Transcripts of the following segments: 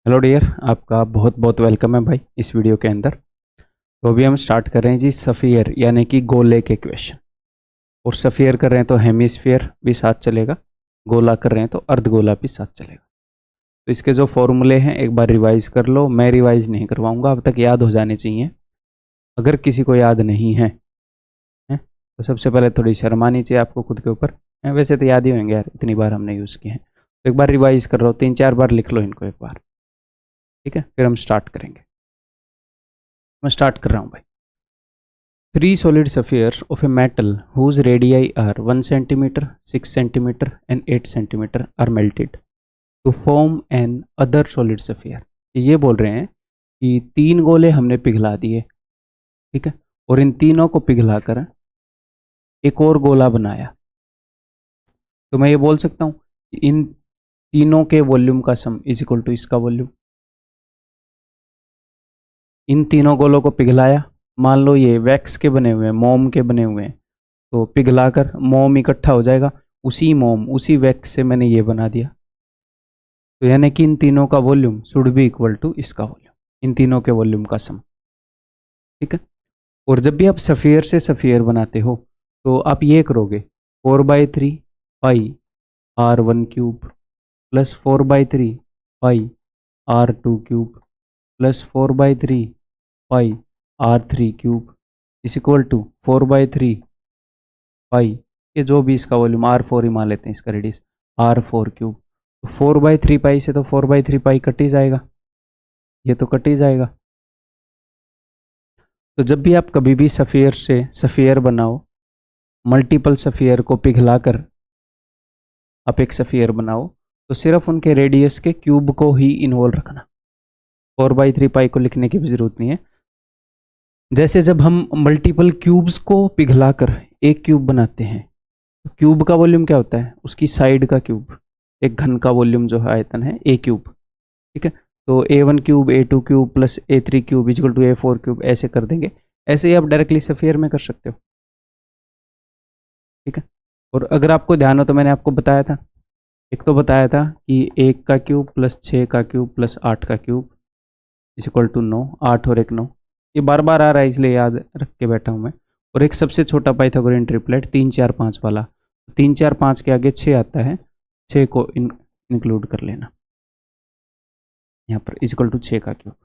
Hello dear, आपका बहुत बहुत वेलकम है भाई इस वीडियो के अंदर। तो अभी हम स्टार्ट कर रहे हैं जी सफ़ियर यानी कि गोले के क्वेश्चन। और सफ़ियर कर रहे हैं तो हेमिस्फीयर भी साथ चलेगा, गोला कर रहे हैं तो अर्धगोला भी साथ चलेगा। तो इसके जो फॉर्मूले हैं एक बार रिवाइज कर लो। मैं रिवाइज नहीं करवाऊंगा, अब तक याद हो जाने चाहिए। अगर किसी को याद नहीं है, तो सबसे पहले थोड़ी शर्म आनी चाहिए आपको खुद के ऊपर। वैसे तो याद ही होंगे यार, इतनी बार हमने यूज़ किए हैं। तो एक बार रिवाइज कर लो, 3-4 बार लिख लो इनको एक बार, ठीक है। फिर हम स्टार्ट करेंगे। मैं स्टार्ट कर रहा हूँ भाई। 3 solid spheres of a metal whose radii are 1 centimeter, 6 centimeter and 8 centimeter are melted to form an other solid sphere। ये बोल रहे हैं कि 3 गोले हमने पिघला दिए, ठीक है, और इन तीनों को पिघलाकर एक और गोला बनाया। तो मैं ये बोल सकता हूँ कि इन तीनों के वॉल्यूम का सम इज इक्वल टू इसका वॉल्यूम। इन तीनों गोलों को पिघलाया, मान लो ये वैक्स के बने हुए हैं, मोम के बने हुए हैं, तो पिघलाकर मोम इकट्ठा हो जाएगा। उसी मोम उसी वैक्स से मैंने ये बना दिया। तो यानी कि इन तीनों का volume should be equal to इसका वॉल्यूम, इन तीनों के वॉल्यूम का सम, ठीक है। और जब भी आप सफ़ियर से सफ़ियर बनाते हो तो आप ये करोगे 4/3 पाई r1 क्यूब प्लस 4/3 पाई r2 क्यूब प्लस 4/3 पाई r3 क्यूब इस इक्वल टू 4/3 पाई, ये जो भी इसका वॉल्यूम r4 ही मान लेते हैं, इसका रेडियस r4 क्यूब। तो 4/3 पाई से तो 4/3 पाई कट ही जाएगा, ये तो कट ही जाएगा। तो जब भी आप कभी भी सफ़ियर से सफ़ियर बनाओ, मल्टीपल सफ़ियर को पिघलाकर आप एक सफ़ियर बनाओ, तो सिर्फ उनके रेडियस के क्यूब को ही इन्वॉल्व रखना। 4/3 पाई को लिखने की भी ज़रूरत नहीं है। जैसे जब हम मल्टीपल क्यूब्स को पिघलाकर एक क्यूब बनाते हैं, तो क्यूब का वॉल्यूम क्या होता है, उसकी साइड का क्यूब। एक घन का वॉल्यूम जो है आयतन है ए क्यूब, ठीक है। तो A1 cube A2 cube plus A3 cube equal to A4 cube, ऐसे कर देंगे। ऐसे ही आप डायरेक्टली सफ़ियर में कर सकते हो, ठीक है। और अगर आपको ध्यान हो तो मैंने आपको बताया था, एक तो बताया था कि 1 का क्यूब प्लस 6 का क्यूब प्लस 8 का क्यूब इज इक्वल टू 9, 8 और 1 9। ये बार बार आ रहा है इसलिए याद रख के बैठा हूँ मैं। और एक सबसे छोटा पाइथागोरियन ट्रिपलेट 3 4 5 वाला, 3 4 5 के आगे 6 आता है, 6 को इंक्लूड कर लेना यहाँ पर इज इक्वल टू 6 का क्यूब।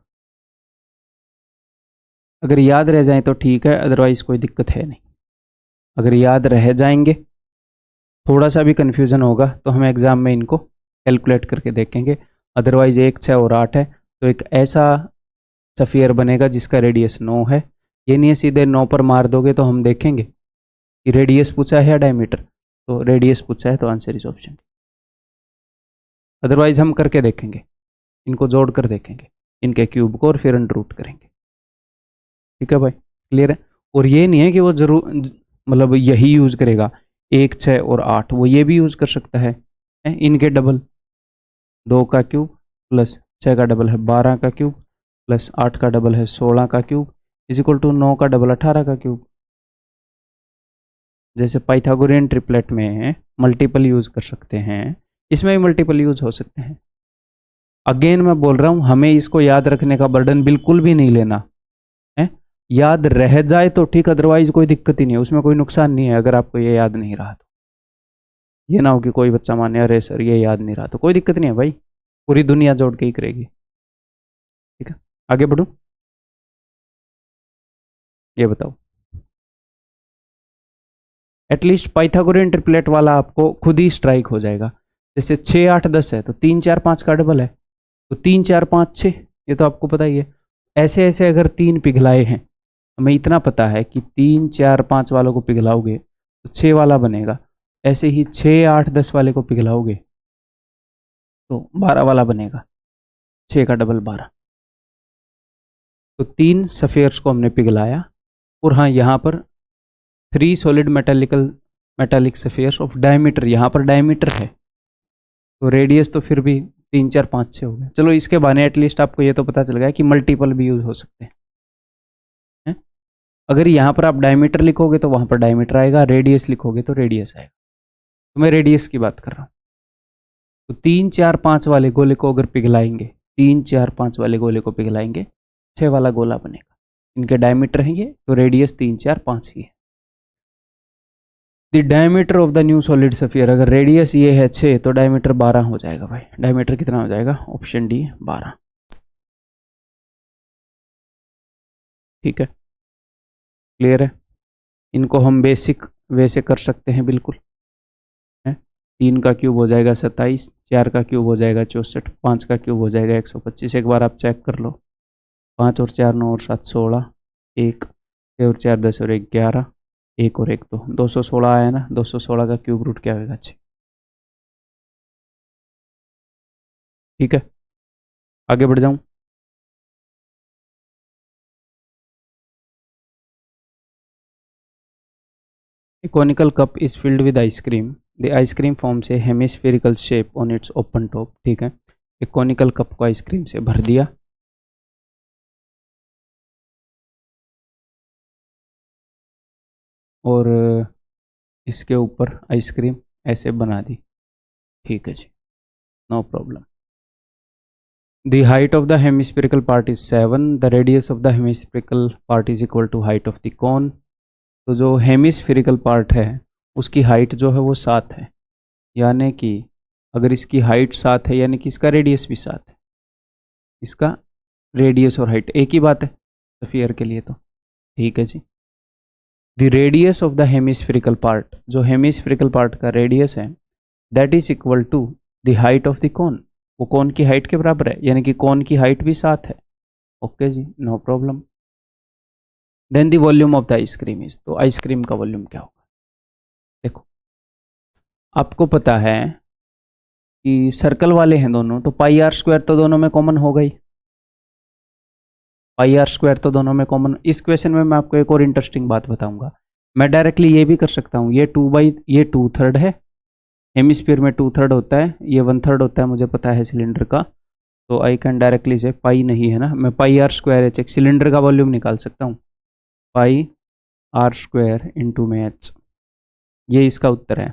अगर याद रह जाए तो ठीक है, अदरवाइज कोई दिक्कत है नहीं। अगर याद रह जाएंगे, थोड़ा सा भी कन्फ्यूज़न होगा तो हम एग्ज़ाम में इनको कैलकुलेट करके देखेंगे। अदरवाइज 1 6 और 8 है, तो एक ऐसा सफ़ियर बनेगा जिसका रेडियस 9 है। ये नहीं है सीधे 9 पर मार दोगे तो हम देखेंगे कि रेडियस पूछा है या डायमीटर, तो रेडियस पूछा है तो आंसर इज ऑप्शन। अदरवाइज हम करके देखेंगे, इनको जोड़ कर देखेंगे इनके क्यूब को और फिर अंडर रूट करेंगे, ठीक है भाई, क्लियर है। और ये नहीं है कि वो जरूर मतलब यही यूज़ करेगा 1 6 और 8, वो ये भी यूज़ कर सकता है इनके डबल। 2 का क्यूब प्लस 6 का डबल है 12 का क्यूब प्लस 8 का डबल है 16 का क्यूब इज इक्वल टू 9 का डबल 18 का क्यूब। जैसे पाइथागोरियन ट्रिपलेट में मल्टीपल यूज़ कर सकते हैं, इसमें भी मल्टीपल यूज़ हो सकते हैं। अगेन मैं बोल रहा हूँ, हमें इसको याद रखने का बर्डन बिल्कुल भी नहीं लेना है। याद रह जाए तो ठीक, अदरवाइज कोई दिक्कत ही नहीं है, उसमें कोई नुकसान नहीं है अगर आपको ये याद नहीं रहा तो। ये ना हो कि कोई बच्चा माने अरे सर ये याद नहीं रहा, तो कोई दिक्कत नहीं है भाई, पूरी दुनिया जोड़ के ही करेगी, ठीक है। आगे बढ़ूँ, ये बताओ। एटलीस्ट पाइथागोरियन ट्रिपलेट वाला आपको खुद ही स्ट्राइक हो जाएगा। जैसे 6 8 10 है तो 3 4 5 का डबल है, तो 3 4 5 6, ये तो आपको पता ही है। ऐसे ऐसे अगर 3 पिघलाए हैं, हमें इतना पता है कि 3 4 5 वालों को पिघलाओगे तो 6 वाला बनेगा। ऐसे ही 6 8 10 वाले को पिघलाओगे तो 12 वाला बनेगा, 6 का डबल 12। तो 3 सफ़ियर्स को हमने पिघलाया। और हाँ, यहाँ पर 3 सॉलिड मेटालिक सफ़ियर्स ऑफ डायमीटर, यहाँ पर डायमीटर है तो रेडियस तो फिर भी 3 4 5 6 हो गया। चलो इसके बहाने एटलीस्ट आपको ये तो पता चल गया कि मल्टीपल भी यूज हो सकते हैं। अगर यहाँ पर आप डायमीटर लिखोगे तो वहाँ पर डायमीटर आएगा, रेडियस लिखोगे तो रेडियस आएगा। तो मैं रेडियस की बात कर रहा हूँ। तो 3 4 5 वाले गोले को अगर पिघलाएंगे, 3 4 5 वाले गोले को पिघलाएंगे 6 वाला गोला बनेगा। इनके डायमीटर हैं ये, तो रेडियस 3 4 5 ही है। The diameter of the new solid sphere, अगर रेडियस ये है 6 तो डायमीटर 12 हो जाएगा भाई। डायमीटर कितना हो जाएगा? Option D 12। ठीक है, क्लियर है। इनको हम बेसिक वैसे कर सकते हैं बिल्कुल है। 3 का क्यूब हो जाएगा 27, 4 का क्यूब हो जाएगा 64, 5 का क्यूब हो जाएगा 125। एक बार आप चेक कर लो, 5 और 4 9 और 7 16, 1 6 और 4 10 और 1 11, 1 और 1 2, 216 आया ना। 216 का क्यूब रूट क्या होगा? 6। ठीक है, आगे बढ़ जाऊं। A conical cup is filled with ice cream. The ice cream forms a hemispherical shape on its open top. ठीक है, एक conical cup को आइसक्रीम से भर दिया, और इसके ऊपर आइसक्रीम ऐसे बना दी। ठीक है जी, no problem. The height of the hemispherical part is 7. The radius of the hemispherical part is equal to height of the cone. तो जो हेमिस्फेरिकल पार्ट है उसकी हाइट जो है वो 7 है, यानी कि अगर इसकी हाइट 7 है यानी कि इसका रेडियस भी 7 है। इसका रेडियस और हाइट एक ही बात है स्फीयर के लिए तो। ठीक है जी, the radius of the hemispherical part, जो हेमिस्फेरिकल पार्ट का रेडियस है, that is equal to the height of the cone. वो कोन की हाइट के बराबर है, यानी कि कोन की हाइट भी 7 है। ओके जी, no problem. Then the volume of the ice cream is, तो आइसक्रीम का वॉल्यूम क्या होगा? देखो, आपको पता है कि सर्कल वाले हैं दोनों, तो पाई आर स्क्वायर तो दोनों में कॉमन हो गई। पाई आर स्क्वायर तो दोनों में कॉमन। इस क्वेश्चन में मैं आपको एक और इंटरेस्टिंग बात बताऊंगा। मैं डायरेक्टली ये भी कर सकता हूँ, ये 2/3 है। हेमिस्फीयर में 2/3 होता है, ये 1/3 होता है, मुझे पता है सिलेंडर का। तो आई कैन डायरेक्टली से, पाई नहीं है ना, मैं पाई आर स्क्वायर एच, एक सिलेंडर का वॉल्यूम निकाल सकता हूँ, पाई आर स्क्वायर इंटू में एच। ये इसका उत्तर है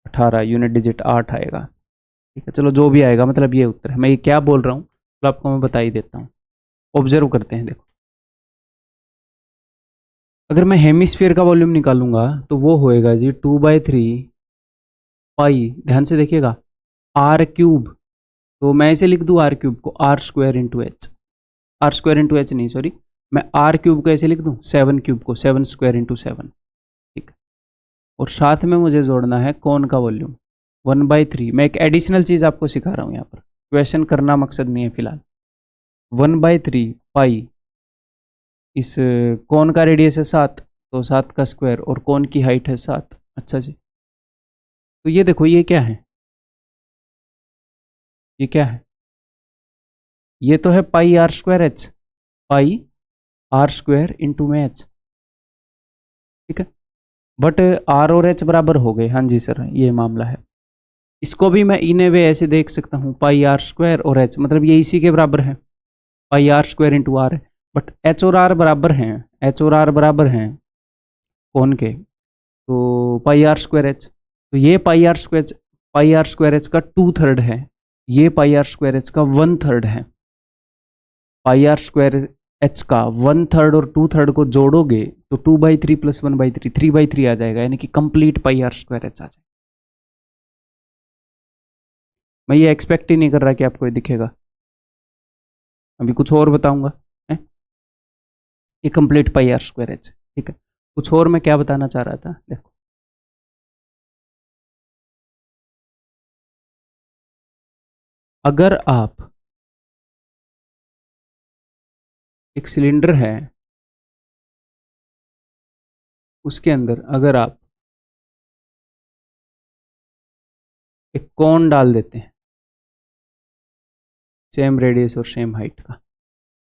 18, यूनिट डिजिट 8 आएगा। ठीक है, चलो जो भी आएगा, मतलब ये उत्तर है। मैं ये क्या बोल रहा हूँ तो आपको मैं बता ही देता हूँ। ऑब्जर्व करते हैं, देखो, अगर मैं हेमिस्फीयर का वॉल्यूम निकालूंगा तो वो होएगा जी 2/3 पाई, ध्यान से देखिएगा, आर क्यूब। तो मैं ऐसे लिख दूँ आर क्यूब को, R square into H. R square into H नहीं, सॉरी, मैं आर क्यूब को ऐसे लिख दूँ 7 क्यूब को, 7 स्क्वायर इंटू 7। ठीक, और साथ में मुझे जोड़ना है कौन का वॉल्यूम 1/3। मैं एक एडिशनल चीज़ आपको सिखा रहा हूँ यहाँ पर, क्वेश्चन करना मकसद नहीं है फिलहाल। 1/3 पाई, इस कौन का रेडियस है 7, तो 7 का स्क्वायर, और कौन की हाइट है 7। अच्छा जी, तो ये देखो, ये क्या है? ये क्या है? ये तो है pi are square h, pi are square into में एच। ठीक है, बट आर और एच बराबर हो गए। हाँ जी सर, ये मामला है। इसको भी मैं इन ए वे ऐसे देख सकता हूँ, पाई आर स्क्वायर और एच, मतलब ये इसी के बराबर है, pi are square into are है। बट एच और आर बराबर हैं, एच और आर बराबर हैं कौन के? तो पाई आर स्क्वायर एच। तो ये पाई आर स्क्वायर एच का 2/3 है, ये पाई आर स्क्वायर एच का 1/3 है। पाई आर स्क्वायर एच का 1/3 और 2/3 को जोड़ोगे तो 2/3 प्लस 1/3 3/3 आ जाएगा, यानी कि complete pi are square h आ जाएगा। मैं ये एक्सपेक्ट ही नहीं कर रहा कि आपको ये दिखेगा, अभी कुछ और बताऊंगा। है ये complete pi are square H. ठीक है, कुछ और मैं क्या बताना चाह रहा था, देखो, अगर आप एक सिलेंडर है, उसके अंदर अगर आप एक कोन डाल देते हैं सेम रेडियस और सेम हाइट का,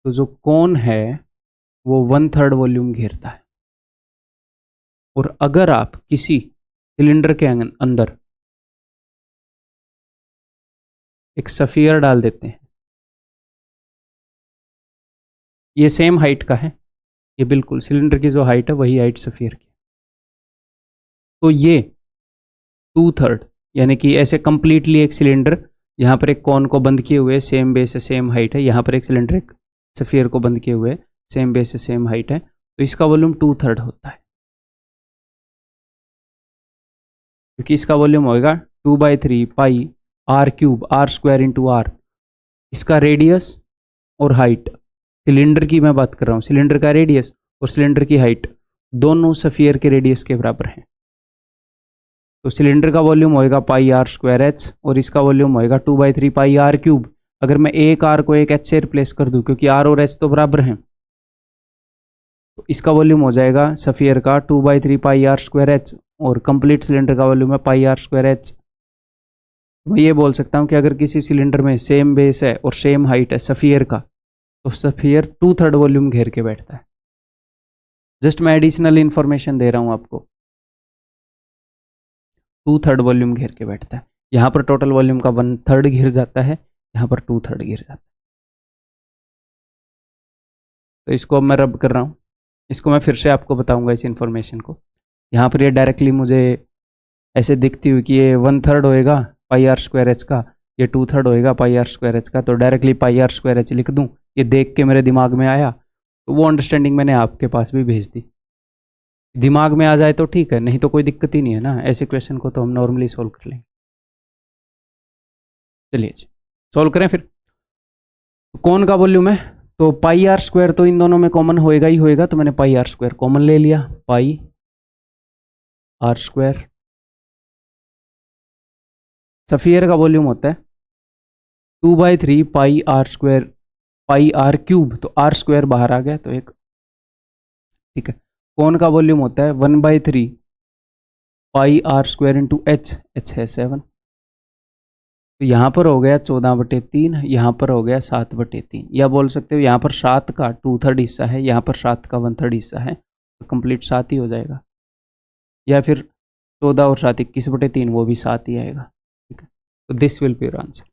तो जो कोन है वो 1/3 वॉल्यूम घेरता है। और अगर आप किसी सिलेंडर के अंदर एक सफियर डाल देते हैं, ये सेम हाइट का है, ये बिल्कुल सिलेंडर की जो हाइट है वही हाइट सफियर की, तो ये 2/3, यानी कि ऐसे कंप्लीटली एक सिलेंडर यहाँ पर एक कॉन को बंद किए हुए सेम बेस है सेम हाइट है, यहाँ पर एक सिलेंडर एक स्फीयर को बंद किए हुए सेम बेस है सेम हाइट है, तो इसका वॉल्यूम 2/3 होता है, क्योंकि इसका वॉल्यूम होएगा 2/3 pi are cube r square into r, इसका रेडियस और हाइट, सिलेंडर की मैं बात कर रहा हूँ, सिलेंडर का रेडियस और सिलेंडर की हाइट दोनों स्फीयर के रेडियस के बराबर हैं, तो सिलेंडर का वॉल्यूम होएगा पाई आर स्क्वायर एच और इसका वॉल्यूम होएगा 2/3 पाई आर क्यूब। अगर मैं एक आर को एक एच से रिप्लेस कर दूं, क्योंकि आर और एच तो बराबर हैं, तो इसका वॉल्यूम हो जाएगा स्फीयर का 2/3 पाई आर स्क्वायर एच और कंप्लीट सिलेंडर का वॉल्यूम है पाई आर स्क्वायर एच। मैं ये बोल सकता हूँ कि अगर किसी सिलेंडर में सेम बेस है और सेम हाइट है स्फीयर का, तो स्फीयर 2/3 वॉल्यूम घेर के बैठता है। जस्ट मैं एडिशनल इंफॉर्मेशन दे रहा हूँ आपको, 2/3 वॉल्यूम घेर के बैठता है। यहाँ पर टोटल वॉल्यूम का 1/3 घिर जाता है, यहाँ पर 2/3 घिर जाता है। तो इसको अब मैं रब कर रहा हूँ, इसको मैं फिर से आपको बताऊंगा इस इंफॉर्मेशन को। यहाँ पर ये डायरेक्टली मुझे ऐसे दिखती हुई कि ये 1/3 होएगा पाई आर स्क्वायर एच का, ये 2/3 होएगा पाई आर स्क्वायर एच का, तो directly pi are square H लिख दूँ, ये देख के मेरे दिमाग में आया, तो वो अंडरस्टैंडिंग मैंने आपके पास भी भेज दी। दिमाग में आ जाए तो ठीक है, नहीं तो कोई दिक्कत ही नहीं है ना, ऐसे क्वेश्चन को तो हम नॉर्मली सोल्व कर लेंगे। चलिए जी सोल्व करें फिर। कौन का वॉल्यूम है, तो पाई आर स्क्वायर तो इन दोनों में कॉमन होएगा ही होएगा, तो मैंने पाई आर स्क्वायर कॉमन ले लिया, पाई आर स्क्वायर। स्फीयर का वॉल्यूम होता है 2/3 pi are square pi are cube, तो आर स्क्वायर बाहर आ गया तो एक, ठीक है। कौन का वॉल्यूम होता है 1/3 pi are square into h, h है 7, तो यहाँ पर हो गया 14/3, यहाँ पर हो गया 7/3, या बोल सकते हो यहाँ पर 7 का 2/3 हिस्सा है, यहाँ पर 7 का 1/3 हिस्सा है, तो कंप्लीट 7 ही हो जाएगा, या फिर 14 और 7 21/3, वो भी 7 ही आएगा, ठीक है। तो this will be your answer.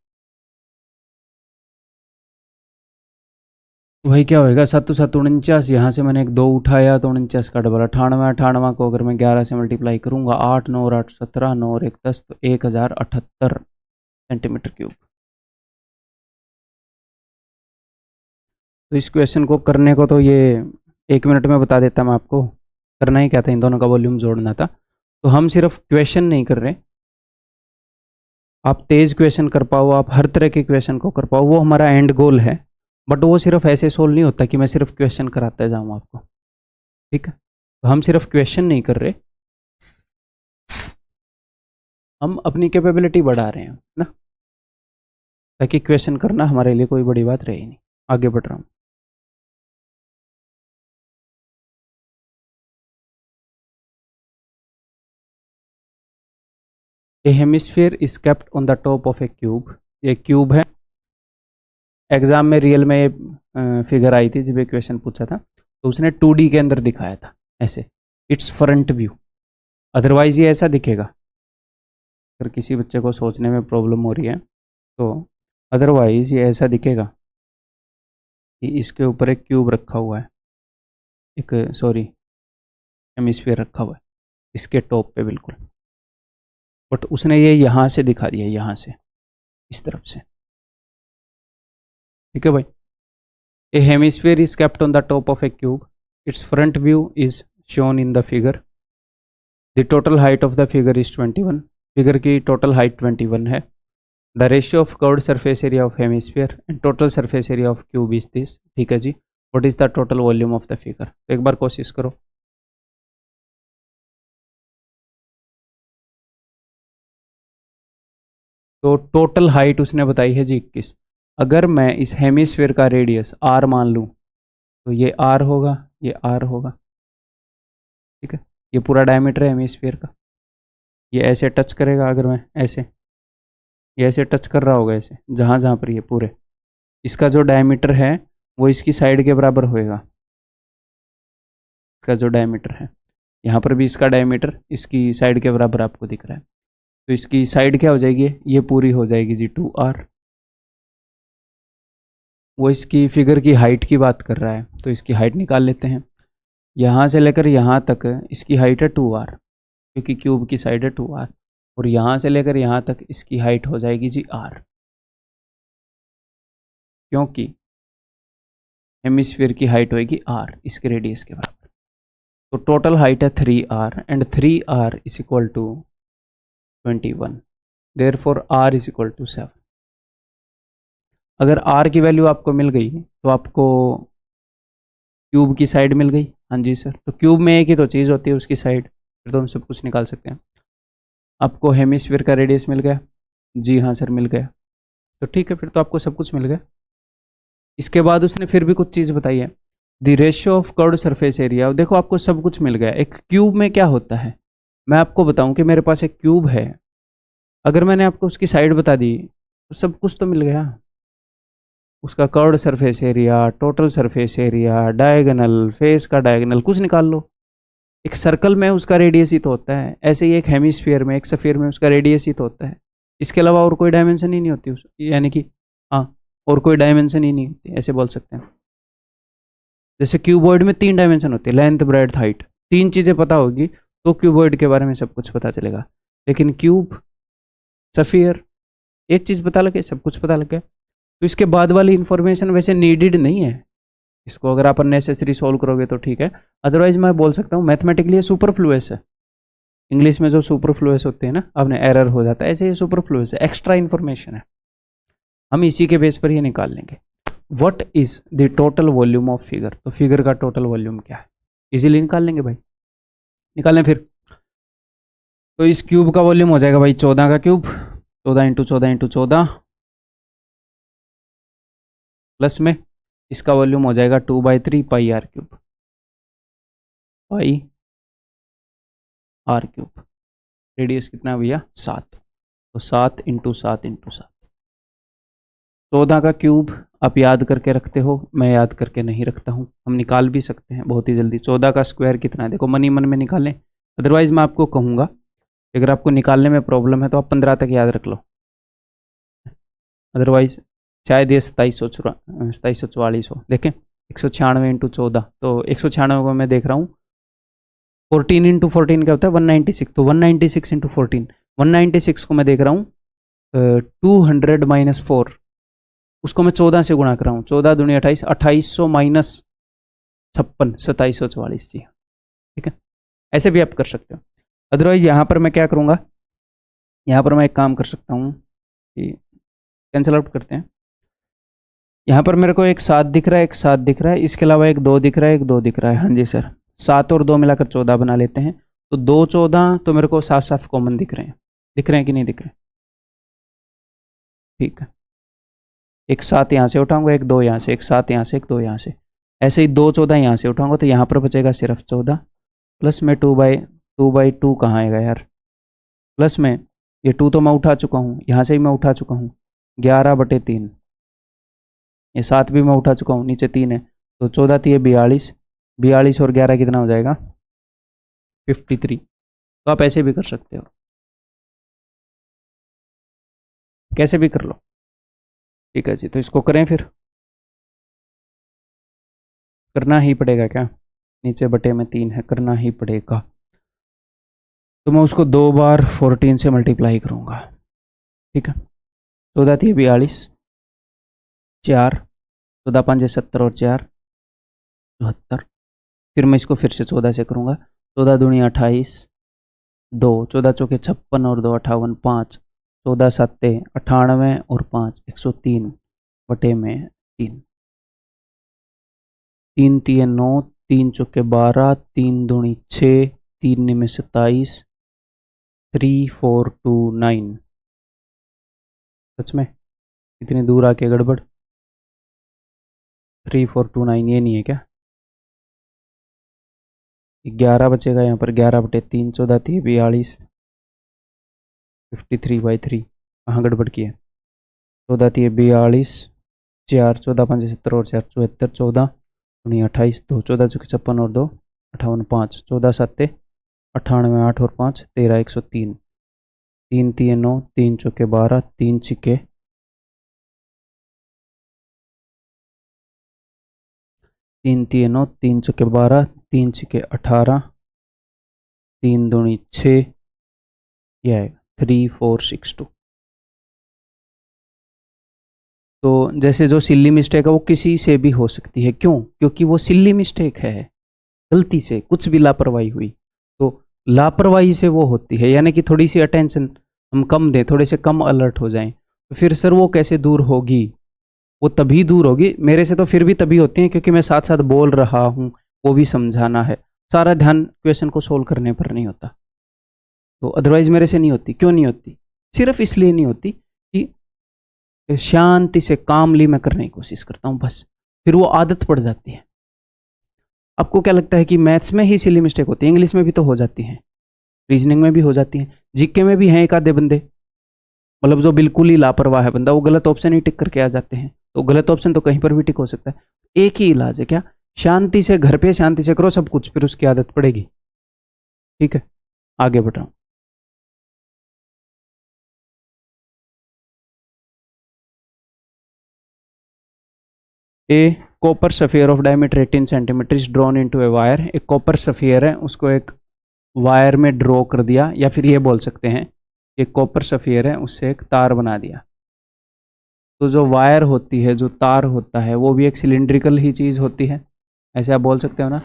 वही क्या होएगा 7 7 49, यहाँ से मैंने एक 2 उठाया तो 49 का डबल 98, 98 को अगर मैं 11 से मल्टीप्लाई करूँगा 8 9 और 8 17, 9 और 1 10, तो 1078 सेंटीमीटर क्यूब। तो इस क्वेश्चन को करने को तो ये 1 मिनट में बता देता मैं आपको, करना ही क्या था, इन दोनों का वॉल्यूम जोड़ना था। तो हम सिर्फ क्वेश्चन नहीं कर रहे, आप तेज क्वेश्चन कर पाओ, आप हर तरह के क्वेश्चन को कर पाओ, वो हमारा एंड गोल है। बट वो सिर्फ ऐसे सोल्व नहीं होता कि मैं सिर्फ क्वेश्चन कराता जाऊँ आपको, ठीक है। तो हम सिर्फ क्वेश्चन नहीं कर रहे, हम अपनी कैपेबिलिटी बढ़ा रहे हैं ना, ताकि क्वेश्चन करना हमारे लिए कोई बड़ी बात रही नहीं। आगे बढ़ रहा हूँ। A hemisphere is kept on the top of a cube, ये क्यूब है। एग्जाम में रियल में ये फिगर आई थी जब ये क्वेश्चन पूछा था, तो उसने 2D के अंदर दिखाया था ऐसे, इट्स फ्रंट व्यू। अदरवाइज ये ऐसा दिखेगा, अगर किसी बच्चे को सोचने में प्रॉब्लम हो रही है तो अदरवाइज ये ऐसा दिखेगा कि इसके ऊपर एक क्यूब रखा हुआ है, एक सॉरी हेमिस्फीयर रखा हुआ है इसके टॉप पे बिल्कुल, बट उसने ये यहाँ से दिखा दिया, यहाँ से इस तरफ से, ठीक है भाई। A hemisphere is kept on the top of a cube, its front view is shown in the figure, the total height of the figure is 21, figure की टोटल हाइट 21 है। The ratio of curved surface area of hemisphere and total surface area of cube is this, ठीक है जी। What is the total volume of the figure, तो एक बार कोशिश करो। तो टोटल हाइट उसने बताई है जी 21। अगर मैं इस हेमिस्फीयर का रेडियस r मान लूँ, तो ये r होगा, ये r होगा, ठीक है। ये पूरा डायमीटर है हेमिस्फीयर का, ये ऐसे टच करेगा, अगर मैं ऐसे, ये ऐसे टच कर रहा होगा ऐसे, जहाँ जहाँ पर ये पूरे, इसका जो डायमीटर है वो इसकी साइड के बराबर होएगा, इसका जो डायमीटर है, यहाँ पर भी इसका डायमीटर इसकी साइड के बराबर आपको दिख रहा है, तो इसकी साइड क्या हो जाएगी, ये पूरी हो जाएगी जी 2r। वो इसकी फिगर की हाइट की बात कर रहा है, तो इसकी हाइट निकाल लेते हैं। यहाँ से लेकर यहाँ तक इसकी हाइट है 2r, क्योंकि क्यूब की साइड है 2r, और यहाँ से लेकर यहाँ तक इसकी हाइट हो जाएगी जी r। क्योंकि हेमिस्फीयर की हाइट होगी r, इसके रेडियस के बराबर। तो टोटल हाइट है 3r and 3r is equal to 21, therefore r is equal to 7। अगर r की वैल्यू आपको मिल गई तो आपको क्यूब की साइड मिल गई। हाँ जी सर, तो क्यूब में एक ही तो चीज़ होती है, उसकी साइड, फिर तो हम सब कुछ निकाल सकते हैं। आपको हेमिस्फीयर का रेडियस मिल गया। जी हाँ सर, मिल गया। तो ठीक है, फिर तो आपको सब कुछ मिल गया। इसके बाद उसने फिर भी कुछ चीज़ बताई है, the ratio of curved surface area. देखो आपको सब कुछ मिल गया। एक क्यूब में क्या होता है, मैं आपको बताऊं कि मेरे पास एक क्यूब है, अगर मैंने आपको उसकी साइड बता दी तो सब कुछ तो मिल गया। उसका curved surface area, total surface area, diagonal, face का डायगोनल, कुछ निकाल लो। एक सर्कल में उसका रेडियस ही तो होता है, ऐसे ही एक हेमिस्फीयर में, एक स्फीयर में उसका रेडियस ही तो होता है। इसके अलावा और कोई डायमेंशन ही नहीं होती यानी कि हाँ, और कोई डायमेंशन ही नहीं होती, ऐसे बोल सकते हैं। जैसे क्यूबॉइड में 3 डायमेंशन होते हैं, लेंथ, ब्रेड्थ, हाइट। 3 चीज़ें पता होगी तो क्यूबॉइड के बारे में सब कुछ पता चलेगा। लेकिन क्यूब, स्फीयर, एक चीज़ पता लगे सब कुछ पता लग गया। तो इसके बाद वाली इंफॉर्मेशन वैसे नीडेड नहीं है। इसको अगर आप अननेसेसरी सॉल्व करोगे तो ठीक है, अदरवाइज मैं बोल सकता हूँ मैथमेटिकली सुपरफ्लुअस है। इंग्लिश में जो सुपरफ्लुअस होते हैं ना, आपने एरर हो जाता है, ऐसे ये सुपरफ्लुअस है, एक्स्ट्रा इन्फॉर्मेशन है। हम इसी के बेस पर ये निकाल लेंगे। What is the total volume of figure, तो फिगर का टोटल वॉल्यूम क्या है, इजीली निकाल लेंगे भाई। निकालें फिर। तो इस क्यूब का वॉल्यूम हो जाएगा भाई 14 का क्यूब, 14 इंटू 14 इंटू 14, प्लस में इसका वॉल्यूम हो जाएगा 2/3 pi are cube, pi are cube. Radius कितना है भैया, 7, तो 7 इंटू 7 इंटू 7। 14 का क्यूब आप याद करके रखते हो, मैं याद करके नहीं रखता हूँ। हम निकाल भी सकते हैं बहुत ही जल्दी। 14 का स्क्वायर कितना है, देखो मन ही मन में निकालें, अदरवाइज मैं आपको कहूँगा अगर आपको निकालने में प्रॉब्लम है तो आप 15 तक याद रख लो, अदरवाइज शायद ये 2744 हो। देखें 196 इंटू 14, तो 196 को मैं देख रहा हूँ, 14 इंटू 14 क्या होता है 196, तो 196 इंटू 14, 196 को मैं देख रहा हूँ 200 माइनस 4, उसको मैं 14 से गुणा कर रहा हूँ, 14 दूनी 28, 2800 माइनस 56, 2744 जी। ठीक है, ऐसे भी आप कर सकते हो। अदरवाइज यहाँ पर मैं क्या करूँगा, यहाँ पर मैं एक काम कर सकता हूँ कि कैंसिल आउट करते हैं। यहाँ पर मेरे को एक 7 दिख रहा है, एक 7 दिख रहा है, इसके अलावा एक 2 दिख रहा है, एक 2 दिख रहा है। हाँ जी सर, 7 और 2 मिलाकर 14 बना लेते हैं। तो 2 14 तो मेरे को साफ साफ कॉमन दिख रहे हैं, दिख रहे हैं कि नहीं दिख रहे? ठीक है, एक 7 यहाँ से उठाऊंगा, एक 2 यहाँ से, एक 7 यहाँ से, एक 2 यहाँ से, ऐसे ही 2 14 यहाँ से उठाऊंगा, तो यहाँ पर बचेगा सिर्फ 14, प्लस में 2/2 कहाँ आएगा यार, प्लस में ये 2 तो मैं उठा चुका हूँ, यहाँ से ही मैं उठा चुका हूँ, 11/3, ये 7 भी मैं उठा चुका हूँ, नीचे 3 है, तो 14 थी 42, 42 और 11 कितना हो जाएगा 53। तो आप ऐसे भी कर सकते हो, कैसे भी कर लो। ठीक है जी, तो इसको करें फिर, करना ही पड़ेगा क्या, नीचे बटे में 3 है, करना ही पड़ेगा। तो मैं उसको 2 बार 14 से मल्टीप्लाई करूँगा। ठीक है, 14 थी 42, 4, 14 5 70 और 4 74, फिर मैं इसको फिर से 14 से करूँगा, 14 दूनी 28, 2, 14 चौके 56 और 2 58, 5, 14 सत्ते 98 और 5 103 बटे में 3, 3 3 9, 3 चौके 12, 3 दूनी 6, 3 में 27, 3429। सच में इतनी दूर आके गड़बड़, 3429 ये नहीं है क्या, 11 बचेगा यहाँ पर, 11/3, 14 थी 42, 53/3, कहाँ गड़बड़ की है, 14 थी 42, 4, 14 5 70 और 4 74, 14 दूनी 28, 2, 14 चौके 56 और 2 58, 5, 14 सत्ते 98, 8 और 5 13, 103, 3 3 9, 3 चौके 12, 3 छिके 3 3 9, 3 चौके 12, 3 छिके 18, 3 दूनी 6, यह आएगा 3462। तो जैसे जो सिल्ली मिस्टेक है वो किसी से भी हो सकती है, क्यों? क्योंकि वो सिल्ली मिस्टेक है, गलती से कुछ भी लापरवाही हुई, तो लापरवाही से वो होती है, यानी कि थोड़ी सी अटेंशन हम कम दें, थोड़े से कम अलर्ट हो जाएं, तो फिर सर वो कैसे दूर होगी? वो तभी दूर होगी, मेरे से तो फिर भी तभी होती है क्योंकि मैं साथ साथ बोल रहा हूँ, वो भी समझाना है, सारा ध्यान क्वेश्चन को सोल्व करने पर नहीं होता। तो अदरवाइज मेरे से नहीं होती। क्यों नहीं होती? सिर्फ इसलिए नहीं होती कि शांति से कामली मैं करने की कोशिश करता हूँ, बस फिर वो आदत पड़ जाती है। आपको क्या लगता है कि मैथ्स में ही सिली मिस्टेक होती है? इंग्लिश में भी तो हो जाती है, रीजनिंग में भी हो जाती है, जीके में भी हैं एक आधे बंदे, मतलब जो बिल्कुल ही लापरवाह है बंदा, वो गलत ऑप्शन ही टिक करके आ जाते हैं। तो गलत ऑप्शन तो कहीं पर भी टिक हो सकता है। एक ही इलाज है, क्या? शांति से घर पे शांति से करो सब कुछ, फिर उसकी आदत पड़ेगी। ठीक है, आगे बढ़ रहा हूं। A copper sphere of diameter 18 centimetre is drawn into a wire. एक कॉपर सफियर है, उसको एक वायर में ड्रॉ कर दिया, या फिर ये बोल सकते हैं एक कॉपर सफियर है, उससे एक तार बना दिया। तो जो वायर होती है, जो तार होता है, वो भी एक सिलिंड्रिकल ही चीज होती है, ऐसे आप बोल सकते हो ना।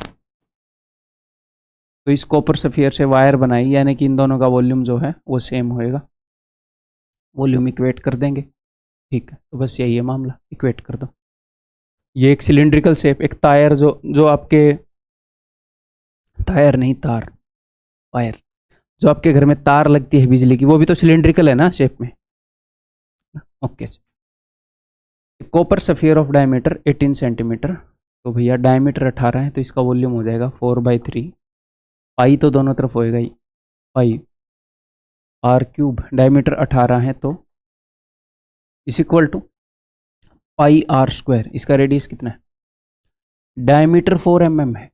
तो इस कॉपर सफियर से वायर बनाई, यानी कि इन दोनों का वॉल्यूम जो है वो सेम होएगा, वॉल्यूम इक्वेट कर देंगे। ठीक है, तो बस यही है मामला, इक्वेट कर दो। ये एक सिलिंड्रिकल शेप, एक टायर जो जो आपके टायर नहीं तार, वायर, जो आपके घर में तार लगती है बिजली की, वो भी तो सिलिंड्रिकल है ना शेप में। Okay, copper sphere of diameter 18 centimetre. तो भैया डायमीटर 18 है, तो इसका वॉल्यूम हो जाएगा 4/3। पाई तो दोनों तरफ होएगा ही, पाई आर क्यूब। डायमीटर 18 है तो इस equal to pi are square. इसका रेडियस कितना है? डायमीटर 4 mm है,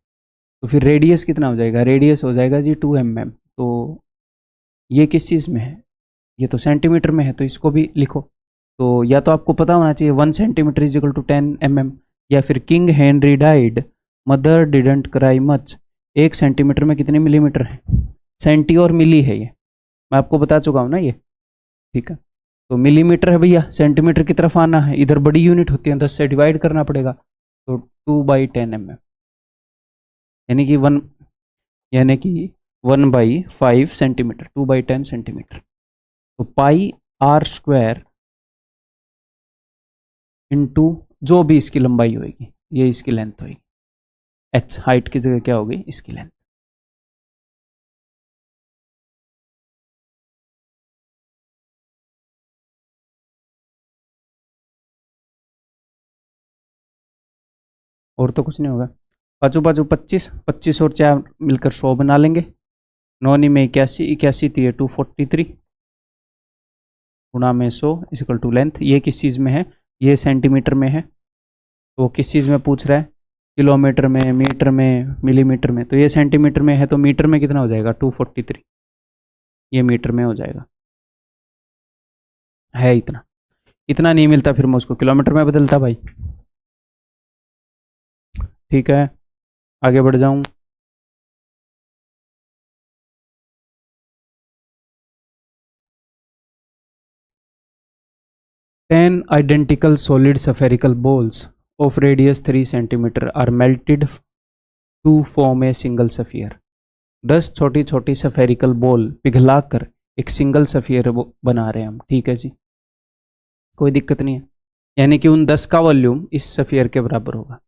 तो फिर रेडियस कितना हो जाएगा? रेडियस हो जाएगा जी 2 mm। तो ये किस चीज़ में है? ये तो सेंटीमीटर में है, तो इसको भी लिखो। तो या तो आपको पता होना चाहिए 1 centimetre is equal to 10 mm, या फिर king Henry died mother didn't cry much. 1 centimetre में कितने मिलीमीटर है? सेंटी और मिली है, ये मैं आपको बता चुका हूँ ना ये। ठीक है, तो मिलीमीटर है भैया, सेंटीमीटर की तरफ आना है, इधर बड़ी यूनिट होती है, 10 से डिवाइड करना पड़ेगा, तो 2/10 mm, यानी कि 1/5 सेंटीमीटर, 2/10 सेंटीमीटर। तो पाई आर स्क्वायर इंटू जो भी इसकी लंबाई होगी, ये इसकी लेंथ होगी, एच हाइट की जगह क्या होगी? इसकी लेंथ। और तो कुछ नहीं होगा। पाँचों पाँचों 25, 25 और 4 मिलकर 100 बना लेंगे। 9 में 81, 81 थी 243 गुणा में 100 इक्वल टू लेंथ। ये किस चीज़ में है? ये सेंटीमीटर में है, तो किस चीज़ में पूछ रहा है? किलोमीटर में, मीटर में, मिलीमीटर में। तो ये सेंटीमीटर में है, तो मीटर में कितना हो जाएगा? 243। ये मीटर में हो जाएगा, है इतना। इतना नहीं मिलता फिर मैं उसको किलोमीटर में बदलता भाई। ठीक है, आगे बढ़ जाऊं। Ten identical solid spherical balls of radius 3 centimeter are melted to form a single sphere. 10 छोटी छोटी सफेरिकल बॉल पिघलाकर एक सिंगल सफियर बना रहे हैं हम। ठीक है जी, कोई दिक्कत नहीं है, यानी कि उन 10 का वॉल्यूम इस सफियर के बराबर होगा।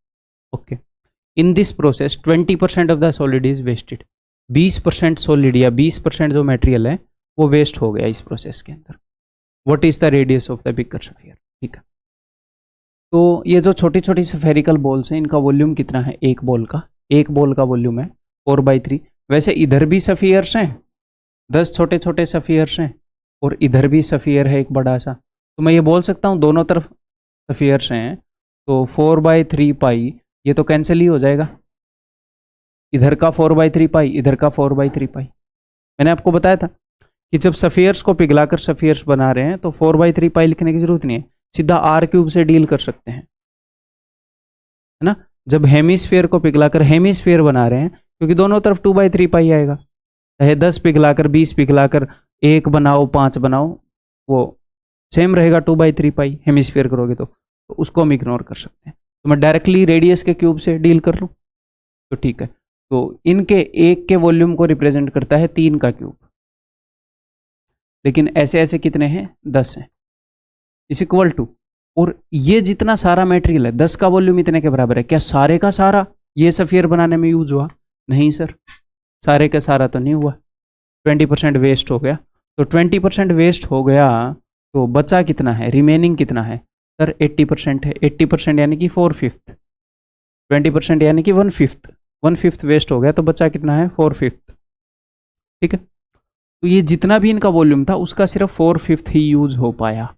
Okay, in this process 20% of the solid is wasted. 20% solid या 20% जो मटेरियल है वो वेस्ट हो गया इस प्रोसेस के अंदर। What is the radius of the bigger sphere? ठीक है, तो ये जो छोटी छोटी सफेरिकल बॉल्स हैं, इनका वॉल्यूम कितना है? एक बॉल का वॉल्यूम है 4/3। वैसे इधर भी सफियर्स हैं, 10 छोटे छोटे सफियर्स हैं, और इधर भी सफियर है एक बड़ा सा, तो मैं ये बोल सकता हूँ दोनों तरफ सफियर्स हैं, तो 4/3 पाई ये तो कैंसिल ही हो जाएगा। इधर का 4/3 पाई, इधर का 4/3 पाई। मैंने आपको बताया था कि जब सफियर्स को पिघलाकर सफियर्स बना रहे हैं तो 4/3 पाई लिखने की जरूरत नहीं है, सीधा आर क्यूब से डील कर सकते हैं, है ना। जब हेमिस्फीयर को पिघलाकर हेमिस्फीयर बना रहे हैं, क्योंकि दोनों तरफ 2/3 पाई आएगा, चाहे 10 पिघलाकर 20 पिघलाकर 1 बनाओ 5 बनाओ, वो सेम रहेगा 2/3 पाई, हेमिस्फीयर करोगे तो उसको हम इग्नोर कर सकते हैं। तो मैं डायरेक्टली रेडियस के क्यूब से डील कर लूँ तो ठीक है। तो इनके एक के वॉल्यूम को रिप्रेजेंट करता है 3 का क्यूब, लेकिन ऐसे ऐसे कितने हैं, 10 हैं, इस इक्वल टू, और ये जितना सारा मटेरियल है 10 का वॉल्यूम इतने के बराबर है। क्या सारे का सारा ये सफियर बनाने में यूज हुआ? नहीं सर, सारे का सारा तो नहीं हुआ, 20% वेस्ट हो गया। तो 20% वेस्ट हो गया तो बचा कितना है, रिमेनिंग कितना है सर, 80% है। 80% यानी कि 4/5, 20% यानी कि 1/5, 1/5 वेस्ट हो गया तो बचा कितना है, 4/5। ठीक है, तो ये जितना भी इनका वॉल्यूम था उसका सिर्फ 4/5 ही यूज हो पाया,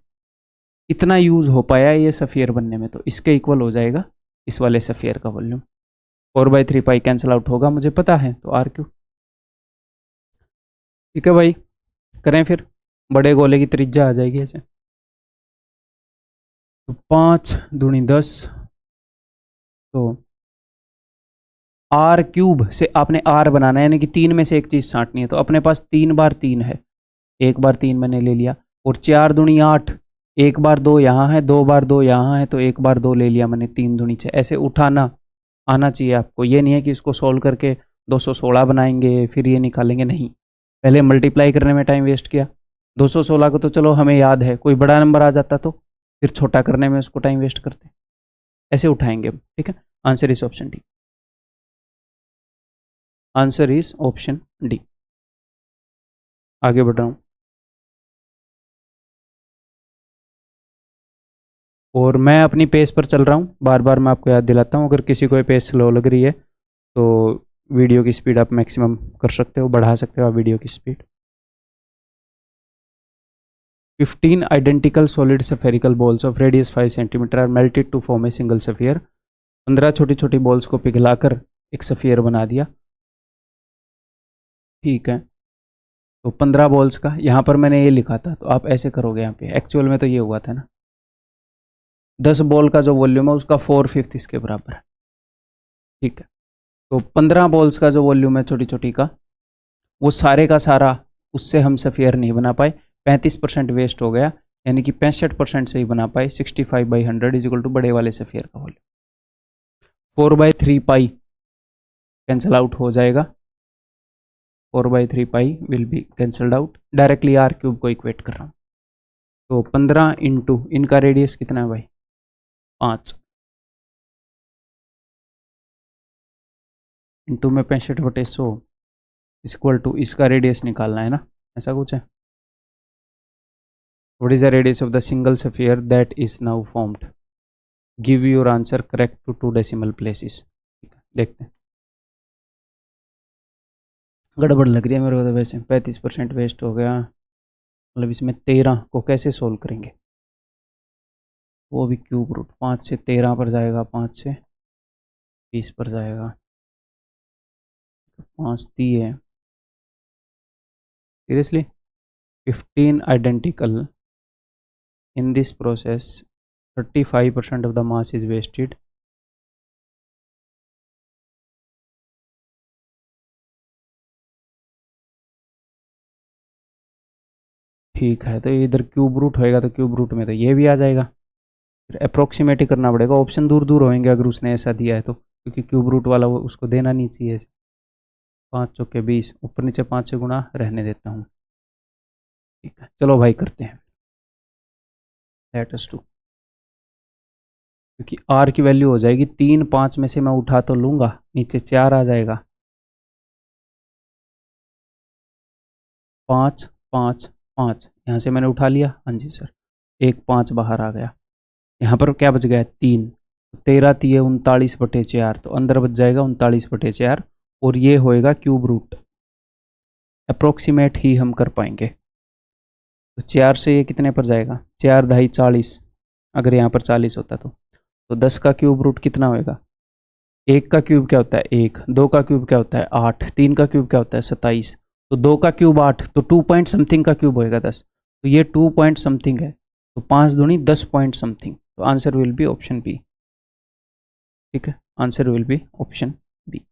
इतना यूज हो पाया ये सफियर बनने में। तो इसके इक्वल हो जाएगा इस वाले सफियर का वॉल्यूम। 4/3 पाई कैंसिल आउट होगा, मुझे पता है, तो R क्यूब। ठीक है भाई, करें फिर, बड़े गोले की त्रिज्या आ जाएगी ऐसे, तो 5 दूनी 10, तो R क्यूब से आपने R बनाना है, यानी कि 3 में से एक चीज़ छांटनी है। तो अपने पास 3 बार 3 है, 1 बार 3 मैंने ले लिया, और 4 दूनी 8, 1 बार 2 यहाँ है, 2 बार 2 यहाँ है, तो 1 बार 2 ले लिया मैंने, 3 दूनी 6। ऐसे उठाना आना चाहिए आपको, ये नहीं है कि इसको सोल्व करके 216 बनाएंगे फिर ये निकालेंगे, नहीं, पहले मल्टीप्लाई करने में टाइम वेस्ट किया। 216 को तो चलो हमें याद है, कोई बड़ा नंबर आ जाता तो फिर छोटा करने में उसको टाइम वेस्ट करते, ऐसे उठाएंगे हम। ठीक है, answer is option D, answer is option D. आगे बढ़ रहा हूं, और मैं अपनी पेस पर चल रहा हूं, बार बार मैं आपको याद दिलाता हूं, अगर किसी को पेस स्लो लग रही है तो वीडियो की स्पीड आप मैक्सिमम कर सकते हो, बढ़ा सकते हो आप वीडियो की speed. 15 identical solid spherical balls of radius 5 cm are melted to form a single sphere। 15 छोटी छोटी बॉल्स को पिघलाकर एक सफियर बना दिया। ठीक है, तो 15 बॉल्स का यहाँ पर मैंने ये लिखा था, तो आप ऐसे करोगे यहाँ पे, एक्चुअल में तो ये हुआ था ना, 10 बॉल का जो वॉल्यूम है उसका 4/5 इसके बराबर है। ठीक है, तो 15 बॉल्स का जो वॉल्यूम है छोटी छोटी का, वो सारे का सारा, उससे हम सफियर नहीं बना पाए, 35% वेस्ट हो गया, यानी कि 65% से ही बना पाए। 65/100 इज इक्वल टू बड़े वाले सफियर का वॉल्यूम। 4/3 पाई कैंसल आउट हो जाएगा, 4/3 pi will be cancelled out. Directly R cube को इक्वेट कर रहा हूँ, तो 15 इंटू इनका रेडियस कितना है भाई, 5, इंटू में 65/100 इक्वल टू इसका रेडियस निकालना है ना, ऐसा कुछ है। What is the radius of the single sphere that is now formed, give your answer correct to 2 decimal places. देखते हैं, गड़बड़ लग रही है मेरे को तो वैसे, 35% वेस्ट हो गया, मतलब इसमें 13 को कैसे सोल्व करेंगे, वो भी क्यूब रूट, 5 से 13 पर जाएगा, 5 से 20 पर जाएगा, 5 दिए, seriously 15 identical, in this process 35% of the mass is wasted। ठीक है, तो इधर क्यूब रूट होएगा तो क्यूब रूट में तो ये भी आ जाएगा, फिर अप्रोक्सीमेट ही करना पड़ेगा, ऑप्शन दूर दूर होंगे अगर उसने ऐसा दिया है तो, क्योंकि क्यूब रूट वाला वो उसको देना नहीं चाहिए। 5 चौके 20, ऊपर नीचे 5 से गुणा रहने देता हूँ। ठीक है, चलो भाई करते हैं, लेट अस डू, क्योंकि R की वैल्यू हो जाएगी 3, 5 में से मैं उठा तो लूँगा, नीचे 4 आ जाएगा, 5 5 5, यहाँ से मैंने उठा लिया, हाँ जी सर, 1 5 बाहर आ गया, यहाँ पर क्या बच गया, 3, 13 3 39/4, तो अंदर बच जाएगा 39/4, और ये होएगा क्यूब रूट, अप्रोक्सीमेट ही हम कर पाएंगे। तो 4 से ये कितने पर जाएगा, 4 ढाई 40, अगर यहाँ पर 40 होता तो 10 का क्यूब रूट कितना होएगा, 1 का क्यूब क्या होता है 1, 2 का क्यूब क्या होता है 8, 3 का क्यूब क्या होता है 27, तो 2 का क्यूब 8, तो 2 पॉइंट समथिंग का क्यूब होएगा 10, तो ये 2 पॉइंट समथिंग है, तो 5 दूनी 10 पॉइंट समथिंग, तो answer will be option B. ठीक है, answer will be option B.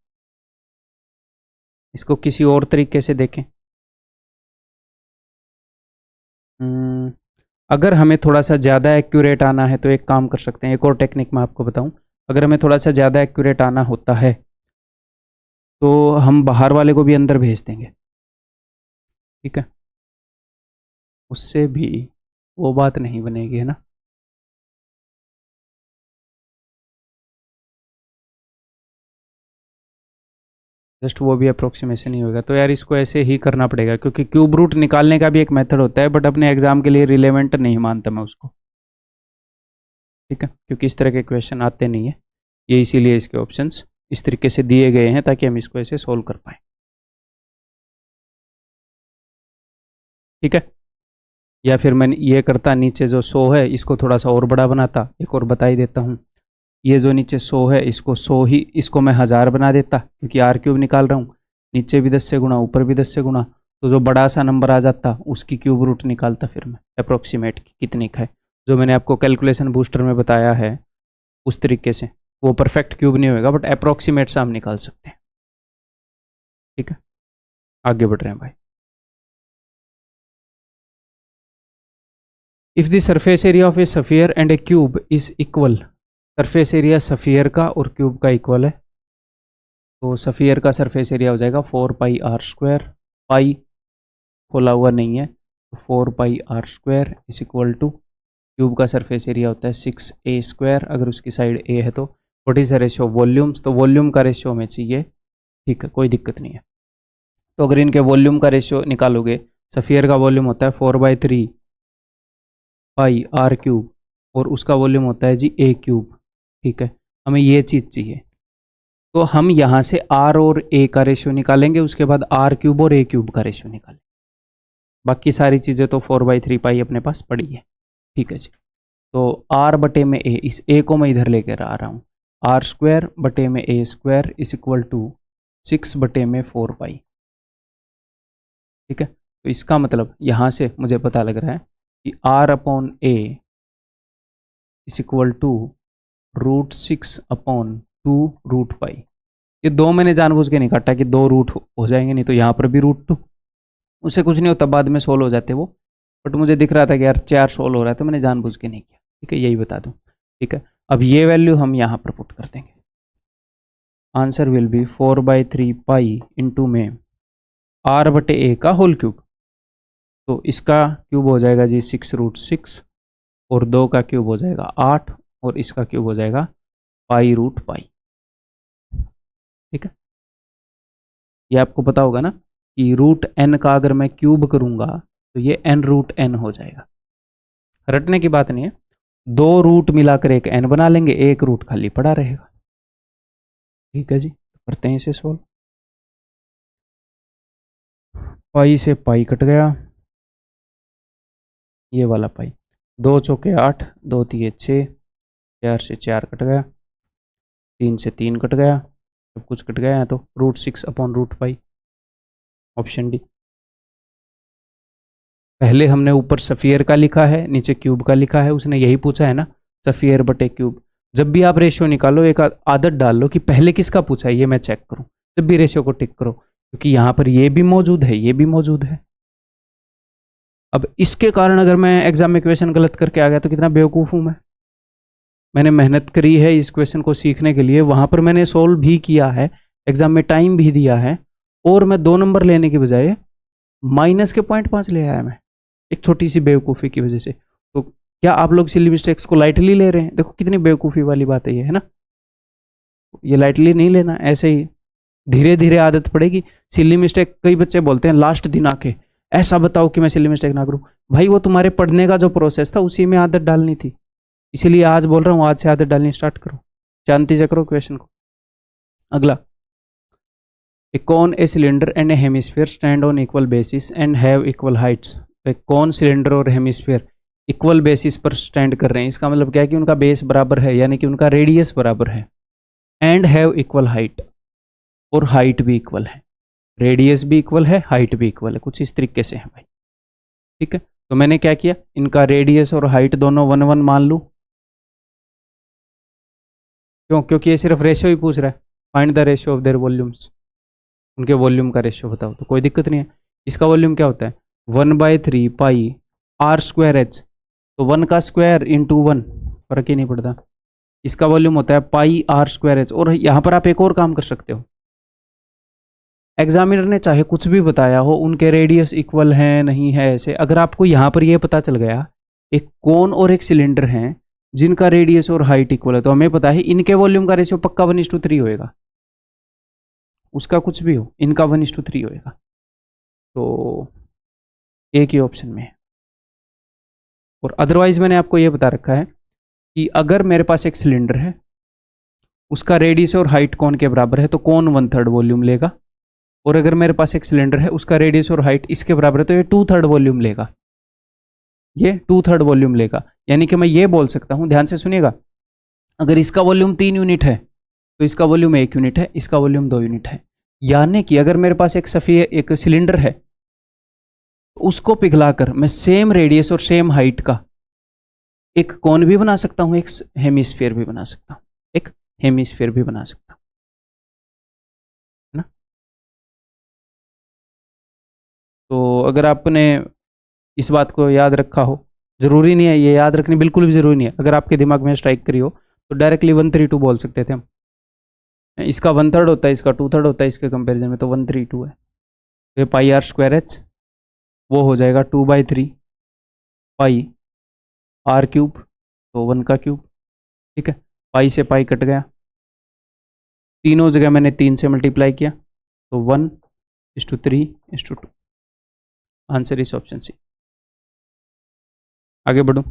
इसको किसी और तरीके से देखें, अगर हमें थोड़ा सा ज़्यादा एक्यूरेट आना है तो एक काम कर सकते हैं, एक और टेक्निक मैं आपको बताऊं। अगर हमें थोड़ा सा ज़्यादा एक्यूरेट आना होता है तो हम बाहर वाले को भी अंदर भेज देंगे, ठीक है, उससे भी वो बात नहीं बनेगी, है ना। जस्ट वो भी अप्रोक्सीमेशन ही होगा। तो यार इसको ऐसे ही करना पड़ेगा, क्योंकि क्यूब रूट निकालने का भी एक मेथड होता है, बट अपने एग्जाम के लिए रिलेवेंट नहीं मानता मैं उसको, ठीक है, क्योंकि इस तरह के क्वेश्चन आते नहीं है ये, इसीलिए इसके ऑप्शंस इस तरीके से दिए गए हैं ताकि हम इसको ऐसे सोल्व कर पाए, ठीक है। या फिर मैं ये करता, नीचे जो 100 है इसको थोड़ा सा और बड़ा बनाता। एक और बता ही देता हूँ, ये जो नीचे 100 है इसको 100 ही, इसको मैं 1000 बना देता, क्योंकि आर क्यूब निकाल रहा हूँ, नीचे भी 10 से गुणा ऊपर भी 10 से गुणा, तो जो बड़ा सा नंबर आ जाता उसकी क्यूब रूट निकालता फिर मैं अप्रोक्सीमेट कितनी का है, जो मैंने आपको कैलकुलेशन बूस्टर में बताया है उस तरीके से। वो परफेक्ट क्यूब नहीं होगा बट अप्रोक्सीमेट से हम निकाल सकते हैं, ठीक है। आगे बढ़ रहे हैं भाई। If the surface area of A sphere and A cube is equal, surface area sphere का और क्यूब का इक्वल है, तो सफियर का सरफेस एरिया हो जाएगा 4πr², पाई खोला हुआ नहीं है तो 4πr² is equal to, cube का सरफेस एरिया होता है 6a², अगर उसकी साइड a है तो what is the ratio volumes, तो वॉल्यूम का रेशियो हमें चाहिए, ठीक है, कोई दिक्कत नहीं है। तो अगर इनके वॉल्यूम का रेशियो निकालोगे, सफियर का वॉल्यूम होता है 4/3πr³ और उसका वॉल्यूम होता है जी a³, ठीक है, हमें ये चीज़ चाहिए। तो हम यहाँ से r और a का रेशियो निकालेंगे, उसके बाद r³ और a³ का रेशियो निकालेंगे, बाकी सारी चीज़ें तो 4/3π अपने पास पड़ी है, ठीक है जी। तो r बटे में a, इस a को मैं इधर लेकर आ रहा हूँ, r² बटे में a² इज इक्वल टू 6 बटे में 4π, ठीक है। तो इसका मतलब यहाँ से मुझे पता लग रहा है कि r/a इज इक्वल टू √6/2√π। ये दो मैंने जानबूझ के नहीं काटा कि दो रूट हो जाएंगे, नहीं तो यहाँ पर भी √2, उससे कुछ नहीं होता, बाद में सोल्व हो जाते वो, बट मुझे दिख रहा था कि यार 4 सोल्व हो रहा है तो मैंने जानबूझ के नहीं किया, ठीक है, यही बता दूं, ठीक है। अब ये वैल्यू हम यहाँ पर पुट कर देंगे, आंसर विल बी 4/3π इंटू में r बटे a का होल क्यूब, तो इसका क्यूब हो जाएगा जी 6√6 और 2 का क्यूब हो जाएगा 8 और इसका क्यूब हो जाएगा π√π, ठीक है। ये आपको पता होगा ना कि √n का अगर मैं क्यूब करूंगा तो ये n√n हो जाएगा, रटने की बात नहीं है, दो रूट मिलाकर एक n बना लेंगे, एक रूट खाली पड़ा रहेगा, ठीक है जी। करते हैं इसे सोल्व, पाई से पाई कट गया, ये वाला पाई, 2 चौके 8, 2 तिये 6, 4 से 4 कट गया, 3 से 3 कट गया, सब कुछ कट गया है, तो √6/√π, ऑप्शन डी। पहले हमने ऊपर सफियर का लिखा है, नीचे क्यूब का लिखा है, उसने यही पूछा है ना, सफियर बटे क्यूब। जब भी आप रेशियो निकालो एक आदत डाल लो कि पहले किसका पूछा है ये मैं चेक करूं, जब भी रेशियो को टिक करो, क्योंकि यहाँ पर ये भी मौजूद है, ये भी मौजूद है। अब इसके कारण अगर मैं एग्जाम में क्वेश्चन गलत करके आ गया तो कितना बेवकूफ़ हूँ मैं। मैंने मेहनत करी है इस क्वेश्चन को सीखने के लिए, वहां पर मैंने सोल्व भी किया है, एग्जाम में टाइम भी दिया है, और मैं 2 नंबर लेने के बजाय माइनस के 0.5 ले आया मैं, एक छोटी सी बेवकूफ़ी की वजह से। तो क्या आप लोग सिली मिस्टेक्स को लाइटली ले रहे हैं? देखो कितनी बेवकूफ़ी वाली बात है ये, है ना। ये लाइटली नहीं लेना, ऐसे ही धीरे धीरे आदत पड़ेगी। सिली मिस्टेक कई बच्चे बोलते हैं लास्ट दिन आके ऐसा बताओ कि मैं सिली मिस्टेक ना करूं। भाई वो तुम्हारे पढ़ने का जो प्रोसेस था उसी में आदत डालनी थी, इसीलिए आज बोल रहा हूँ, आज से आदत डालनी स्टार्ट करो, शांति से करो क्वेश्चन को। अगला, ए कौन a cylinder and A hemisphere stand on equal basis and have equal Heights. एक कौन सिलेंडर और हेमिस्फीयर इक्वल बेसिस पर स्टैंड कर रहे हैं, इसका मतलब क्या है कि उनका बेस बराबर है, यानी कि उनका रेडियस बराबर है, एंड हैव इक्वल हाइट, और हाइट भी इक्वल है, रेडियस भी इक्वल है, हाइट भी इक्वल है, कुछ इस तरीके से है भाई, ठीक है। तो मैंने क्या किया, इनका रेडियस और हाइट दोनों 1 1 मान लूँ, क्यों? क्योंकि ये सिर्फ रेशियो ही पूछ रहा है, find the ratio of their volumes, उनके वॉल्यूम का रेशियो बताओ, तो कोई दिक्कत नहीं है। इसका वॉल्यूम क्या होता है 1/3πr²h, तो 1 का स्क्वायर इंटू 1, फर्क ही नहीं पड़ता। इसका वॉल्यूम होता है पाई आर स्क्वायर एच। और यहाँ पर आप एक और काम कर सकते हो, एग्जामिनर ने चाहे कुछ भी बताया हो, उनके रेडियस इक्वल हैं नहीं है ऐसे, अगर आपको यहाँ पर ये पता चल गया एक कोन और एक सिलेंडर हैं जिनका रेडियस और हाइट इक्वल है, तो हमें पता है इनके वॉल्यूम का रेशियो पक्का 1:3 होएगा। उसका कुछ भी हो, इनका 1:3 होएगा। तो एक ही ऑप्शन में है। और अदरवाइज मैंने आपको ये बता रखा है कि अगर मेरे पास एक सिलेंडर है, उसका रेडियस और हाइट कोन के बराबर है, तो कोन 1/3 वॉल्यूम लेगा। और अगर मेरे पास एक सिलेंडर है, उसका रेडियस और हाइट इसके बराबर है, तो ये 2/3 वॉल्यूम लेगा। ये 2/3 वॉल्यूम लेगा। यानी कि मैं ये बोल सकता हूं, ध्यान से सुनिएगा, अगर इसका वॉल्यूम 3 यूनिट है तो इसका वॉल्यूम 1 यूनिट है, इसका वॉल्यूम 2 यूनिट है। यानी कि अगर मेरे पास एक सिलेंडर है, तो उसको पिघलाकर मैं सेम रेडियस और सेम हाइट का एक कोन भी बना सकता हूं, एक हेमिस्फीयर भी बना सकता हूं, एक हेमिस्फीयर भी बना सकता हूं, है ना। तो अगर आपने इस बात को याद रखा हो, जरूरी नहीं है ये याद रखनी, बिल्कुल भी जरूरी नहीं है, अगर आपके दिमाग में स्ट्राइक करी हो तो डायरेक्टली 132 बोल सकते थे हम। इसका 1/3 होता है, इसका 2/3 होता है, इसके कंपैरिजन में तो 132 है। तो ये पाई आर स्क्वायर एच वो हो जाएगा 2/3 पाई आर क्यूब, तो 1 का क्यूब। ठीक है, पाई से पाई कट गया, तीनों जगह मैंने 3 से मल्टीप्लाई किया, तो 1:3:2। आंसर इस ऑप्शन सी। आगे बढ़ो।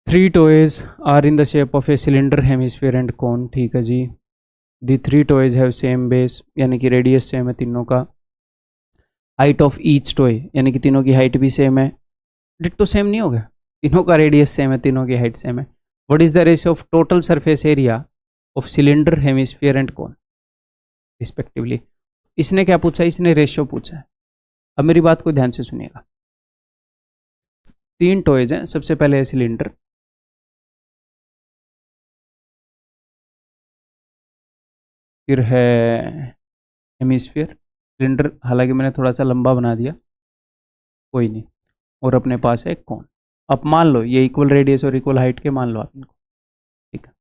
Three toys are in the shape of a cylinder, hemisphere and cone. ठीक है जी। The 3 toys have same base, यानी कि रेडियस सेम है तीनों का। हाइट ऑफ ईच टॉय, यानी कि तीनों की हाइट भी सेम है। डिट्टो सेम नहीं हो गया, तीनों का रेडियस सेम है, तीनों की हाइट सेम है। What is the ratio of total surface area of cylinder, hemisphere and cone respectively. इसने क्या पूछा, इसने रेशियो पूछा है। अब मेरी बात को ध्यान से सुनिएगा। 3 टॉयज हैं, सबसे पहले है सिलेंडर, फिर है हेमिस्फीयर। सिलेंडर हालांकि मैंने थोड़ा सा लंबा बना दिया, कोई नहीं। और अपने पास है कोन। अब मान लो ये इक्वल रेडियस और इक्वल हाइट के मान लो आप इनको। ठीक है,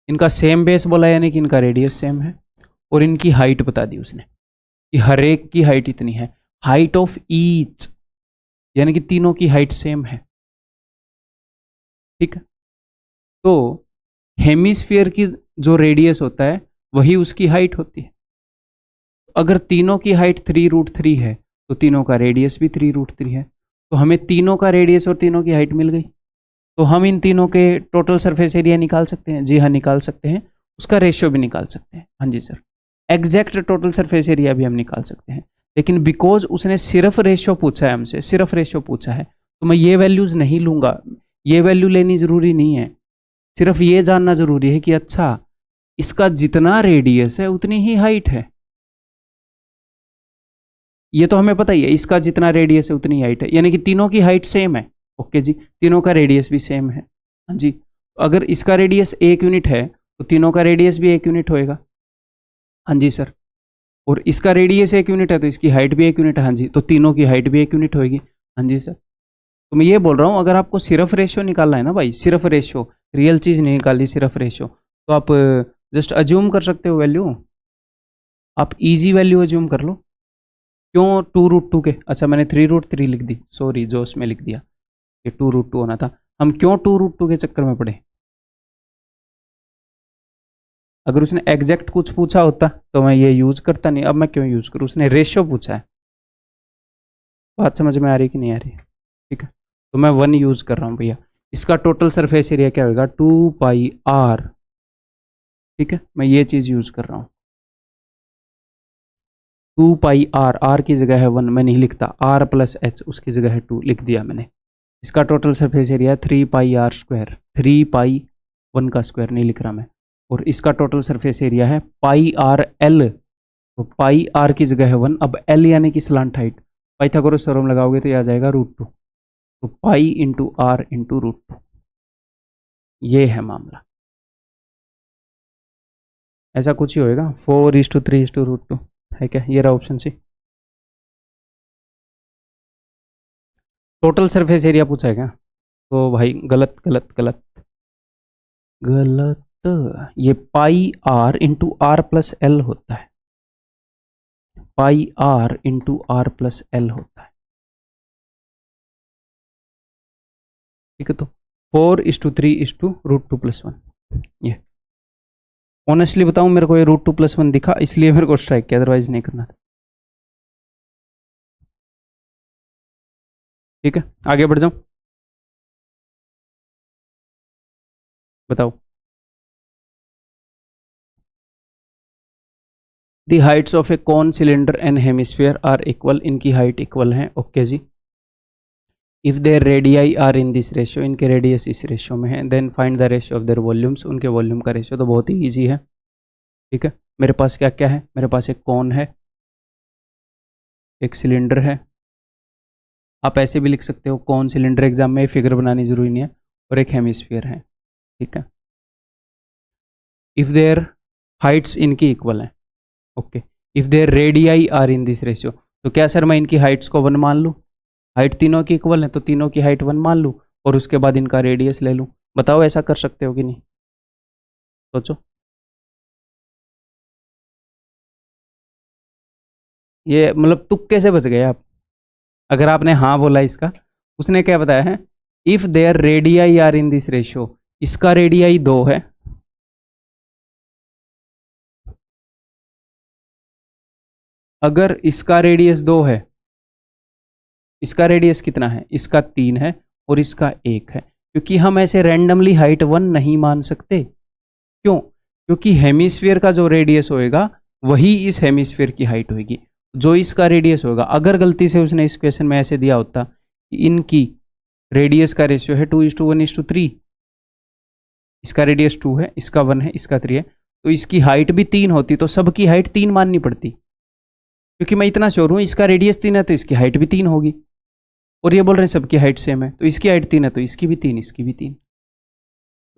इनका सेम बेस बोला, यानी कि इनका रेडियस सेम है, और इनकी हाइट बता दी उसने कि हर एक की हाइट इतनी है। हाइट ऑफ ईच, यानी कि तीनों की हाइट सेम है। ठीक है, तो हेमिस्फीयर की जो रेडियस होता है वही उसकी हाइट होती है। अगर तीनों की हाइट 3√3 है तो तीनों का रेडियस भी 3√3 है। तो हमें तीनों का रेडियस और तीनों की हाइट मिल गई। तो हम इन तीनों के टोटल सरफेस एरिया निकाल सकते हैं। जी हाँ, निकाल सकते हैं। उसका रेशियो भी निकाल सकते हैं। हाँ जी sir, exact total surface area भी हम निकाल सकते हैं। लेकिन बिकॉज उसने सिर्फ रेशियो पूछा है हमसे, सिर्फ रेशियो पूछा है, तो मैं ये वैल्यूज नहीं लूंगा। ये वैल्यू लेनी जरूरी नहीं है, सिर्फ ये जानना जरूरी है कि अच्छा इसका जितना रेडियस है उतनी ही हाइट है। ये तो हमें पता ही है, इसका जितना रेडियस है उतनी हाइट है, यानी कि तीनों की हाइट सेम है। ओके जी, तीनों का रेडियस भी सेम है। हाँ जी, अगर इसका रेडियस 1 यूनिट है तो तीनों का रेडियस भी 1 यूनिट होएगा। हाँ जी सर, और इसका रेडियस 1 यूनिट है तो इसकी हाइट भी 1 यूनिट है। हाँ जी, तो तीनों की हाइट भी 1 यूनिट होएगी। हाँ जी सर, तो मैं ये बोल रहा हूँ, अगर आपको सिर्फ रेशियो निकालना है ना भाई, सिर्फ रेशियो, रियल चीज़ नहीं निकाली, सिर्फ रेशियो, तो आप जस्ट अज्यूम कर सकते हो वैल्यू। आप इजी वैल्यू अज्यूम कर लो। क्यों 2√2 के, अच्छा मैंने 3√3 लिख दी, सॉरी जोश में लिख दिया, ये 2√2 होना था। हम क्यों 2√2 के चक्कर में पड़े? अगर उसने एग्जैक्ट कुछ पूछा होता तो मैं ये यूज करता नहीं। अब मैं क्यों यूज करूँ, उसने रेशियो पूछा है। बात समझ में आ रही कि नहीं आ रही? ठीक है, तो मैं 1 यूज कर रहा हूँ भैया। इसका टोटल सरफेस एरिया क्या होगा, 2πr। ठीक है, मैं ये चीज यूज कर रहा हूँ। 2πr, आर की जगह है 1, मैं नहीं लिखता, r + h, उसकी जगह है 2 लिख दिया मैंने। इसका टोटल सरफेस एरिया 3πr², 3π 1 का स्क्वायर नहीं लिख रहा मैं। और इसका टोटल सरफेस एरिया है πrl, तो πr की जगह है 1। अब l यानी कि स्लांट हाइट, पाइथागोरस थ्योरम लगाओगे तो ये आ जाएगा √2, तो पाई इंटू आर इंटू √2। ये है मामला। ऐसा कुछ ही होएगा, 4:3:√2 है क्या? ये रहा option C. Total surface area पूछा है क्या? तो भाई गलत गलत गलत गलत। ये pi r into r plus l होता है, pi r into r plus l होता है। ठीक है, तो 4:3:√2+1। ये ऑनेस्टली बताऊं, मेरे को ये √2+1 दिखा, इसलिए मेरे को स्ट्राइक किया, अदरवाइज नहीं करना था। ठीक है, आगे बढ़ जाऊं, बताओ। The heights of a cone cylinder and hemisphere are equal, इनकी हाइट इक्वल है। ओके जी। If their radii are in this ratio, इनके रेडियस इस रेशियो में है, then find the ratio of their volumes, उनके वॉल्यूम का रेशियो। तो बहुत ही ईजी है। ठीक है, मेरे पास क्या क्या है? मेरे पास एक कॉन है, एक सिलेंडर है, आप ऐसे भी लिख सकते हो कौन सिलेंडर, एग्जाम में फिगर बनानी जरूरी नहीं है, और एक हेमिस्फीयर है। ठीक है, इफ देयर हाइट्स इनकी इक्वल है। Okay, if their radii are in this ratio, तो क्या सर मैं इनकी हाइट्स को 1 मान लूँ? हाइट तीनों की इक्वल है तो तीनों की हाइट 1 मान लूँ, और उसके बाद इनका रेडियस ले लूँ। बताओ ऐसा कर सकते हो कि नहीं? सोचो। ये मतलब तुक्के से बच गए आप, अगर आपने हाँ बोला इसका। उसने क्या बताया है? If their radii are in this ratio, इसका रेडियाई 2 है, अगर इसका रेडियस 2 है, इसका रेडियस कितना है? इसका 3 है और इसका 1 है। क्योंकि हम ऐसे रैंडमली हाइट 1 नहीं मान सकते। क्यों? क्योंकि हेमिस्फीयर का जो रेडियस होएगा वही इस हेमिस्फीयर की हाइट होगी। जो इसका रेडियस होगा, अगर गलती से उसने इस क्वेश्चन में ऐसे दिया होता कि इनकी रेडियस का रेशियो है 2:1:3, इसका रेडियस 2 है, इसका 1 है, इसका 3 है, तो इसकी हाइट भी 3 होती, तो सबकी हाइट 3 माननी पड़ती। क्योंकि मैं इतना श्योर हूं इसका रेडियस 3 है तो इसकी हाइट भी 3 होगी, और ये बोल रहे हैं सबकी हाइट सेम है, तो इसकी हाइट 3 है तो इसकी भी 3, इसकी भी 3।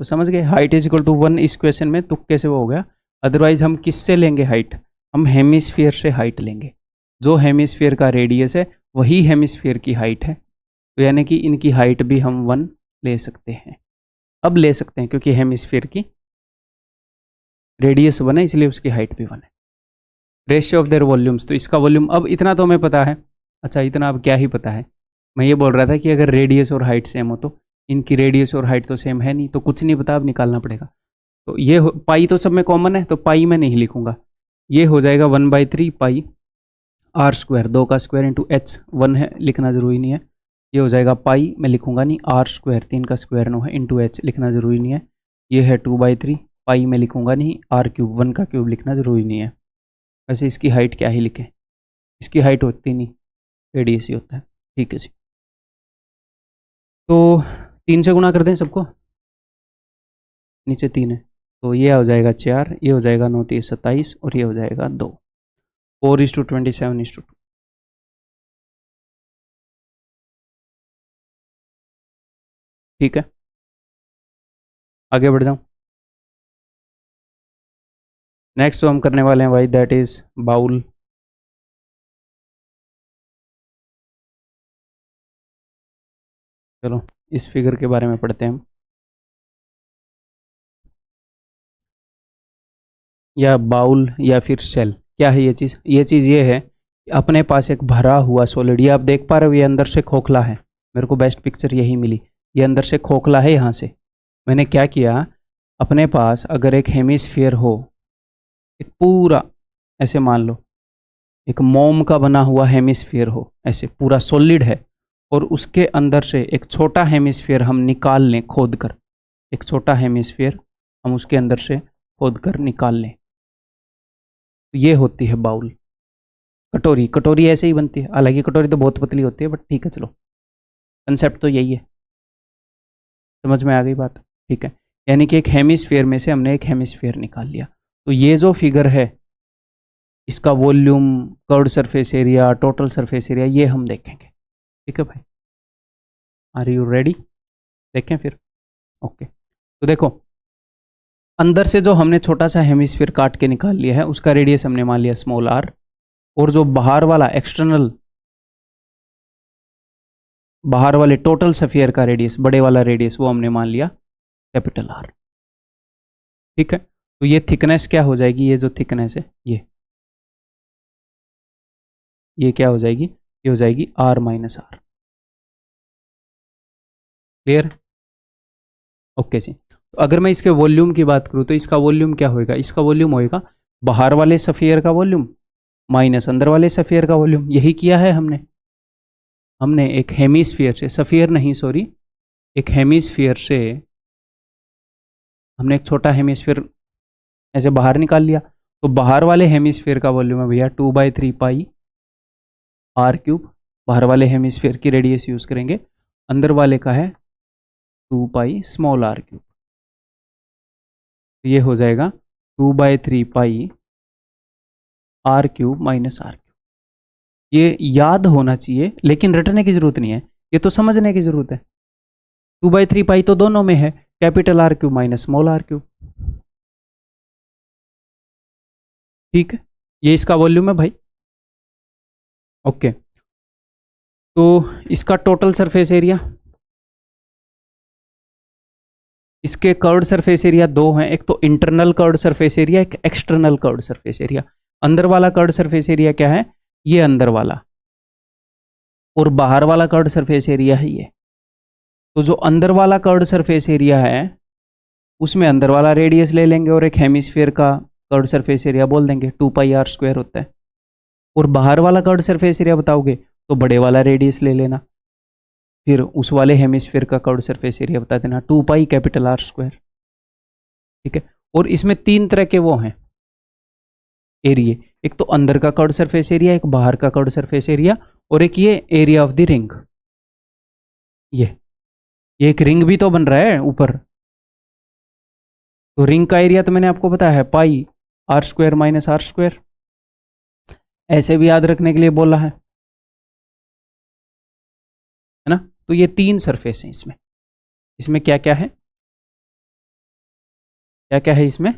तो समझ गए, हाइट इज इक्वल टू 1 इस क्वेश्चन में तुक्के से वो हो गया। अदरवाइज हम किससे लेंगे हाइट? हम हेमिस्फीयर से हाइट लेंगे। जो हेमिस्फीयर का रेडियस है वही हेमिस्फीयर की हाइट है, तो यानी कि इनकी हाइट भी हम 1 ले सकते हैं। अब ले सकते हैं क्योंकि हेमिस्फीयर की रेडियस 1 है, इसलिए उसकी हाइट भी 1 है। रेशियो ऑफ देयर वॉल्यूम्स, तो इसका वॉल्यूम, अब इतना तो हमें पता है। अच्छा, इतना अब क्या ही पता है, मैं ये बोल रहा था कि अगर रेडियस और हाइट सेम हो, तो इनकी रेडियस और हाइट तो सेम है नहीं, तो कुछ नहीं पता, अब निकालना पड़ेगा। तो ये पाई तो सब में कॉमन है, तो पाई में नहीं लिखूंगा, ये हो जाएगा 1/3 पाई r², 2 का स्क्वायर इंटू h, 1 है लिखना जरूरी नहीं है। ये हो जाएगा पाई, मैं लिखूंगा नहीं, r², 3 का स्क्वायर 9 है, इंटू h लिखना जरूरी नहीं है। ये है 2/3 पाई, में लिखूंगा नहीं, r³, 1 का क्यूब लिखना जरूरी नहीं है। वैसे इसकी हाइट क्या ही लिखें, इसकी हाइट होती नहीं, रेडियस ही होता है। ठीक है जी, तो 3 से गुणा कर दें सबको, नीचे 3 है, तो ये हो जाएगा 4, ये हो जाएगा 9 3 27, और ये हो जाएगा 2, 4:27:2। ठीक है, आगे बढ़ जाऊं। नेक्स्ट जो हम करने वाले हैं भाई, दैट इज बाउल। चलो इस फिगर के बारे में पढ़ते हैं हम, या बाउल या फिर शेल। क्या है ये चीज़? ये चीज़ ये है कि अपने पास एक भरा हुआ सॉलिड, ये आप देख पा रहे हो, ये अंदर से खोखला है। मेरे को बेस्ट पिक्चर यही मिली, ये अंदर से खोखला है। यहाँ से मैंने क्या किया, अपने पास अगर एक हेमिस्फीयर हो, एक पूरा, ऐसे मान लो एक मोम का बना हुआ हेमिस्फीयर हो, ऐसे पूरा सॉलिड है, और उसके अंदर से एक छोटा हेमिस्फीयर हम निकाल लें खोद कर, एक छोटा हेमिस्फीयर हम उसके अंदर से खोद कर निकाल लें, तो ये होती है बाउल। कटोरी, कटोरी ऐसे ही बनती है, हालांकि कटोरी तो बहुत पतली होती है, बट ठीक है चलो, कंसेप्ट तो यही है। समझ में आ गई बात? ठीक है, यानी कि एक हेमिस्फीयर में से हमने एक हेमिस्फीयर निकाल लिया। तो ये जो फिगर है, इसका volume, curved surface area, total surface area, ये हम देखेंगे। ठीक है भाई, आर यू रेडी? देखें फिर। ओके, तो देखो, अंदर से जो हमने छोटा सा हेमिस्फीयर काट के निकाल लिया है उसका रेडियस हमने मान लिया स्मॉल आर, और जो बाहर वाला एक्सटर्नल बाहर वाले टोटल सफियर का रेडियस, बड़े वाला रेडियस, वो हमने मान लिया कैपिटल आर। ठीक है, तो ये थिकनेस क्या हो जाएगी, ये जो थिकनेस है ये क्या हो जाएगी, ये हो जाएगी r minus r. Clear? Okay जी। तो अगर मैं इसके वॉल्यूम की बात करूं तो इसका वॉल्यूम क्या होएगा, इसका वॉल्यूम होएगा बाहर वाले सफियर का वॉल्यूम माइनस अंदर वाले सफियर का वॉल्यूम। यही किया है हमने एक हेमिस्फीयर से, सफियर नहीं सॉरी, एक हेमिस्फीयर से हमने एक छोटा हेमिस्फीयर ऐसे बाहर निकाल लिया। तो बाहर वाले हेमिस्फीयर का वॉल्यूम है भैया 2/3 पाई आर क्यूब, बाहर वाले हेमिस्फीयर की रेडियस यूज करेंगे। अंदर वाले का है 2 पाई स्मॉल आर क्यूब। ये हो जाएगा 2/3 pi are cube minus are cube. ये याद होना चाहिए लेकिन रटने की जरूरत नहीं है, ये तो समझने की जरूरत है। 2/3 पाई तो दोनों में है, capital R cube minus small R cube. ठीक है, ये इसका वॉल्यूम है भाई। ओके, तो इसका टोटल सरफेस एरिया, इसके कर्व्ड सरफेस एरिया दो हैं, एक तो इंटरनल कर्व्ड सरफेस एरिया, एक एक्सटर्नल कर्व्ड सरफेस एरिया। अंदर वाला कर्व्ड सरफेस एरिया क्या है, ये अंदर वाला, और बाहर वाला कर्व्ड सरफेस एरिया है ये। तो जो अंदर वाला कर्व्ड सरफेस एरिया है उसमें अंदर वाला रेडियस ले लेंगे और एक हेमिस्फीयर का कर्व्ड सरफेस एरिया बोल देंगे, 2 पाई आर स्क्वायर होता है। और बाहर वाला कर्व्ड सरफेस एरिया बताओगे तो बड़े वाला रेडियस ले लेना, फिर उस वाले हेमिस्फीयर का कर्व्ड सरफेस एरिया बता देना 2 पाई कैपिटल आर स्क्वायर। ठीक है, और इसमें तीन तरह के वो हैं एरिया, एक तो अंदर का कर्व्ड सरफेस एरिया, एक बाहर का कर्व्ड सरफेस एरिया, और एक ये एरिया ऑफ द रिंग। ये एक रिंग भी तो बन रहा है ऊपर, तो रिंग का एरिया तो मैंने आपको बताया है pi are square minus are square, ऐसे भी याद रखने के लिए बोला है ना। तो ये तीन सरफेस हैं इसमें। इसमें क्या क्या है, क्या क्या है इसमें,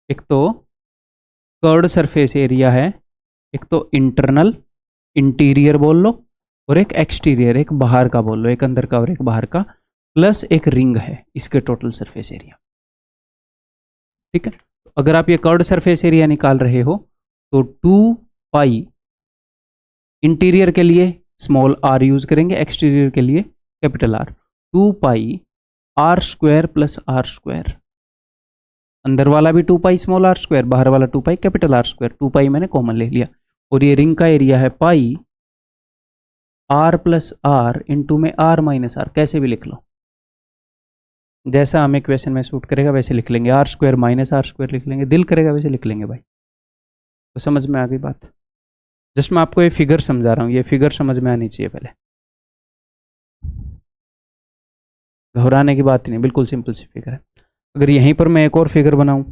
एक तो कर्व्ड सरफेस एरिया है, एक तो इंटरनल इंटीरियर बोल लो, और एक एक्सटीरियर एक बाहर का बोल लो, एक अंदर का और एक बाहर का, प्लस एक रिंग है, इसके टोटल सरफेस एरिया। ठीक है, तो अगर आप ये कर्व्ड सरफेस एरिया निकाल रहे हो तो 2 पाई इंटीरियर के लिए स्मॉल आर यूज करेंगे, एक्सटीरियर के लिए capital R, 2 pi are square plus R square. अंदर वाला भी 2 पाई स्मॉल आर स्क्वायर, बाहर वाला 2 पाई कैपिटल आर स्क्वायर, 2 पाई मैंने कॉमन ले लिया। और ये रिंग का एरिया है pi are plus R into में आर माइनस आर, कैसे भी लिख लो, जैसा हमें क्वेश्चन में सूट करेगा वैसे लिख लेंगे, R square minus are square लिख लेंगे, दिल करेगा वैसे लिख लेंगे भाई। तो समझ में आ गई बात। जस्ट मैं आपको ये फिगर समझा रहा हूँ, ये फिगर समझ में आनी चाहिए पहले, घबराने की बात नहीं, बिल्कुल सिंपल सी फिगर है। अगर यहीं पर मैं एक और फिगर बनाऊं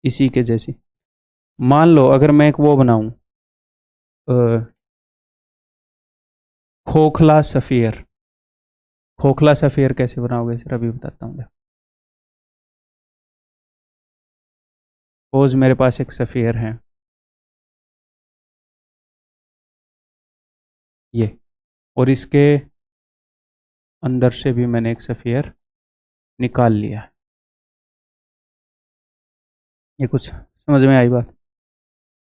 इसी के जैसी, मान लो अगर मैं एक वो बनाऊं खोखला सफियर, खोखला सफियर कैसे बनाओगे सर, अभी बताता हूँ। सपोज मेरे पास एक सफियर है ये, और इसके अंदर से भी मैंने एक सफियर निकाल लिया है। ये कुछ समझ में आई बात,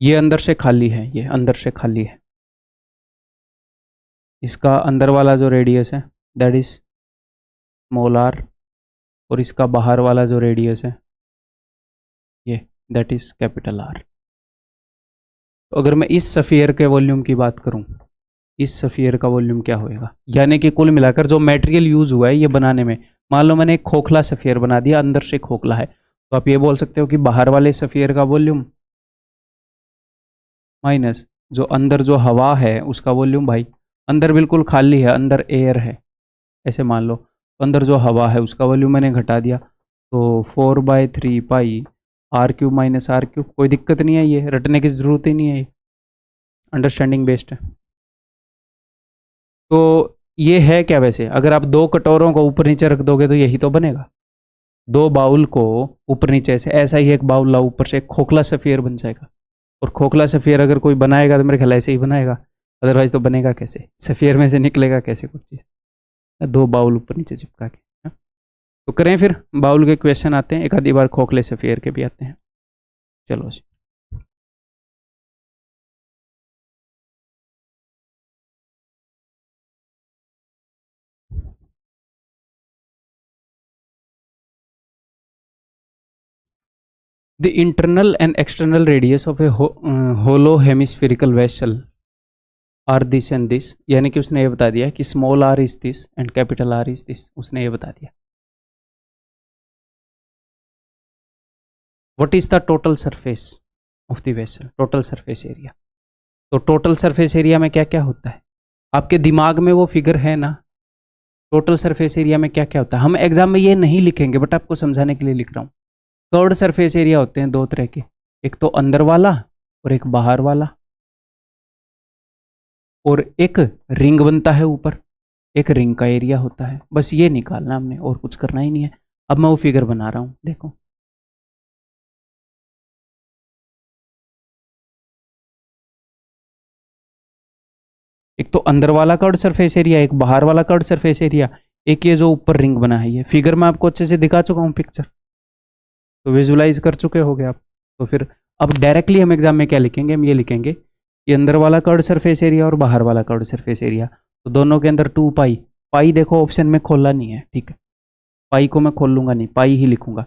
ये अंदर से खाली है, ये अंदर से खाली है, इसका अंदर वाला जो रेडियस है दैट इज स्मॉल आर, और इसका बाहर वाला जो रेडियस है ये दैट इज कैपिटल आर। तो अगर मैं इस सफियर के वॉल्यूम की बात करूं, इस सफियर का वॉल्यूम क्या होएगा, यानी कि कुल मिलाकर जो मटेरियल यूज हुआ है ये बनाने में, मान लो मैंने एक खोखला सफियर बना दिया, अंदर से खोखला है, तो आप ये बोल सकते हो कि बाहर वाले सफियर का वॉल्यूम माइनस जो अंदर जो हवा है उसका वॉल्यूम। भाई अंदर बिल्कुल खाली है, अंदर एयर है ऐसे मान लो, तो अंदर जो हवा है उसका वॉल्यूम मैंने घटा दिया, तो 4/3 pi are cube minus are cube. कोई दिक्कत नहीं है, ये रटने की ज़रूरत ही नहीं है, ये अंडरस्टैंडिंग बेस्ड है। तो ये है क्या वैसे, अगर आप दो कटोरों को ऊपर नीचे रख दोगे तो यही तो बनेगा, दो बाउल को ऊपर नीचे से, ऐसा ही एक बाउल लाओ ऊपर से, एक खोखला सफियर बन जाएगा। और खोखला सफियर अगर कोई बनाएगा तो मेरे ख्याल ऐसे ही बनाएगा, अदरवाइज तो बनेगा कैसे, सफियर में से निकलेगा कैसे कुछ चीज़, दो बाउल ऊपर नीचे चिपका के। हाँ? तो करें फिर, बाउल के क्वेश्चन आते हैं, एक आधी बार खोखले सफियर के भी आते हैं। चलो जी। The internal and external radius of a hollow hemispherical vessel are this and this, यानी कि उसने ये बता दिया कि small R is this and capital R is this, उसने ये बता दिया। What is the total surface of the vessel, total surface area. तो टोटल सरफेस एरिया में क्या क्या होता है, आपके दिमाग में वो फिगर है ना, टोटल सरफेस एरिया में क्या क्या होता है। हम एग्जाम में ये नहीं लिखेंगे बट आपको समझाने के लिए लिख रहा हूँ। कर्व्ड सरफेस एरिया होते हैं दो तरह के, एक तो अंदर वाला और एक बाहर वाला, और एक रिंग बनता है ऊपर, एक रिंग का एरिया होता है। बस ये निकालना हमने, और कुछ करना ही नहीं है। अब मैं वो फिगर बना रहा हूँ, देखो। एक तो अंदर वाला कर्व्ड सरफेस एरिया, एक बाहर वाला कर्व्ड सरफेस एरिया, एक ये जो ऊपर रिंग बना है। ये फिगर मैं आपको अच्छे से दिखा चुका हूँ, पिक्चर तो विजुलाइज कर चुके होगे आप। तो फिर अब डायरेक्टली हम एग्जाम में क्या लिखेंगे, हम ये लिखेंगे कि अंदर वाला कर्व्ड सरफेस एरिया और बाहर वाला कर्व्ड सरफेस एरिया, तो दोनों के अंदर 2 पाई। पाई देखो ऑप्शन में खोला नहीं है, ठीक है, पाई को मैं खोल लूंगा नहीं, पाई ही लिखूंगा।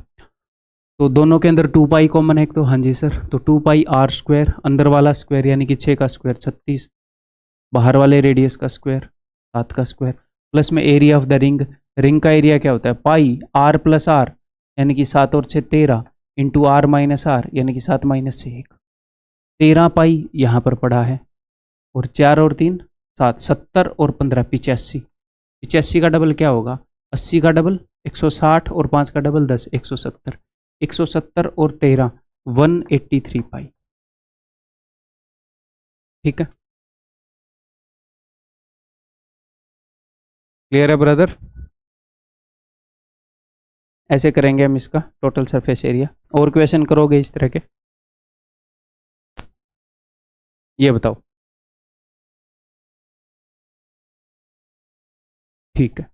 तो दोनों के अंदर 2 पाई कॉमन है, तो हाँ जी सर, तो 2 पाई आर स्क्वायर, अंदर वाला स्क्वायर यानी कि 6 का स्क्वायर 36, बाहर वाले रेडियस का स्क्वायर 7 का स्क्वायर, प्लस में area of the ring. Ring का एरिया क्या होता है, पाई आर प्लस आर यानी कि 7 और 6 13, इंटू आर माइनस आर यानी कि 7 माइनस 6 1, 13 पाई यहाँ पर पड़ा है, और 4 और 3 7, 70 और 15 85। 85 का डबल क्या होगा, 80 का डबल 160, और 5 का डबल 10 170, 170 और 13 183 पाई। ठीक है, क्लियर है ब्रदर। ऐसे करेंगे हम इसका टोटल सरफेस एरिया। और क्वेश्चन करोगे इस तरह के, ये बताओ। ठीक है,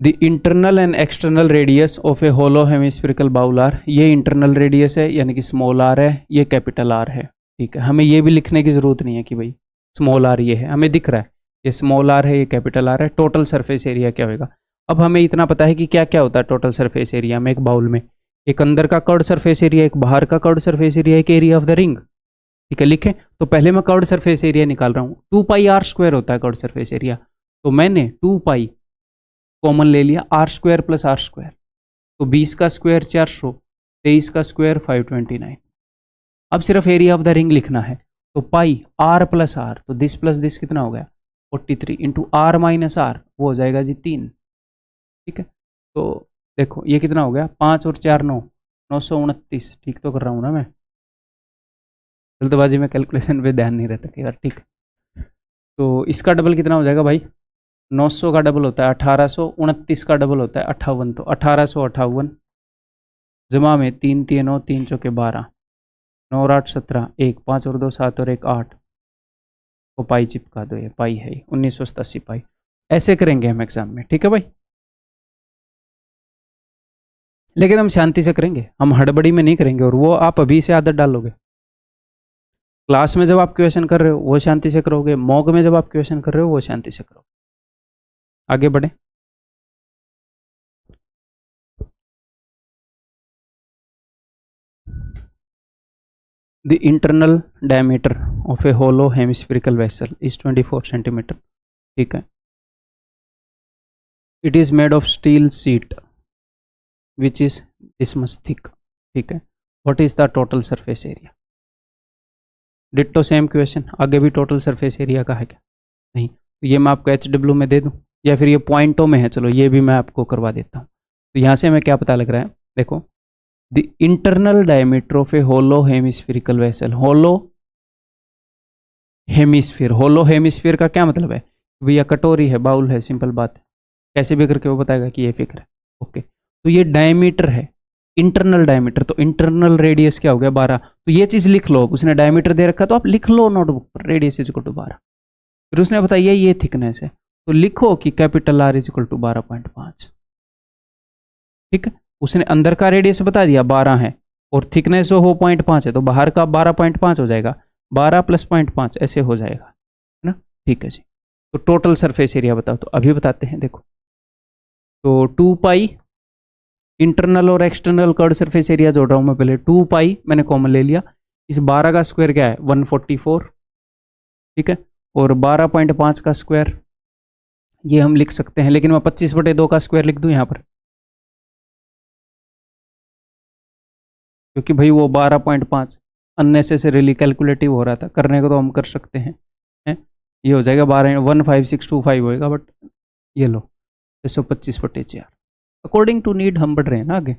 the internal and external radius of a hollow hemispherical bowl are, ये इंटरनल रेडियस है यानी कि स्मॉल आर है, ये कैपिटल आर है। ठीक है, हमें ये भी लिखने की जरूरत नहीं है कि भाई स्मॉल आर ये है, हमें दिख रहा है ये स्मॉल आर है, ये कैपिटल आर है। टोटल सरफेस एरिया क्या होगा, अब हमें इतना पता है कि क्या क्या होता है टोटल सरफेस एरिया में। एक बाउल में एक अंदर का कर्व्ड सरफेस एरिया, एक बाहर का कर्व्ड सरफेस एरिया, एक एरिया ऑफ द रिंग। ठीक है, लिखें तो पहले मैं कर्व्ड सरफेस एरिया निकाल रहा हूँ। 2 पाई आर स्क्वायर होता है कर्व्ड सरफेस एरिया, तो मैंने 2 पाई कॉमन ले लिया, R square plus R square, तो 20 का स्क्वायर 400, 23 का स्क्वायर 529। अब सिर्फ एरिया ऑफ द रिंग लिखना है, तो पाई आर प्लस आर, तो दिस प्लस दिस कितना हो गया 43, इंटू आर माइनस आर वो हो जाएगा जी 3। ठीक है, तो देखो ये कितना हो गया, 5 और 4 9, 929। ठीक तो कर रहा हूँ ना मैं, जल्दबाजी में कैलकुलेशन पे ध्यान नहीं रहता कई बार। ठीक, तो इसका डबल कितना हो जाएगा भाई, 900 का डबल होता है 1829 का डबल होता है 58, तो 1858 जमा में 3 3 9 3 चौके 12, 9 और 8 17, 1 5 और 2 7 और 1 8, तो पाई चिपका दो, ये पाई है 1987 पाई। ऐसे करेंगे हम एग्जाम में, ठीक है भाई। लेकिन हम शांति से करेंगे, हम हड़बड़ी में नहीं करेंगे, और वो आप अभी से आदत डालोगे। क्लास में जब आप क्वेश्चन कर रहे हो वो शांति से करोगे, मॉक में जब आप क्वेश्चन कर रहे हो वो शांति से करोगे। आगे बढ़े, the internal diameter of a hollow hemispherical vessel is 24 centimetre. ठीक है, it is made of steel sheet which is this much thick. ठीक है, what is the total surface area. Ditto same question, आगे भी टोटल सरफेस एरिया का है क्या, नहीं, तो ये मैं आपको HW में दे दूं, या फिर ये पॉइंटों में है, चलो ये भी मैं आपको करवा देता हूँ। तो यहाँ से हमें क्या पता लग रहा है, देखो, the internal diameter of a hollow hemispherical vessel, hollow hemisphere, hollow hemisphere का क्या मतलब है भैया कटोरी है, बाउल है, सिंपल बात है, कैसे भी करके वो बताएगा कि ये फिक्र है। ओके, तो ये डायमीटर है, इंटरनल डायमीटर, तो इंटरनल रेडियस क्या हो गया 12। तो ये चीज लिख लो, उसने डायमीटर दे रखा तो आप लिख लो नोटबुक पर, रेडियस इज इक्वल टू 12। फिर उसने बताया ये थिकनेस है, तो लिखो कि capital R is equal to 12.5। ठीक है, उसने अंदर का रेडियस बता दिया 12 है, और थिकनेस जो हो 0.5 है, तो बाहर का 12.5 हो जाएगा, 12 प्लस 0.5 ऐसे हो जाएगा, है ना। ठीक है जी, तो टोटल सरफेस एरिया बताओ, तो अभी बताते हैं, देखो। तो 2 पाई इंटरनल और एक्सटर्नल कर्ड सरफेस एरिया जोड़ रहा हूं मैं पहले, 2 पाई मैंने कॉमन ले लिया, इस 12 का स्क्वायर क्या है 144, ठीक है, और 12.5 का स्क्वायर ये हम लिख सकते हैं, लेकिन मैं 25/2 का स्क्वायर लिख दूं यहां पर, क्योंकि भाई वो 12.5 अननेसेसरीली कैलकुलेटिव हो रहा था, करने को तो हम कर सकते हैं। ये हो जाएगा 12 15625 होएगा, बट ये लो 625/4, अकॉर्डिंग टू नीड हम बढ़ रहे हैं ना आगे,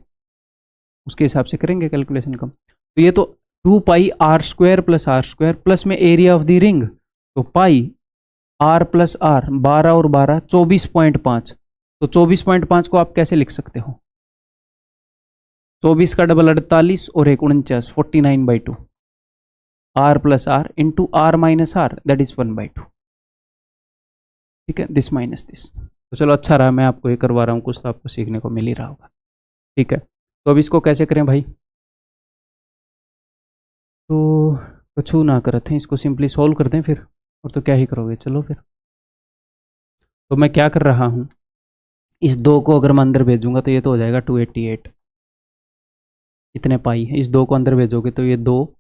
उसके हिसाब से करेंगे कैलकुलेशन कम। तो ये तो 2 पाई आर स्क्वायर प्लस में एरिया ऑफ द रिंग, तो पाई आर प्लस आर, 12 और 12 24.5, तो 24.5 को आप कैसे लिख सकते हो, 24 का डबल 48 और 1 49, 49/2, R plus R into R minus R, that is 1/2। ठीक है, दिस माइनस दिस। तो चलो अच्छा रहा मैं आपको ये करवा रहा हूँ, कुछ तो आपको सीखने को मिल ही रहा होगा। ठीक है, तो अब इसको कैसे करें भाई, तो कुछ ना करते हैं, इसको सिंपली सॉल्व कर दें फिर, और तो क्या ही करोगे। चलो फिर, तो मैं क्या कर रहा हूँ, इस 2 को अगर मैं अंदर भेजूंगा तो ये तो हो जाएगा 288, इतने पाई है, इस 2 को अंदर भेजोगे तो ये 2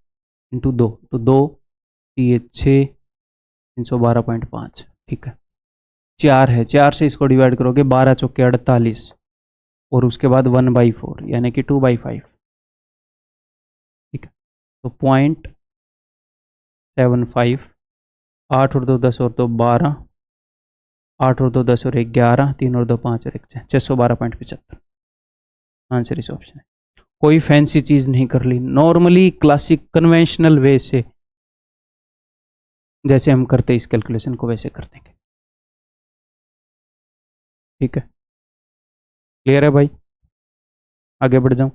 इंटू 2, तो 2 ये 6 312.5। ठीक है, 4 है, 4 से इसको डिवाइड करोगे 12 चौके 48, और उसके बाद 1/4 यानी कि 2/5। ठीक है, तो 0.75, 8 और 2 10 और 2 12, 8 और 2 10 और 1 11, 3 और 2 5 और 1 6, 612.75 आंसर इस ऑप्शन है। कोई फैंसी चीज नहीं कर ली, नॉर्मली क्लासिक कन्वेंशनल वे से जैसे हम करते इस कैलकुलेशन को वैसे कर देंगे। ठीक है, क्लियर है भाई, आगे बढ़ जाऊं।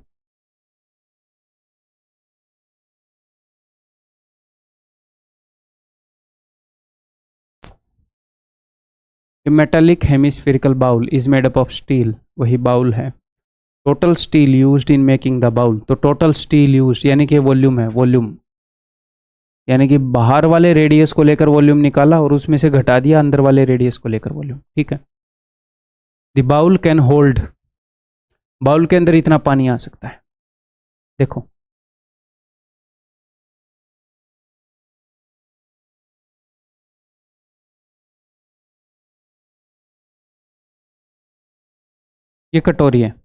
Metallic hemispherical bowl is made up of steel, वही बाउल है। Total steel used in making the bowl, तो टोटल स्टील यूज्ड यानी कि वॉल्यूम है, वॉल्यूम यानी कि बाहर वाले रेडियस को लेकर वॉल्यूम निकाला और उसमें से घटा दिया अंदर वाले रेडियस को लेकर वॉल्यूम। ठीक है, the bowl can hold, bowl के अंदर इतना पानी आ सकता है, देखो ये कटोरी है,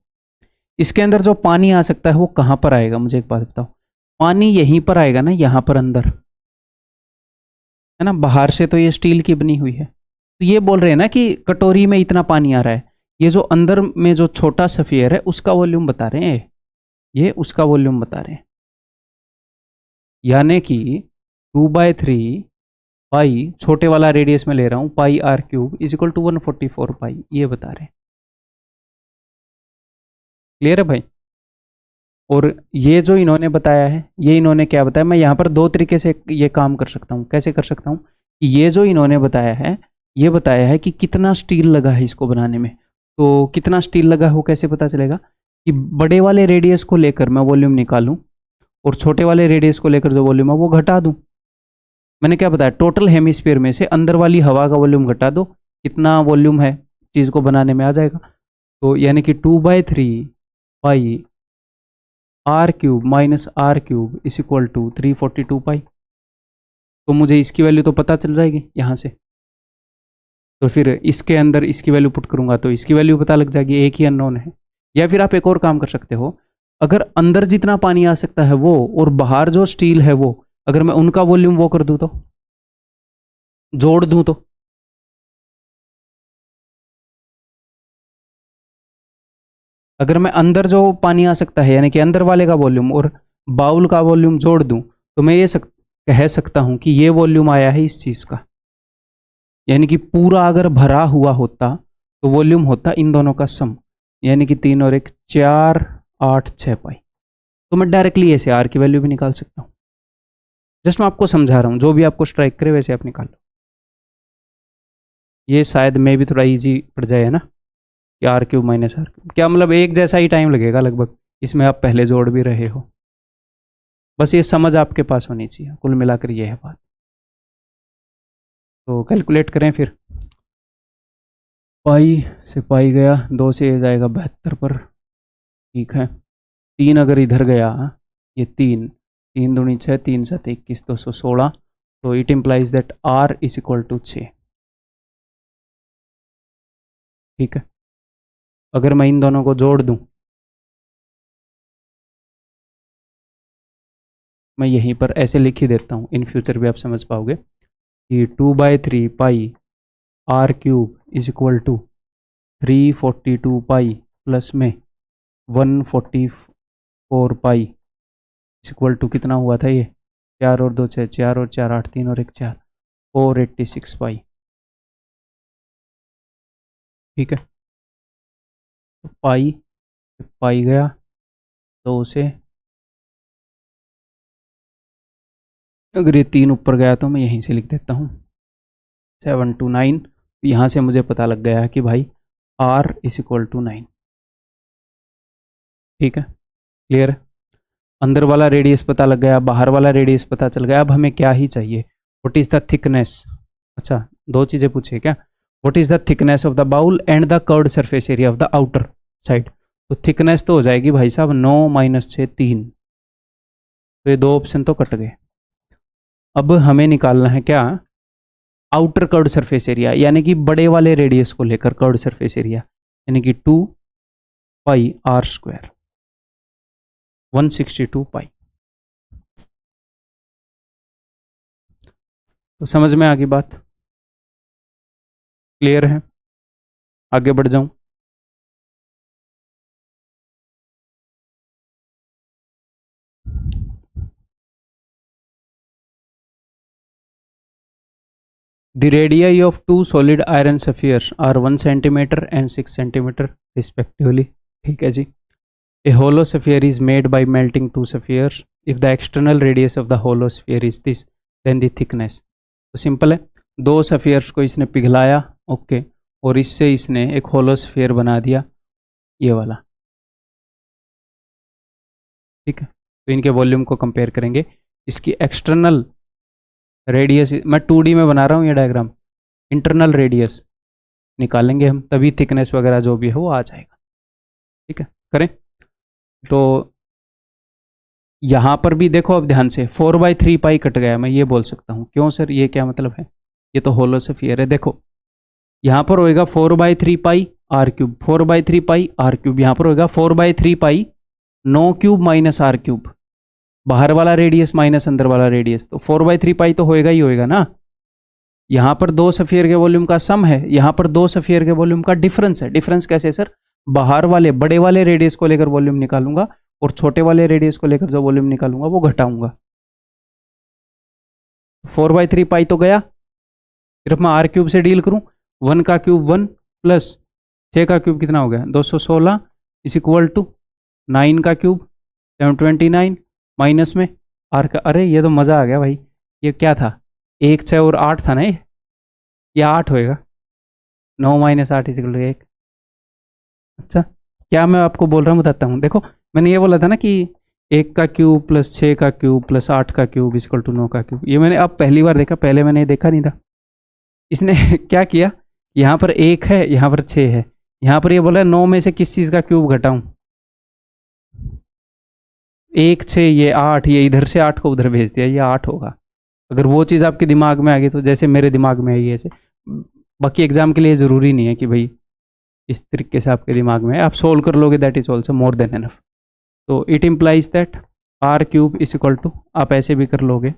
इसके अंदर जो पानी आ सकता है वो कहां पर आएगा, मुझे एक बात बताओ, पानी यहीं पर आएगा ना, यहां पर अंदर है ना, बाहर से तो ये स्टील की बनी हुई है, तो ये बोल रहे हैं ना कि कटोरी में इतना पानी आ रहा है, ये जो अंदर में जो छोटा सफियर है उसका वॉल्यूम बता रहे हैं, ये उसका वॉल्यूम बता रहे हैं, यानी कि 2/3 पाई, छोटे वाला रेडियस में ले रहा हूं, pi are cube is equal to 144 pi, ये बता रहे हैं। क्लियर है भाई, और ये जो इन्होंने बताया है, ये इन्होंने क्या बताया, मैं यहाँ पर 2 तरीके से ये काम कर सकता हूँ, कैसे कर सकता हूँ कि ये जो इन्होंने बताया है, ये बताया है कि कितना स्टील लगा है इसको बनाने में, तो कितना स्टील लगा हो कैसे पता चलेगा, कि बड़े वाले रेडियस को लेकर मैं वॉल्यूम निकालूं और छोटे वाले रेडियस को लेकर जो वॉल्यूम है वो घटा दूं। मैंने क्या बताया, टोटल हेमिस्फीयर में से अंदर वाली हवा का वॉल्यूम घटा दो, कितना वॉल्यूम है चीज़ को बनाने में आ जाएगा, तो यानी कि 2/3 pi are cube minus are cube is equal to 342 pi, तो मुझे इसकी वैल्यू तो पता चल जाएगी यहाँ से, तो फिर इसके अंदर इसकी वैल्यू पुट करूंगा तो इसकी वैल्यू पता लग जाएगी, एक ही अननोन है। या फिर आप एक और काम कर सकते हो, अगर अंदर जितना पानी आ सकता है वो और बाहर जो स्टील है वो, अगर मैं उनका वॉल्यूम वो कर दूं तो, जोड़ दूं तो, अगर मैं अंदर जो पानी आ सकता है यानी कि अंदर वाले का वॉल्यूम और बाउल का वॉल्यूम जोड़ दूं, तो मैं ये कह सकता हूं कि ये वॉल्यूम आया है इस चीज का, यानी कि पूरा अगर भरा हुआ होता तो वॉल्यूम होता इन दोनों का सम, यानी कि 3 और 1 4 8 6 पाई। तो मैं डायरेक्टली ऐसे आर की वैल्यू भी निकाल सकता हूँ। जस्ट मैं आपको समझा रहा हूँ, जो भी आपको स्ट्राइक करे वैसे आप निकाल लो। ये शायद में भी थोड़ा इजी पड़ जाए, है ना, कि R cube minus are cube, क्या मतलब एक जैसा ही टाइम लगेगा लगभग, इसमें आप पहले जोड़ भी रहे हो। बस ये समझ आपके पास होनी चाहिए, कुल मिलाकर ये है बात। तो कैलकुलेट करें फिर। पाई से पाई गया, 2 से ये जाएगा 72 पर, ठीक है। 3 अगर इधर गया, ये 3 3 दूनी 6 3 7 21 216, तो it implies that R is equal to 6, ठीक है। अगर मैं इन दोनों को जोड़ दूं, मैं यहीं पर ऐसे लिख ही देता हूँ, इन फ्यूचर भी आप समझ पाओगे कि 2/3 pi are cube is equal to 342 pi plus में 144 पाई इज इक्वल टू कितना हुआ था ये, 4 और 2 6, 4 और 4 8, 3 और 1 4, 486 पाई, ठीक है। तो पाई पाई गया, 2 से अगर ये 3 ऊपर गया तो मैं यहीं से लिख देता हूँ 729। यहाँ से मुझे पता लग गया है कि भाई आर इज इक्वल टू 9, ठीक है। क्लियर है, अंदर वाला रेडियस पता लग गया, बाहर वाला रेडियस पता चल गया। अब हमें क्या ही चाहिए, व्हाट इज द थिकनेस। अच्छा, 2 चीज़ें पूछे क्या, what is the thickness of the bowl and the curved surface area of the outer side. तो थिकनेस तो हो जाएगी भाई साहब 9 - 6 3, तो ये 2 ऑप्शन तो कट गए। अब हमें निकालना है क्या, आउटर कर्व्ड सरफेस एरिया, यानी कि बड़े वाले रेडियस को लेकर कर्व्ड सरफेस एरिया, यानी कि 2 पाई आर स्क्वायर 162 पाई। तो समझ में आ गई बात, क्लियर है। आगे बढ़ जाऊं, the radii of two solid iron spheres are 1 centimeter and 6 centimeter respectively, ठीक है जी। A hollow sphere is made by melting two spheres. If the external radius of the hollow sphere is this, then the thickness. तो simple है, 2 spheres को इसने पिघलाया, okay, और इससे इसने एक होलो स्फीयर बना दिया, ये वाला, ठीक है। तो इनके वॉल्यूम को कंपेयर करेंगे, इसकी एक्सटर्नल रेडियस, मैं 2D में बना रहा हूँ ये डायग्राम, इंटरनल रेडियस निकालेंगे हम, तभी थिकनेस वगैरह जो भी है वो आ जाएगा, ठीक है। करें तो यहाँ पर भी देखो, अब ध्यान से 4/3 पाई कट गया, मैं ये बोल सकता हूँ, क्यों सर ये क्या मतलब है, ये तो होलो स्फीयर है। देखो यहाँ पर होएगा 4/3 pi are cube, 4/3 pi are cube, यहाँ पर होएगा 4/3 pi 9 cube minus are cube, बाहर वाला रेडियस माइनस अंदर वाला रेडियस, तो 4/3 पाई तो होएगा ही होएगा ना। यहाँ पर 2 स्फीयर के वॉल्यूम का सम है, यहाँ पर 2 स्फीयर के वॉल्यूम का डिफरेंस है। डिफरेंस कैसे सर, बाहर वाले बड़े वाले रेडियस को लेकर वॉल्यूम निकालूंगा और छोटे वाले रेडियस को लेकर जो वॉल्यूम निकालूंगा वो घटाऊंगा। 4/3 पाई तो गया, सिर्फ मैं आर क्यूब से डील करूं, 1 का क्यूब 1 प्लस 6 का क्यूब कितना हो गया 216 इज इक्वल टू 9 का क्यूब 729 माइनस में आर का, अरे ये तो मज़ा आ गया भाई, ये क्या था 1 6 और 8 था ना, ये 8 होएगा, 9 - 8 इज इक्वल टू 1। अच्छा, क्या मैं आपको बोल रहा हूँ बताता हूँ, देखो मैंने ये बोला था ना कि 1 का क्यूब प्लस 6 का क्यूब प्लस 8 का क्यूब इज इक्वल टू 9 का क्यूब, ये मैंने अब पहली बार देखा, पहले मैंने ये देखा नहीं था। इसने क्या किया, यहाँ पर 1 है, यहाँ पर 6 है, यहाँ पर ये बोला 9 में से किस चीज़ का क्यूब घटाऊं, 1 6 ये 8, ये इधर से 8 को उधर भेज दिया, ये 8 होगा। अगर वो चीज़ आपके दिमाग में आ गई तो जैसे मेरे दिमाग में आई ऐसे, बाकी एग्जाम के लिए ज़रूरी नहीं है कि भाई इस तरीके से आपके दिमाग में है, आप सोल्व कर लोगे, that is also more than enough. तो it implies that r cube is equal to, आप ऐसे भी कर लोगे,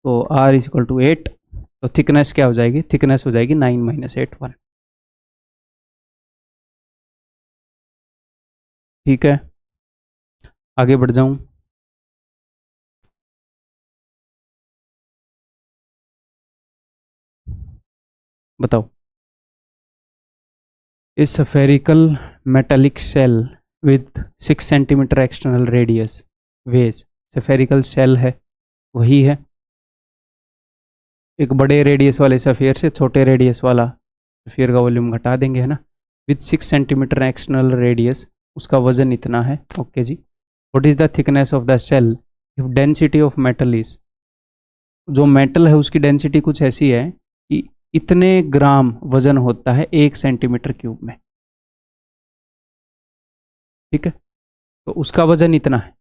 तो आर इज इक्वल टू 8, तो थिकनेस क्या हो जाएगी, थिकनेस हो जाएगी 9 - 8 1, ठीक है। आगे बढ़ जाऊं, बताओ। A spherical metallic shell with 6 centimetre external radius weighs. spherical shell है, वही है एक बड़े रेडियस वाले सफेयर से छोटे रेडियस वाला सफेयर का वॉल्यूम घटा देंगे, है ना। विथ 6 सेंटीमीटर एक्सटर्नल रेडियस, उसका वजन इतना है। ओके जी। What is the thickness of the shell if density of metal is, जो मेटल है उसकी डेंसिटी कुछ ऐसी है कि इतने ग्राम वजन होता है 1 सेंटीमीटर क्यूब में, ठीक है। तो उसका वजन इतना है।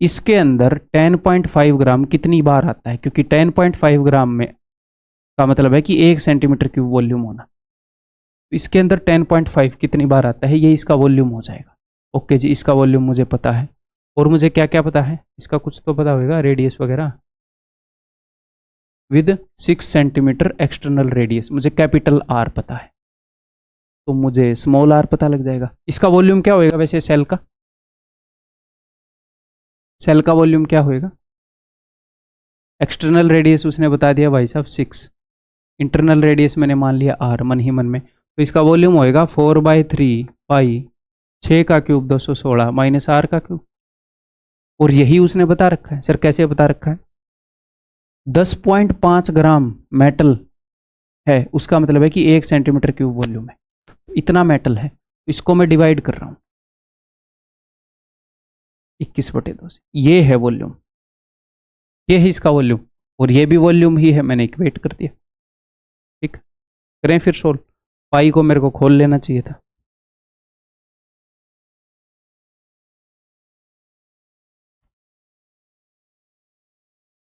इसके अंदर 10.5 ग्राम कितनी बार आता है, क्योंकि 10.5 ग्राम में का मतलब है कि 1 सेंटीमीटर क्यूब वॉल्यूम होना। इसके अंदर 10.5 कितनी बार आता है, ये इसका वॉल्यूम हो जाएगा। ओके जी, इसका वॉल्यूम मुझे पता है। और मुझे क्या क्या पता है, इसका कुछ तो पता होगा, रेडियस वगैरह। विद 6 सेंटीमीटर एक्सटर्नल रेडियस, मुझे कैपिटल आर पता है, तो मुझे स्मॉल आर पता लग जाएगा। इसका वॉल्यूम क्या होएगा वैसे, सेल का, सेल का वॉल्यूम क्या होएगा। एक्सटर्नल रेडियस उसने बता दिया भाई साहब 6, इंटरनल रेडियस मैंने मान लिया आर मन ही मन में, तो इसका वॉल्यूम होएगा 4/3 पाई 6 का क्यूब 216 माइनस आर का क्यूब। और यही उसने बता रखा है। सर कैसे बता रखा है, 10.5 ग्राम मेटल है, उसका मतलब है कि 1 सेंटीमीटर क्यूब वॉल्यूम है, इतना मेटल है। इसको मैं डिवाइड कर रहा हूं 21/2 से, ये है वॉल्यूम, ये है इसका वॉल्यूम, और ये भी वॉल्यूम ही है, मैंने इक्वेट कर दिया। ठीक, करें फिर सोल्व। पाई को मेरे को खोल लेना चाहिए था।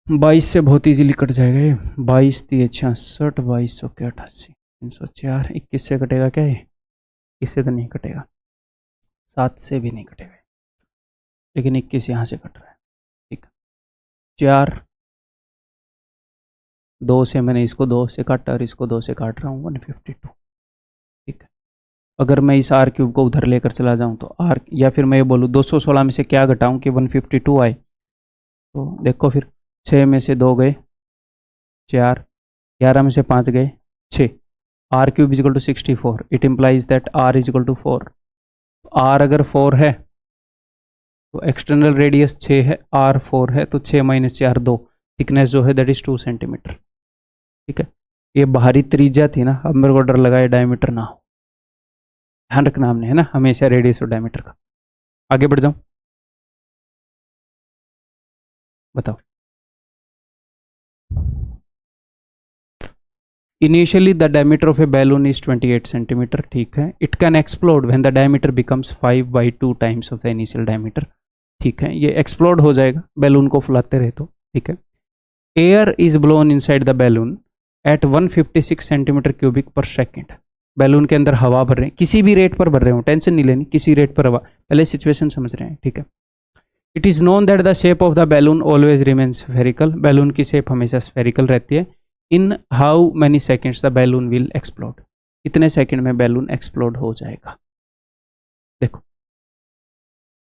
बाईस से बहुत इजीली कट जाएगा ये। 22 3 66, 2200 के 88, 304, 21 से कटेगा क्या ये, इससे तो नहीं कटेगा, 7 से भी नहीं कटेगा, लेकिन 21 यहाँ से कट रहा है। ठीक, 4 2 से मैंने इसको 2 से काटा और इसको 2 से काट रहा हूँ, 152। ठीक है, अगर मैं इस आर क्यूब को उधर लेकर चला जाऊँ तो आर, या फिर मैं ये बोलूँ 216 में से क्या घटाऊँ कि 152 आए, तो देखो फिर 6 में से 2 गए 4, 11 में से 5 गए 6, R cube is equal to 64, it implies that R is equal to 4। R अगर 4 है तो एक्सटर्नल रेडियस 6 है, आर 4 है, तो 6 माइनस 4 2, थिकनेस जो है दैट इज 2 सेंटीमीटर। ठीक है, ये बाहरी त्रिज्या थी ना, अब मेरे को डर लगा ये डायमीटर ना हो, ध्यान रखना हमने, है ना, हमेशा रेडियस और डायमीटर का। आगे बढ़ जाऊं, बताओ। Initially the diameter of A balloon is 28 centimetre. ठीक है, it can explode when the diameter becomes 5/2 times of the initial diameter. ठीक है, ये एक्सप्लोड हो जाएगा बैलून को फुलाते रहे तो। ठीक है, air is blown inside the balloon at 156 centimetre cubic per second. Balloon के अंदर हवा भर रहे हैं, किसी भी रेट पर भर रहे हो, टेंशन नहीं लेनी, किसी रेट पर हवा, पहले सिचुएशन समझ रहे हैं। ठीक है, it is known that the shape of the balloon always remains spherical, balloon की शेप हमेशा स्फेरिकल रहती है। In how many seconds the balloon will explode, कितने सेकेंड में बैलून एक्सप्लोड हो जाएगा। देखो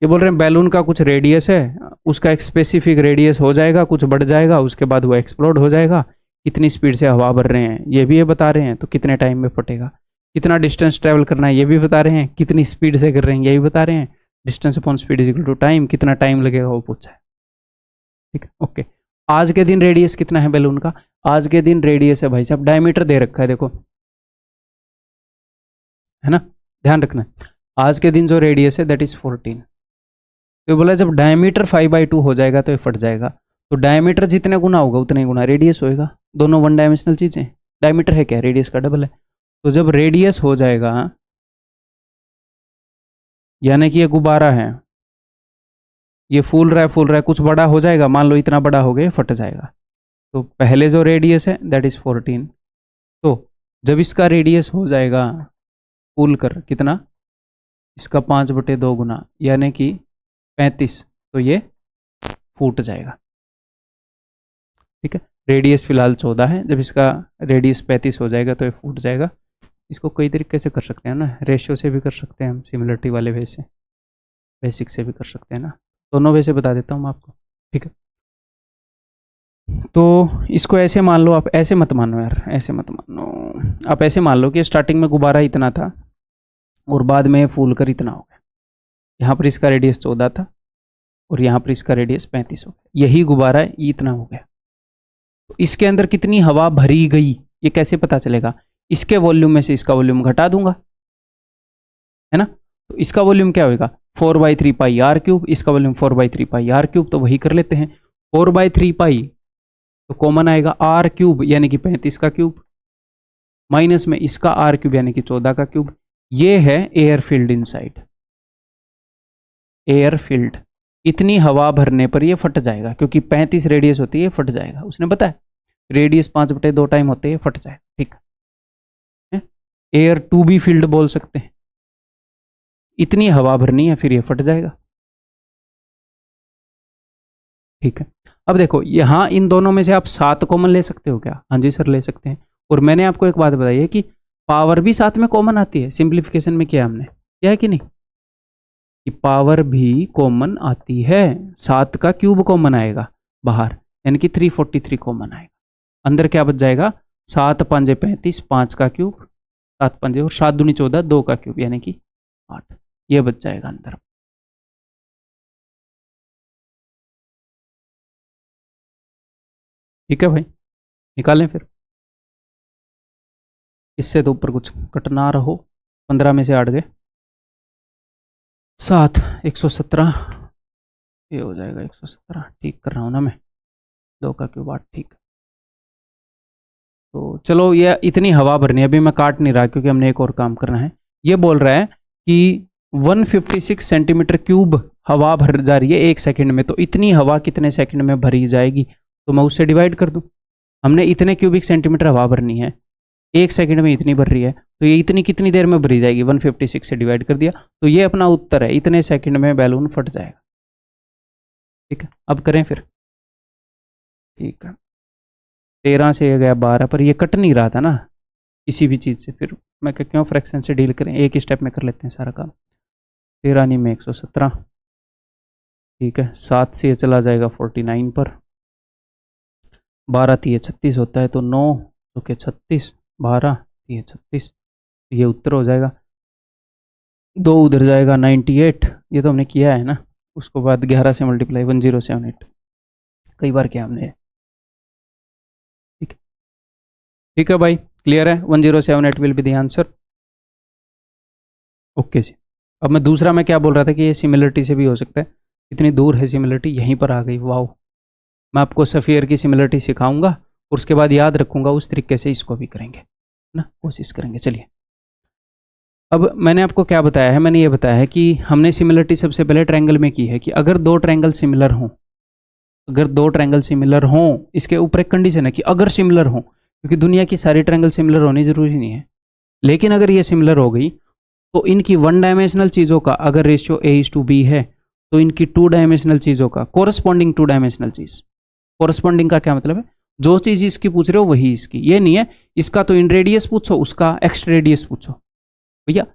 ये बोल रहे हैं बैलून का कुछ रेडियस है, उसका एक स्पेसिफिक रेडियस हो जाएगा, कुछ बढ़ जाएगा, उसके बाद वो एक्सप्लोड हो जाएगा। कितनी स्पीड से हवा भर रहे हैं ये भी ये बता रहे हैं, तो कितने टाइम में फटेगा। कितना डिस्टेंस ट्रेवल करना है ये भी बता रहे हैं, कितनी स्पीड से कर रहे हैं ये भी बता रहे हैं। Distance upon speed is equal to time, कितना टाइम लगेगा वो पूछा है। ठीक है, ओके। आज के दिन रेडियस कितना है बैलून का, आज के दिन रेडियस है भाई साहब, डायमीटर दे रखा है देखो, है ना, ध्यान रखना। आज के दिन जो रेडियस है दैट इज 14। तो बोला जब डायमीटर 5/2 हो जाएगा तो ये फट जाएगा, तो डायमीटर जितने गुना होगा उतने गुना रेडियस होएगा, दोनों वन डायमेंशनल चीजें। डायमीटर है क्या, रेडियस का डबल है, तो जब रेडियस हो जाएगा, यानी कि ये गुब्बारा है, ये फूल रहा है, कुछ बड़ा हो जाएगा, मान लो इतना बड़ा हो गया, फट जाएगा। तो पहले जो रेडियस है दैट इज 14, तो जब इसका रेडियस हो जाएगा फूल कर कितना, इसका 5/2 गुना यानी कि 35, तो ये फूट जाएगा। ठीक है, रेडियस फिलहाल 14 है, जब इसका रेडियस 35 हो जाएगा तो ये फूट जाएगा। इसको कई तरीके से कर सकते हैं ना, रेशियो से भी कर सकते हैं हम, सिमिलरिटी वाले वे से, बेसिक से भी कर सकते हैं ना, दोनों वे से बता देता हूँ मैं आपको। ठीक है, तो इसको ऐसे मान लो, आप ऐसे मत मानो यार, ऐसे मत मानो, आप ऐसे मान लो कि स्टार्टिंग में गुब्बारा इतना था और बाद में फूल कर इतना हो गया। यहाँ पर इसका रेडियस 14 था और यहाँ पर इसका रेडियस 35 हो गया, यही गुब्बारा इतना हो गया। तो इसके अंदर कितनी हवा भरी गई ये कैसे पता चलेगा? इसके वॉल्यूम में से इसका वॉल्यूम घटा दूंगा, है ना। तो इसका वॉल्यूम क्या होगा? 4/3 पाई आर क्यूब, इसका वॉल्यूम 4/3 पाई आर क्यूब। तो वही कर लेते हैं, 4/3 पाई तो कॉमन आएगा आर क्यूब यानी कि 35 का क्यूब, माइनस में इसका आर क्यूब यानी कि 14 का क्यूब। ये है air field inside. Air field, इतनी हवा भरने पर ये फट जाएगा, क्योंकि 35 रेडियस होती है, फट जाएगा। उसने बताया रेडियस 5/2 टाइम होते हैं, फट जाएगा, ठीक है। एयर टू बी फील्ड बोल सकते हैं। इतनी हवा भरनी है फिर ये फट जाएगा, ठीक है। अब देखो यहां इन दोनों में से आप 7 कॉमन ले सकते हो क्या? हाँ जी सर ले सकते हैं। और मैंने आपको एक बात बताई है कि पावर भी साथ में कॉमन आती है, सिंप्लीफिकेशन में किया हमने, क्या है कि नहीं, कि पावर भी कॉमन आती है। 7 का क्यूब कॉमन आएगा बाहर, यानी कि 343 कॉमन आएगा। अंदर क्या बच जाएगा? 7 5 35, 5 का क्यूब, 7 5 और 7 दूनी 14, 2 का क्यूब यानी कि 8, ये बच जाएगा अंदर। ठीक है भाई, निकालें फिर। इससे तो ऊपर कुछ कटना रहो। 15 में से 8 गए 7, 117, ये हो जाएगा 117। ठीक कर रहा हूँ ना मैं, 2 का क्यूब 8, ठीक। तो चलो ये इतनी हवा भरनी है, अभी मैं काट नहीं रहा क्योंकि हमने एक और काम करना है। ये बोल रहा है कि 156 सेंटीमीटर क्यूब हवा भर जा रही है 1 सेकंड में। तो इतनी हवा कितने सेकंड में भरी जाएगी? तो मैं उससे डिवाइड कर दूं। हमने इतने क्यूबिक सेंटीमीटर हवा भरनी है, 1 सेकंड में इतनी भर रही है, तो ये इतनी कितनी देर में भरी जाएगी? 156 से डिवाइड कर दिया, तो ये अपना उत्तर है, इतने सेकंड में बैलून फट जाएगा। ठीक है, अब करें फिर। ठीक है, 13 से गया 12, पर ये कट नहीं रहा था ना किसी भी चीज़ से, फिर मैं क्यों फ्रैक्शन से डील करें, एक ही स्टेप में कर लेते हैं सारा काम। 13 नहीं में 117, ठीक है। 7 से ये चला जाएगा 49 पर, 12 3 36 होता है, तो 9 तो के 36, 12 3 36, ये उत्तर हो जाएगा। 2 उधर जाएगा 98, ये तो हमने किया है ना। उसको बाद 11 से मल्टीप्लाई 1078, कई बार किया हमने। ठीक है, ठीक है भाई, क्लियर है। 1078 will be the answer. Okay जी। अब मैं दूसरा मैं क्या बोल रहा था कि ये सिमिलरिटी से भी हो सकता है। इतनी दूर है सिमिलरिटी, यहीं पर आ गई, वाओ। मैं आपको सफ़ियर की सिमिलरिटी सिखाऊंगा और उसके बाद याद रखूंगा, उस तरीके से इसको भी करेंगे ना, कोशिश करेंगे। चलिए, अब मैंने आपको क्या बताया है? मैंने ये बताया है कि हमने सिमिलरिटी सबसे पहले ट्रायंगल में की है कि अगर 2 ट्रायंगल सिमिलर हों, अगर 2 ट्रायंगल सिमिलर हों, इसके ऊपर एक कंडीशन है कि अगर सिमिलर हों, क्योंकि दुनिया की सारी ट्रायंगल सिमिलर होनी जरूरी नहीं है, लेकिन अगर ये सिमिलर हो गई तो इनकी 1 डायमेंशनल चीज़ों का अगर रेशियो A:B है, तो इनकी 2 डायमेंशनल चीज़ों का कोरस्पॉन्डिंग 2 डायमेंशनल चीज़। कोरस्पॉन्डिंग का क्या मतलब है? जो चीज़ इसकी पूछ रहे हो वही इसकी, ये नहीं है इसका तो इन रेडियस पूछो, उसका एक्स्ट्रा रेडियस पूछो, भैया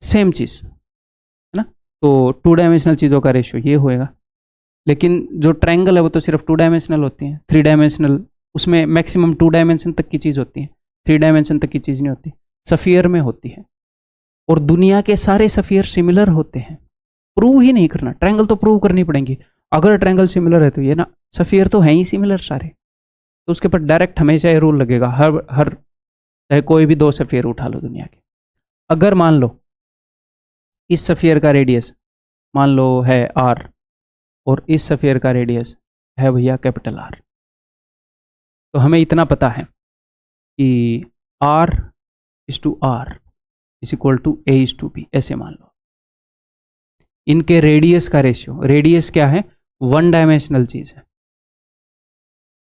सेम चीज़ है ना। तो 2 डायमेंशनल चीज़ों का रेशियो ये होएगा। लेकिन जो ट्रायंगल है वो तो सिर्फ 2 डायमेंशनल होती हैं, 3 डायमेंशनल उसमें मैक्सिमम 2 डायमेंशन तक की चीज़ होती है, 3 डायमेंशन तक की चीज़ नहीं होती। सफियर में होती है, और दुनिया के सारे सफियर सिमिलर होते हैं। प्रूव ही नहीं करना, ट्रायंगल तो प्रूव करनी पड़ेंगी। अगर ट्रायंगल सिमिलर है तो ये ना, सफियर तो है ही सिमिलर सारे, तो उसके ऊपर डायरेक्ट हमेशा ये रूल लगेगा। हर चाहे कोई भी 2 सफियर उठा लो दुनिया के, अगर मान लो इस सफियर का रेडियस मान लो है r और इस सफियर का रेडियस है भैया कैपिटल R, तो हमें इतना पता है कि R is equal to A:B, ऐसे मान लो। इनके रेडियस का रेशियो, रेडियस क्या है? 1 डायमेंशनल चीज है।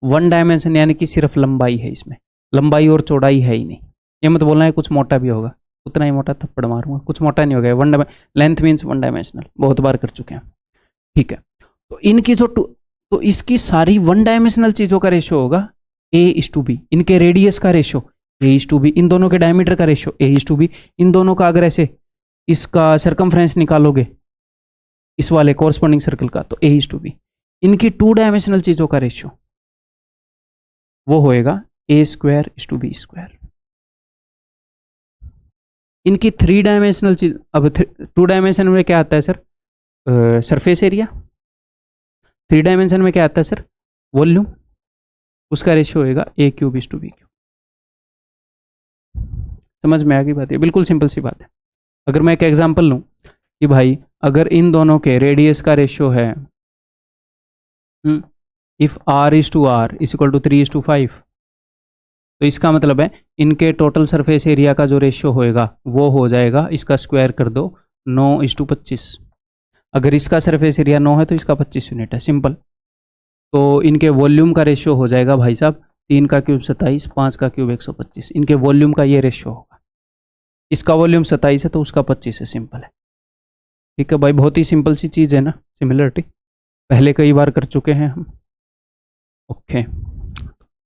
1 डायमेंशन यानी कि सिर्फ लंबाई है, इसमें लंबाई और चौड़ाई है ही नहीं। ये मत बोलना है कुछ मोटा भी होगा, उतना ही मोटा थप्पड़ मारूंगा, कुछ मोटा नहीं होगा। 1 लेंथ मीन्स 1 डायमेंशनल, बहुत बार कर चुके हैं, ठीक है। तो इनकी जो तो इसकी सारी 1 डायमेंशनल चीजों का रेशियो होगा A:B। इनके रेडियस का रेशियो A:B, इन दोनों के डायमीटर का रेशियो A:B। इन दोनों का अगर ऐसे इसका सरकमफ्रेंस निकालोगे इस वाले कोरस्पॉन्डिंग सर्कल का, तो A:B। इनकी 2 डायमेंशनल चीज़ों का रेशियो वो होएगा a²:b²। इनकी 3 डायमेंशनल चीज, अब 2 डायमेंशन में क्या आता है सर? Surface area. 3 डायमेंशन में क्या आता है सर? वॉल्यूम। उसका रेशियो होएगा a³:b³। समझ में आ गई बात? है बिल्कुल सिंपल सी बात है। अगर मैं एक एग्जांपल लूं कि भाई अगर इन दोनों के रेडियस का रेशियो है इफ r/r=3:5, तो इसका मतलब है इनके टोटल सरफेस एरिया का जो रेशियो होएगा वो हो जाएगा, इसका स्क्वायर कर दो, 9:25। अगर इसका सरफेस एरिया 9 है तो इसका 25 यूनिट है, सिंपल। तो इनके वॉल्यूम का रेशियो हो जाएगा भाई साहब 3 का क्यूब 27, 5 का क्यूब 125। इनके वॉल्यूम का ये रेशियो होगा। इसका वॉल्यूम 27 है तो उसका 25 है, सिंपल है। ठीक है भाई, बहुत ही सिंपल सी चीज़ है ना, सिमिलरिटी पहले कई बार कर चुके हैं हम। ओके,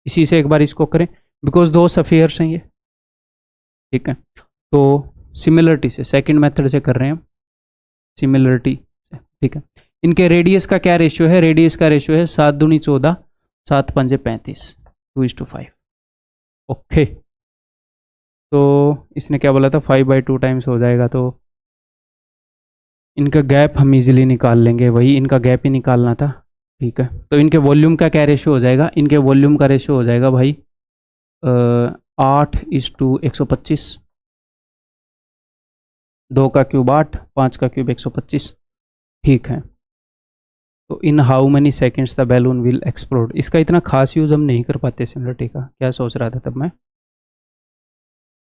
इसी से एक बार इसको करें, बिकॉज 2 सफियर्स हैं ये। ठीक है, तो सिमिलरिटी से सेकंड मेथड से कर रहे हैं हम, सिमिलरिटी से। ठीक है, इनके रेडियस का क्या रेशियो है? रेडियस का रेशियो है 7 दूनी 14, 7 पंजे 35, 2:5। ओके, तो इसने क्या बोला था? 5/2 टाइम्स हो जाएगा, तो इनका गैप हम इजीली निकाल लेंगे, वही इनका गैप ही निकालना था। ठीक है, तो इनके वॉल्यूम का क्या रेशियो हो जाएगा? इनके वॉल्यूम का रेशियो हो जाएगा भाई 8:125। 2 का क्यूब 8, 5 का क्यूब 125। ठीक है, तो in how many seconds the balloon will explode. इसका इतना खास यूज़ हम नहीं कर पाते सिमिलरिटी का, क्या सोच रहा था तब मैं।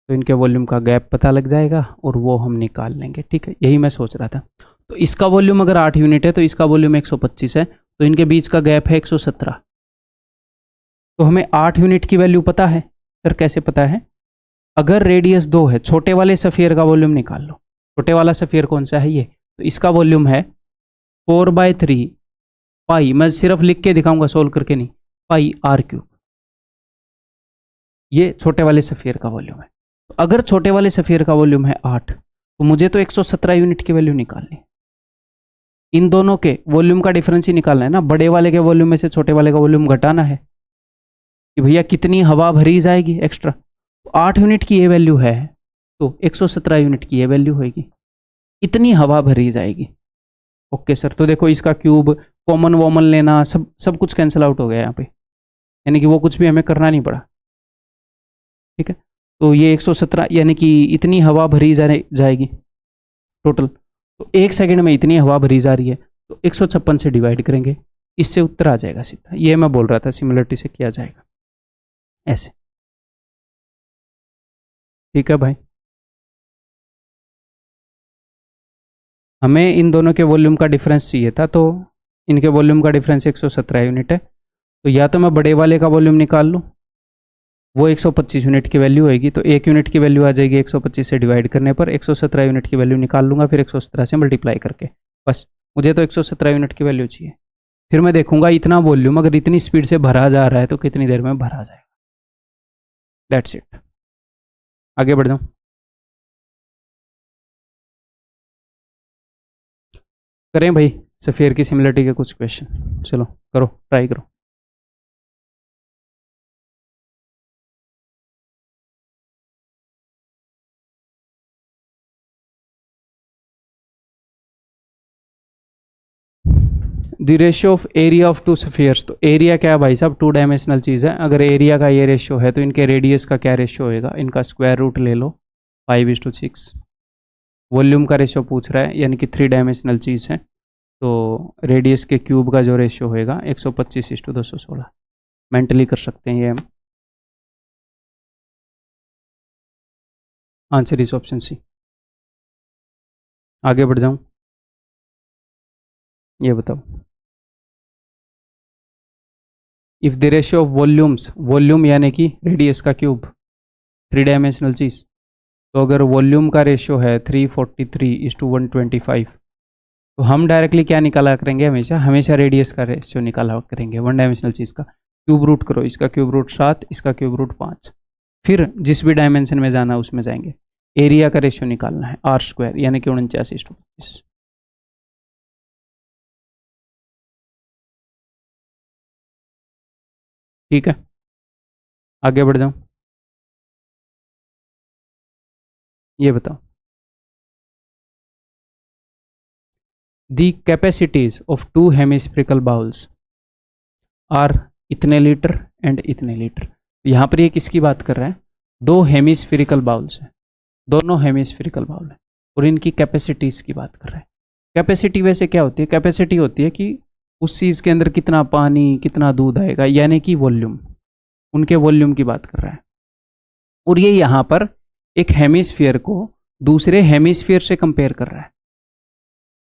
तो इनके वॉल्यूम का गैप पता लग जाएगा और वो हम निकाल लेंगे। ठीक है, यही मैं सोच रहा था। तो इसका वॉल्यूम अगर 8 यूनिट है तो इसका वॉल्यूम 125 है, तो इनके बीच का गैप है 117। तो हमें 8 यूनिट की वैल्यू पता है सर। कैसे पता है? अगर रेडियस 2 है, छोटे वाले सफियर का वॉल्यूम निकाल लो। छोटे वाला सफियर कौन सा है? ये। तो इसका वॉल्यूम है 4/3 पाई, मैं सिर्फ लिख के दिखाऊंगा, सोल्व करके नहीं, पाई r³। ये छोटे वाले सफियर का वॉल्यूम है। तो अगर छोटे वाले सफियर का वॉल्यूम है 8, तो मुझे तो 117 यूनिट की वैल्यू निकालनी है। इन दोनों के वॉल्यूम का डिफरेंस ही निकालना है ना, बड़े वाले के वॉल्यूम में से छोटे वाले का वॉल्यूम घटाना है कि भैया कितनी हवा भरी जाएगी एक्स्ट्रा। तो 8 यूनिट की ये वैल्यू है तो 117 यूनिट की ये वैल्यू होगी, इतनी हवा भरी जाएगी। ओके सर, तो देखो इसका क्यूब, कॉमन वॉमन लेना, सब कुछ कैंसिल आउट हो गया यहाँ पे, यानी कि वो कुछ भी हमें करना नहीं पड़ा। ठीक है, तो ये 117 यानी कि इतनी हवा भरी जाएगी टोटल। तो 1 सेकंड में इतनी हवा भरी जा रही है, तो 156 से डिवाइड करेंगे, इससे उत्तर आ जाएगा सीधा। ये मैं बोल रहा था सिमिलरिटी से किया जाएगा ऐसे। ठीक है भाई, हमें इन दोनों के वॉल्यूम का डिफरेंस चाहिए था, तो इनके वॉल्यूम का डिफरेंस 117 यूनिट है। तो या तो मैं बड़े वाले का वॉल्यूम निकाल लूँ, वो 125 यूनिट की वैल्यू होगी, तो 1 यूनिट की वैल्यू आ जाएगी 125 से डिवाइड करने पर। 117 यूनिट की वैल्यू निकाल लूँगा, फिर 117 से मल्टीप्लाई करके, बस। मुझे तो 117 यूनिट की वैल्यू चाहिए। फिर मैं देखूंगा इतना वॉल्यूम अगर इतनी स्पीड से भरा जा रहा है तो कितनी देर में भरा जाएगा। दैट्स इट, आगे बढ़ जाऊँ। करें भाई सफियर की सिमिलरिटी के कुछ क्वेश्चन, चलो करो, ट्राई करो। The ratio of area of 2 spheres. तो एरिया क्या है भाई साहब? 2 डायमेंशनल चीज़ है। अगर एरिया का ये रेशियो है तो इनके रेडियस का क्या रेशियो होएगा? इनका स्क्वायर रूट ले लो, 5:6। वॉल्यूम का रेशियो पूछ रहा है, यानी कि 3 डायमेंशनल चीज़ है, तो रेडियस के क्यूब का जो रेशियो होएगा 125:216। मेंटली कर सकते हैं ये हम। Answer is option C. आगे बढ़ जाऊं, ये बताओ। If the ratio of volumes, volume यानी कि रेडियस का क्यूब, 3 डायमेंशनल चीज़, तो अगर वॉल्यूम का रेशियो है 343:125, तो हम डायरेक्टली क्या निकाला करेंगे? हमेशा रेडियस का रेशियो निकाला करेंगे 1 डायमेंशनल चीज़ का। क्यूब रूट करो, इसका क्यूब रूट 7, इसका क्यूब रूट 5, फिर जिस भी डायमेंशन में जाना उसमें जाएंगे। एरिया का रेशियो निकालना है r² यानी कि 49:25। ठीक है, आगे बढ़ जाऊं। ये बताओ, the capacities of two hemispherical bowls are इतने लीटर एंड इतने लीटर। यहां पर ये किसकी बात कर रहा है? दो हेमिस्फेरिकल बाउल्स हैं, दोनों हेमिस्फेरिकल बाउल है और इनकी कैपेसिटीज की बात कर रहे हैं। कैपेसिटी वैसे क्या होती है? कैपेसिटी होती है कि उस चीज के अंदर कितना पानी, कितना दूध आएगा, यानी कि वॉल्यूम, उनके वॉल्यूम की बात कर रहा है। और ये यहां पर एक हेमिस्फीयर को दूसरे हेमिस्फीयर से कंपेयर कर रहा है,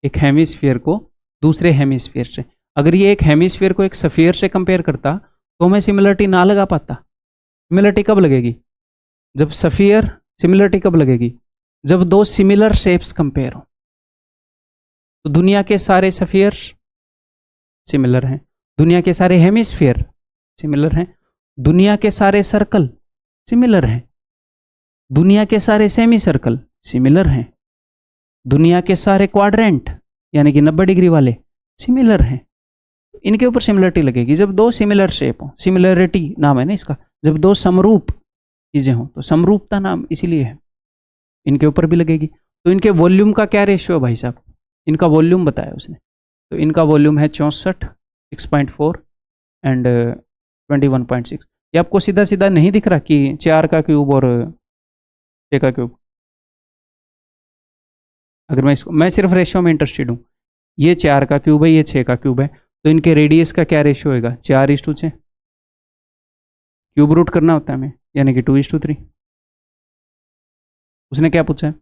एक हेमिस्फीयर को दूसरे हेमिस्फीयर से। अगर ये एक हेमिस्फीयर को एक सफियर से कंपेयर करता तो मैं सिमिलरिटी ना लगा पाता। सिमिलरिटी कब लगेगी? जब सफियर, सिमिलरिटी कब लगेगी? जब दो सिमिलर शेप्स कंपेयर हो। तो दुनिया के सारे सफियर्स सिमिलर हैं, दुनिया के सारे हेमिस्फीयर सिमिलर हैं, दुनिया के सारे सर्कल सिमिलर हैं, दुनिया के सारे सेमी सर्कल सिमिलर हैं, दुनिया के सारे क्वाड्रेंट यानी कि 90 डिग्री वाले सिमिलर हैं। इनके ऊपर सिमिलरिटी लगेगी जब दो सिमिलर शेप हो। सिमिलरिटी नाम है ना इसका, जब दो समरूप चीजें हो तो समरूपता नाम इसीलिए है। इनके ऊपर भी लगेगी। तो इनके वॉल्यूम का क्या रेशियो है भाई साहब? इनका वॉल्यूम बताया उसने, तो इनका वॉल्यूम है 64, 6.4 एंड 21.6। ये आपको सीधा सीधा नहीं दिख रहा कि 4 का क्यूब और 6 का क्यूब? अगर मैं सिर्फ रेशियो में इंटरेस्टेड हूँ, ये 4 का क्यूब है, ये 6 का क्यूब है, तो इनके रेडियस का क्या रेशियो होगा? 4:6। क्यूब रूट करना होता है हमें, यानी कि 2:3। उसने क्या पूछा है?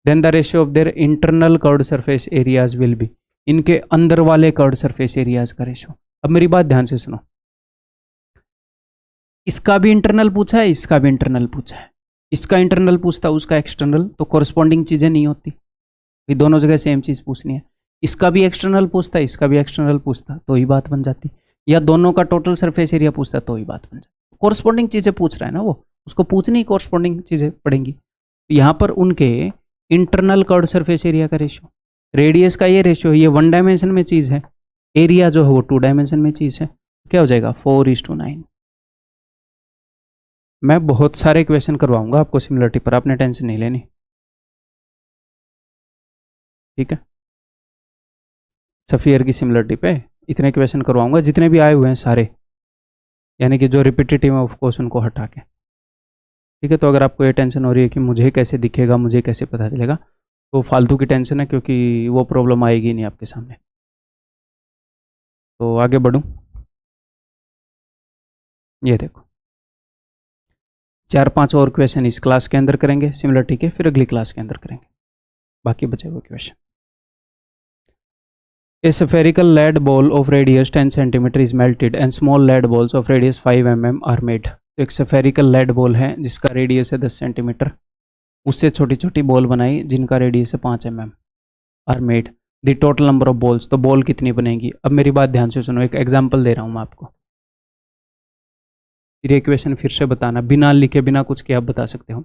Then the ratio of their internal curved surface areas will be. इनके अंदर वाले कर्व्ड सरफेस एरियाज का रेशियो। अब मेरी बात ध्यान से सुनो, इसका भी इंटरनल पूछा है, इसका भी इंटरनल पूछा है। इसका इंटरनल पूछता, उसका एक्सटर्नल, तो कॉरस्पॉन्डिंग चीजें नहीं होती, ये दोनों जगह सेम चीज पूछनी है। इसका भी एक्सटर्नल पूछता, इसका भी एक्सटर्नल पूछता, तो ही बात बन जाती। या दोनों का टोटल सरफेस एरिया पूछता तो ही बात बन जाती। कॉरस्पॉन्डिंग चीजें पूछ रहा है ना वो, उसको पूछनी कॉरस्पॉन्डिंग चीजें पड़ेंगी। यहाँ पर उनके इंटरनल कर्व्ड सरफेस एरिया का रेशियो, रेडियस का ये रेशियो, ये 1 डायमेंशन में चीज है, एरिया जो है वो 2 डायमेंशन में चीज है, क्या हो जाएगा? 4:9। मैं बहुत सारे क्वेश्चन करवाऊंगा आपको सिमिलरिटी पर, आपने टेंशन नहीं लेनी, ठीक है? सफियर की सिमिलरिटी पे इतने क्वेश्चन करवाऊंगा जितने भी आए हुए हैं सारे, यानी कि जो रिपीटेटिव है ऑफ कोर्स उनको हटा के, ठीक है? तो अगर आपको ये टेंशन हो रही है कि मुझे कैसे दिखेगा, मुझे कैसे पता चलेगा, तो फालतू की टेंशन है, क्योंकि वो प्रॉब्लम आएगी नहीं आपके सामने। तो आगे बढ़ूं, ये देखो 4-5 और क्वेश्चन इस क्लास के अंदर करेंगे सिमिलरिटी के, फिर अगली क्लास के अंदर करेंगे बाकी बचे हुए question. A spherical lead ball of radius 10 cm is melted and small lead balls of radius 5 mm are made। तो एक spherical lead ball है जिसका रेडियस है 10 सेंटीमीटर, उससे छोटी छोटी बॉल बनाई जिनका रेडियस है 5 mm are made. The total number of balls, तो बॉल कितनी बनेगी? अब मेरी बात ध्यान से सुनो, एक एग्जाम्पल दे रहा हूँ मैं आपको, फिर इक्वेशन फिर से बताना, बिना लिखे बिना कुछ के आप बता सकते हो।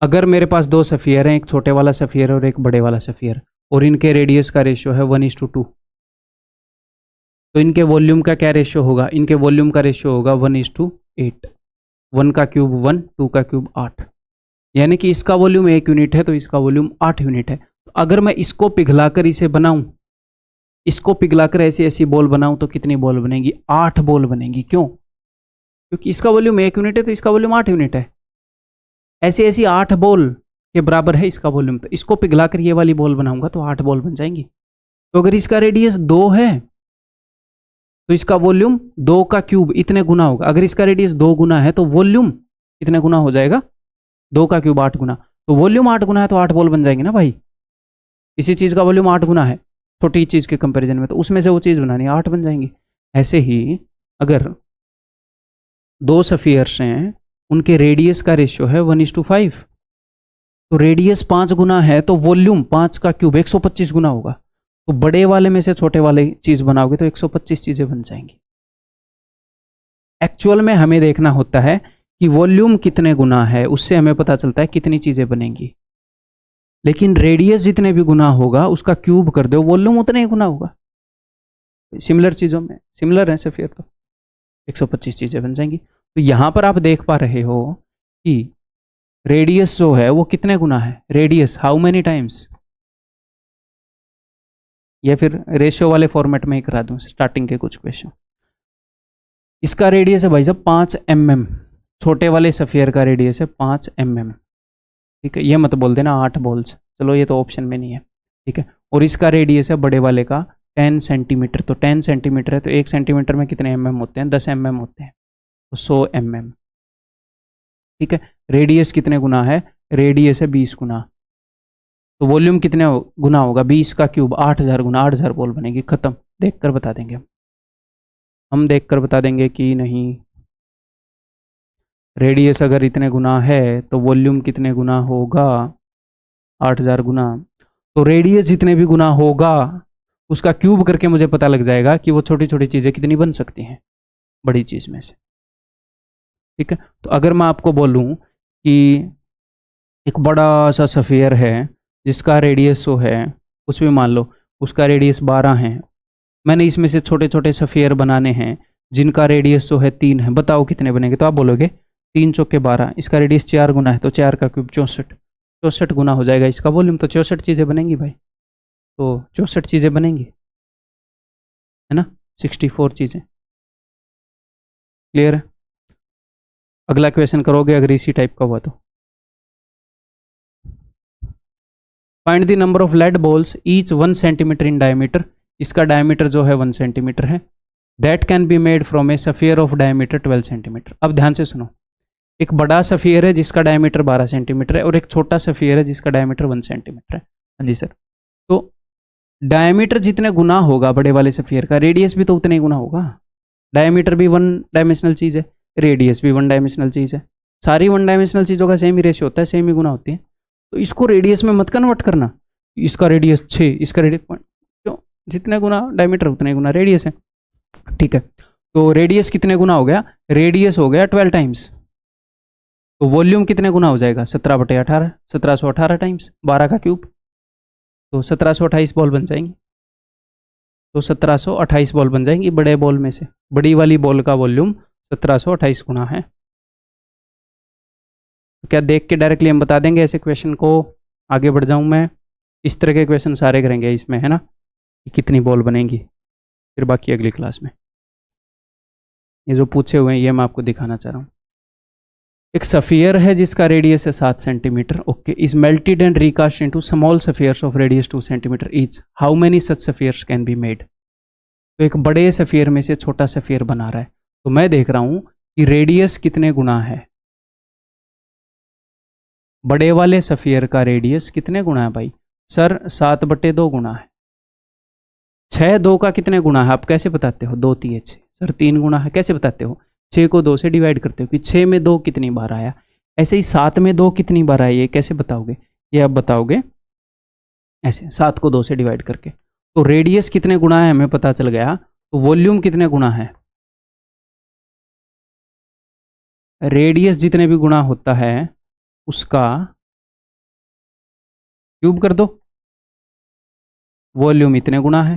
अगर मेरे पास दो सफियर हैं, एक छोटे वाला सफियर और एक बड़े वाला सफियर, और इनके रेडियस का रेशियो है 1:2, तो इनके वॉल्यूम का क्या रेशियो होगा? इनके वॉल्यूम का रेशियो होगा 1:8। 1 का क्यूब 1, 2 का क्यूब 8, यानी कि इसका वॉल्यूम 1 यूनिट है तो इसका वॉल्यूम 8 यूनिट है। तो अगर मैं इसको पिघलाकर इसे बनाऊं, इसको पिघलाकर ऐसी ऐसी बॉल बनाऊं, तो कितनी बॉल बनेगी? 8 बॉल बनेगी। क्यों? क्योंकि इसका वॉल्यूम 1 यूनिट है तो इसका वॉल्यूम 8 यूनिट है। ऐसी ऐसी 8 बॉल के बराबर है इसका वॉल्यूम, तो इसको पिघलाकर ये वाली बॉल बनाऊंगा तो 8 बॉल बन जाएंगी। तो अगर इसका रेडियस 2 है तो इसका वॉल्यूम 2 का क्यूब इतने गुना होगा। अगर इसका रेडियस 2 गुना है तो वॉल्यूम कितने गुना हो जाएगा? 2 का क्यूब 8 गुना। तो वॉल्यूम 8 गुना है तो 8 बॉल बन जाएंगे ना भाई। इसी चीज का वॉल्यूम 8 गुना है छोटी चीज के कंपैरिजन में, तो उसमें से वो चीज बनानी है, 8 बन जाएंगी। ऐसे ही अगर दो सफियर्स हैं, उनके रेडियस का रेशियो है 1:5, तो रेडियस 5 गुना है तो वॉल्यूम 5 का क्यूब 125 गुना होगा। तो बड़े वाले में से छोटे वाले चीज बनाओगे तो 125 चीजें बन जाएंगी। एक्चुअल में हमें देखना होता है कि वॉल्यूम कितने गुना है, उससे हमें पता चलता है कितनी चीजें बनेंगी। लेकिन रेडियस जितने भी गुना होगा उसका क्यूब कर दो, वॉल्यूम उतने ही गुना होगा। सिमिलर चीजों में सिमिलर है सफियर तो, 125 चीज़ें बन जाएंगी। तो यहाँ पर आप देख पा रहे हो कि रेडियस जो है वो कितने गुना है, रेडियस हाउ मेनी टाइम्स, या फिर रेशियो वाले फॉर्मेट में ही करा दूं स्टार्टिंग के कुछ क्वेश्चन। इसका रेडियस है भाई साहब 5 mm, छोटे वाले सफियर का रेडियस है 5 mm, ठीक है। ये मत बोल देना 8 बॉल्स, चलो ये तो ऑप्शन में नहीं है, ठीक है। और इसका रेडियस है बड़े वाले का 10 सेंटीमीटर, तो 10 सेंटीमीटर है तो 1 सेंटीमीटर में कितने mm होते हैं, 10 mm होते हैं, तो 100 mm, ठीक है। रेडियस कितने गुना है, रेडियस है 20 गुना, तो वॉल्यूम कितने गुना होगा, 20 का क्यूब 8000 गुना, 8000 बॉल बनेगी, खत्म। देखकर बता देंगे हम देखकर बता देंगे कि नहीं, रेडियस अगर इतने गुना है तो वॉल्यूम कितने गुना होगा, 8000 गुना, तो रेडियस जितने भी गुना होगा उसका क्यूब करके मुझे पता लग जाएगा कि वो छोटी छोटी चीज़ें कितनी बन सकती हैं बड़ी चीज़ में से, ठीक है। तो अगर मैं आपको बोलूं कि एक बड़ा सा सफियर है जिसका रेडियस जो है, उसमें मान लो उसका रेडियस 12 है, मैंने इसमें से छोटे छोटे सफियर बनाने हैं जिनका रेडियस जो है 3 है, बताओ कितने बनेंगे, तो आप बोलोगे 3 चौके 12, इसका रेडियस 4 गुना है तो 4 का क्यूब 64, 64 गुना हो जाएगा इसका वॉल्यूम, तो 64 चीज़ें बनेंगी भाई, तो 64 चीज़ें बनेंगी, है ना, 64 चीज़ें। क्लियर है? अगला क्वेश्चन करोगे अगर इसी टाइप का हुआ तो। Find the number of lead balls each 1 centimetre in diameter, इसका डायमीटर जो है 1 सेंटीमीटर है, that can be made from a sphere of diameter 12 centimetre. अब ध्यान से सुनो, एक बड़ा सफियर है जिसका डायमीटर 12 सेंटीमीटर है और एक छोटा सफियर है जिसका डायमीटर 1 सेंटीमीटर है। हाँ जी सर, तो डायमीटर जितने गुना होगा बड़े वाले सफियर का, रेडियस भी तो उतने ही गुना होगा। डायमीटर भी 1 डायमेंशनल चीज़ है, रेडियस भी 1 डायमेंशनल चीज़ है, सारी 1 डायमेंशनल चीज़ों का सेम ही रेशियो होता है, सेम ही गुना होती है। तो इसको रेडियस में मत कन्वर्ट करना, इसका रेडियस 6, इसका रेडियस क्यों, जितने गुना डायमीटर उतने गुना रेडियस है, ठीक है। तो रेडियस कितने गुना हो गया, रेडियस हो गया 12 टाइम्स, तो वॉल्यूम कितने गुना हो जाएगा, 17/18, 1718 टाइम्स 12 का क्यूब, तो 1728 बॉल बन जाएंगी, तो 1728 बॉल बन जाएंगी बड़े बॉल में से, बड़ी वाली बॉल का वॉल्यूम 1728 गुना है। तो क्या देख के डायरेक्टली हम बता देंगे ऐसे क्वेश्चन को, आगे बढ़ जाऊं मैं, इस तरह के क्वेश्चन सारे करेंगे इसमें, है ना, कि कितनी बॉल बनेगी, फिर बाकी अगली क्लास में। ये जो पूछे हुए हैं ये मैं आपको दिखाना चाह रहा हूँ। एक सफियर है जिसका रेडियस है 7 centimetre, okay, is melted and recast into small spheres of radius 2 centimetre each, how many such spheres can be made. तो एक बड़े सफियर में से छोटा सफियर बना रहा है, तो मैं देख रहा हूँ कि रेडियस कितने गुना है, बड़े वाले सफियर का रेडियस कितने गुना है भाई, सर 7/2 गुना है। 6 2 का कितने गुना है आप कैसे बताते हो, 2 3 6, सर 3 गुना है, कैसे बताते हो, 6 को 2 से डिवाइड करते हो कि 6 में 2 कितनी बार आया, ऐसे ही 7 में 2 कितनी बार आया, ये कैसे बताओगे, ये आप बताओगे ऐसे 7 को 2 से डिवाइड करके। तो रेडियस कितने गुना है हमें पता चल गया, तो वॉल्यूम कितने गुना है, रेडियस जितने भी गुना होता है उसका क्यूब कर दो, वॉल्यूम इतने गुना है,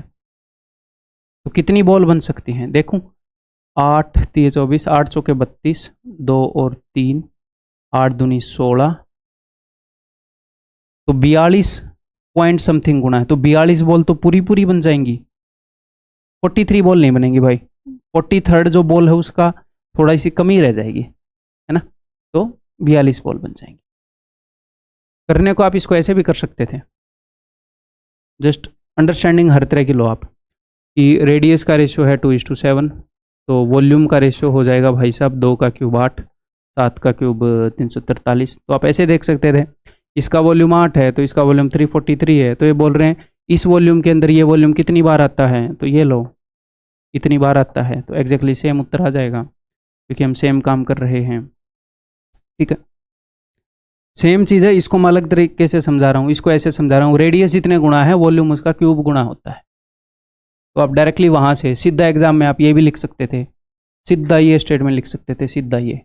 तो कितनी बॉल बन सकती हैं, देखूं 8 3 24, 8 चौके 32, 2 और 3, 8 दूनी 16, तो 42 पॉइंट समथिंग गुना है, तो 42 बॉल तो पूरी पूरी बन जाएंगी, 43 बॉल नहीं बनेंगी भाई, 43rd जो बॉल है उसका थोड़ा सी कमी रह जाएगी, है ना, तो 42 बॉल बन जाएंगी। करने को आप इसको ऐसे भी कर सकते थे, जस्ट अंडरस्टैंडिंग हर तरह की लो आप, कि रेडियस का रेशियो है 2:7, तो वॉल्यूम का रेशियो हो जाएगा भाई साहब 2 का क्यूब 8, 7 का क्यूब 343, तो आप ऐसे देख सकते थे, इसका वॉल्यूम 8 है तो इसका वॉल्यूम 343 है, तो ये बोल रहे हैं इस वॉल्यूम के अंदर ये वॉल्यूम कितनी बार आता है, तो ये लो इतनी बार आता है, तो एग्जैक्टली सेम उत्तर आ जाएगा क्योंकि हम सेम काम कर रहे हैं, ठीक है। सेम चीज़ है, इसको मैं अलग तरीके से समझा रहा हूँ, इसको ऐसे समझा रहा हूँ, रेडियस जितने गुना है वॉल्यूम उसका क्यूब गुना होता है, तो आप डायरेक्टली वहाँ से सीधा एग्जाम में आप ये भी लिख सकते थे, सीधा ये स्टेटमेंट लिख सकते थे, सीधा ये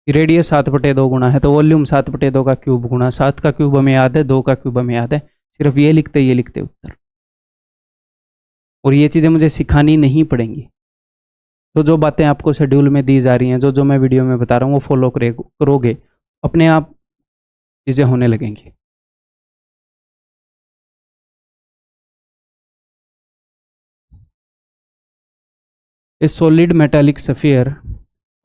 रेडियस 7/2 गुना है तो वॉल्यूम 7/2 का क्यूब गुना, 7 का क्यूब हमें याद है, 2 का क्यूब हमें याद है, सिर्फ ये लिखते उत्तर, और ये चीज़ें मुझे सिखानी नहीं पड़ेंगी, तो जो बातें आपको शेड्यूल में दी जा रही हैं, जो जो मैं वीडियो में बता रहा हूँ, वो फॉलो करोगे, अपने आप चीज़ें होने लगेंगी। A solid metallic sphere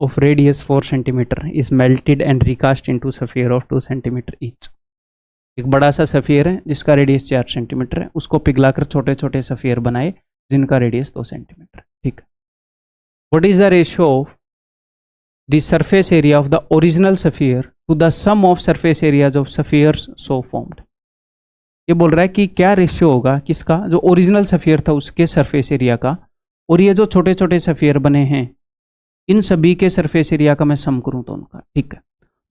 of radius 4 centimeter is melted and recast into sphere of 2 centimeter each. एक बड़ा सा सफियर है जिसका रेडियस 4 सेंटीमीटर है, उसको पिघलाकर छोटे छोटे सफियर बनाए जिनका रेडियस 2 सेंटीमीटर। ठीक है। What is the ratio of the surface area of the original sphere to the sum of surface areas of spheres so formed. ये बोल रहा है कि क्या रेशियो होगा किसका, जो ओरिजिनल सफियर था उसके सरफेस एरिया का, और ये जो छोटे छोटे सफियर बने हैं इन सभी के सरफेस एरिया का मैं सम करूं तो उनका। ठीक है।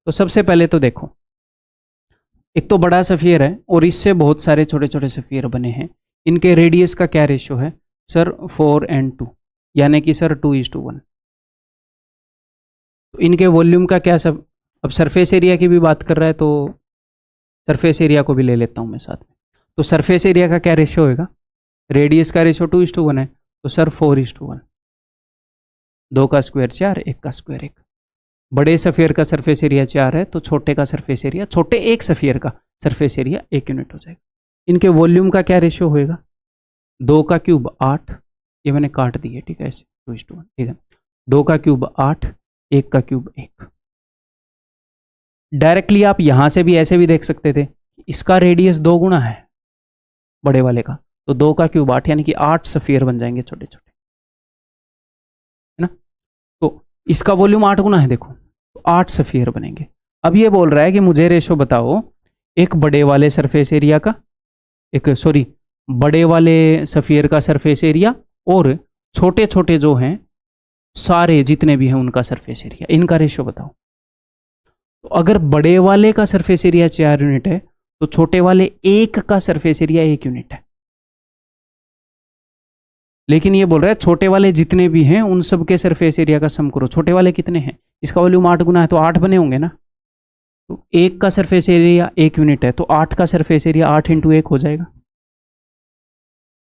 तो सबसे पहले तो देखो, एक तो बड़ा सफियर है और इससे बहुत सारे छोटे छोटे सफियर बने हैं, इनके रेडियस का क्या रेशियो है सर 4:2, यानी कि सर 2:1। तो इनके वॉल्यूम का क्या सब, अब सरफेस एरिया की भी बात कर रहा है तो सरफेस एरिया को भी ले लेता हूं मैं साथ में। तो सरफेस एरिया का क्या रेशियो होगा, रेडियस का रेशियो 2:1 है, तो सर 4:1। 2 का स्क्वायर 4, 1 का स्क्वायर 1। बड़े सफियर का सरफेस एरिया 4 है तो छोटे का सरफेस एरिया, छोटे एक सफियर का सरफेस एरिया 1 यूनिट हो जाएगा। इनके वॉल्यूम का क्या रेशियो होएगा, 2 का क्यूब 8, ये मैंने काट दिए, ठीक है, ऐसे 2:1। ठीक है। 2 का क्यूब 8, 1 का क्यूब 1। डायरेक्टली आप यहां से भी ऐसे भी देख सकते थे, इसका रेडियस 2 गुना है बड़े वाले का, तो 2 का क्यूब 8 यानी कि 8 सफियर बन जाएंगे छोटे छोटे, है ना। तो इसका वॉल्यूम 8 गुना है, देखो तो 8 सफियर बनेंगे। अब ये बोल रहा है कि मुझे रेशो बताओ एक बड़े वाले सरफेस एरिया का, बड़े वाले सफियर का सरफेस एरिया और छोटे छोटे जो हैं सारे जितने भी हैं उनका सरफेस एरिया, इनका रेशो बताओ। तो अगर बड़े वाले का सरफेस एरिया 4 यूनिट है तो छोटे वाले एक का सरफेस एरिया 1 यूनिट है। लेकिन ये बोल रहा है छोटे वाले जितने भी हैं उन सब के सरफेस एरिया का सम करो। छोटे वाले कितने हैं, इसका वॉल्यूम 8 गुना है तो 8 बने होंगे ना। तो 1 का सरफेस एरिया 1 यूनिट है तो 8 का सरफेस एरिया 8 × 1 हो जाएगा,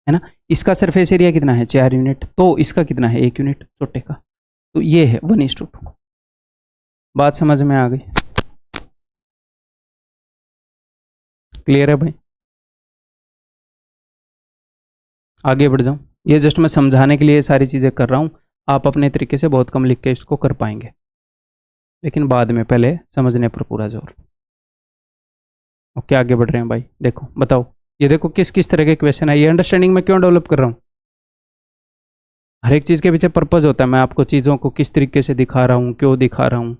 है ना। इसका सरफेस एरिया कितना है 4 यूनिट, तो इसका कितना है 1 यूनिट छोटे का। तो ये है 1:2। बात समझ में आ गई, क्लियर है भाई। आगे बढ़ जाऊं, ये जस्ट मैं समझाने के लिए सारी चीज़ें कर रहा हूँ, आप अपने तरीके से बहुत कम लिख के इसको कर पाएंगे, लेकिन बाद में पहले समझने पर पूरा जोर। ओके, आगे बढ़ रहे हैं भाई। देखो बताओ, ये देखो किस किस तरह के क्वेश्चन है, ये अंडरस्टैंडिंग में क्यों डेवलप कर रहा हूँ, हर एक चीज़ के पीछे पर्पज़ होता है, मैं आपको चीज़ों को किस तरीके से दिखा रहा हूँ, क्यों दिखा रहा हूँ।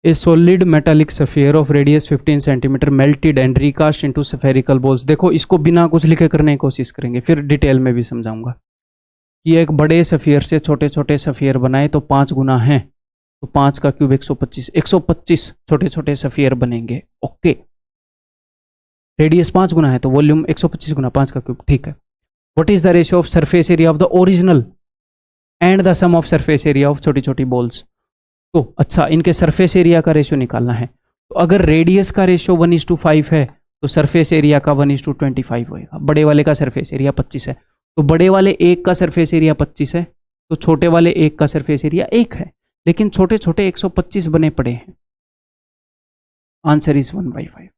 A solid metallic sphere of radius 15 cm melted and recast into spherical balls। देखो इसको बिना कुछ लिखे करने की कोशिश करेंगे, फिर डिटेल में भी समझाऊंगा कि एक बड़े सफियर से छोटे छोटे सफियर बनाए तो 5 गुना है, तो 5 का क्यूब 125, 125 छोटे छोटे सफियर बनेंगे। ओके, रेडियस 5 गुना है तो वॉल्यूम 125 गुना 5 का क्यूब। ठीक है। What is the ratio of surface area of the original and the sum of surface area of छोटी छोटी बॉल्स। तो अच्छा, इनके सरफेस एरिया का रेशियो निकालना है। तो अगर रेडियस का रेशियो 1:5 है तो सरफेस एरिया का 1:25 होएगा। बड़े वाले का सरफेस एरिया 25 है तो बड़े वाले एक का सरफेस एरिया 25 है, तो छोटे वाले एक का सरफेस एरिया 1 है, लेकिन छोटे छोटे 125 बने पड़े हैं। Answer is 1/5।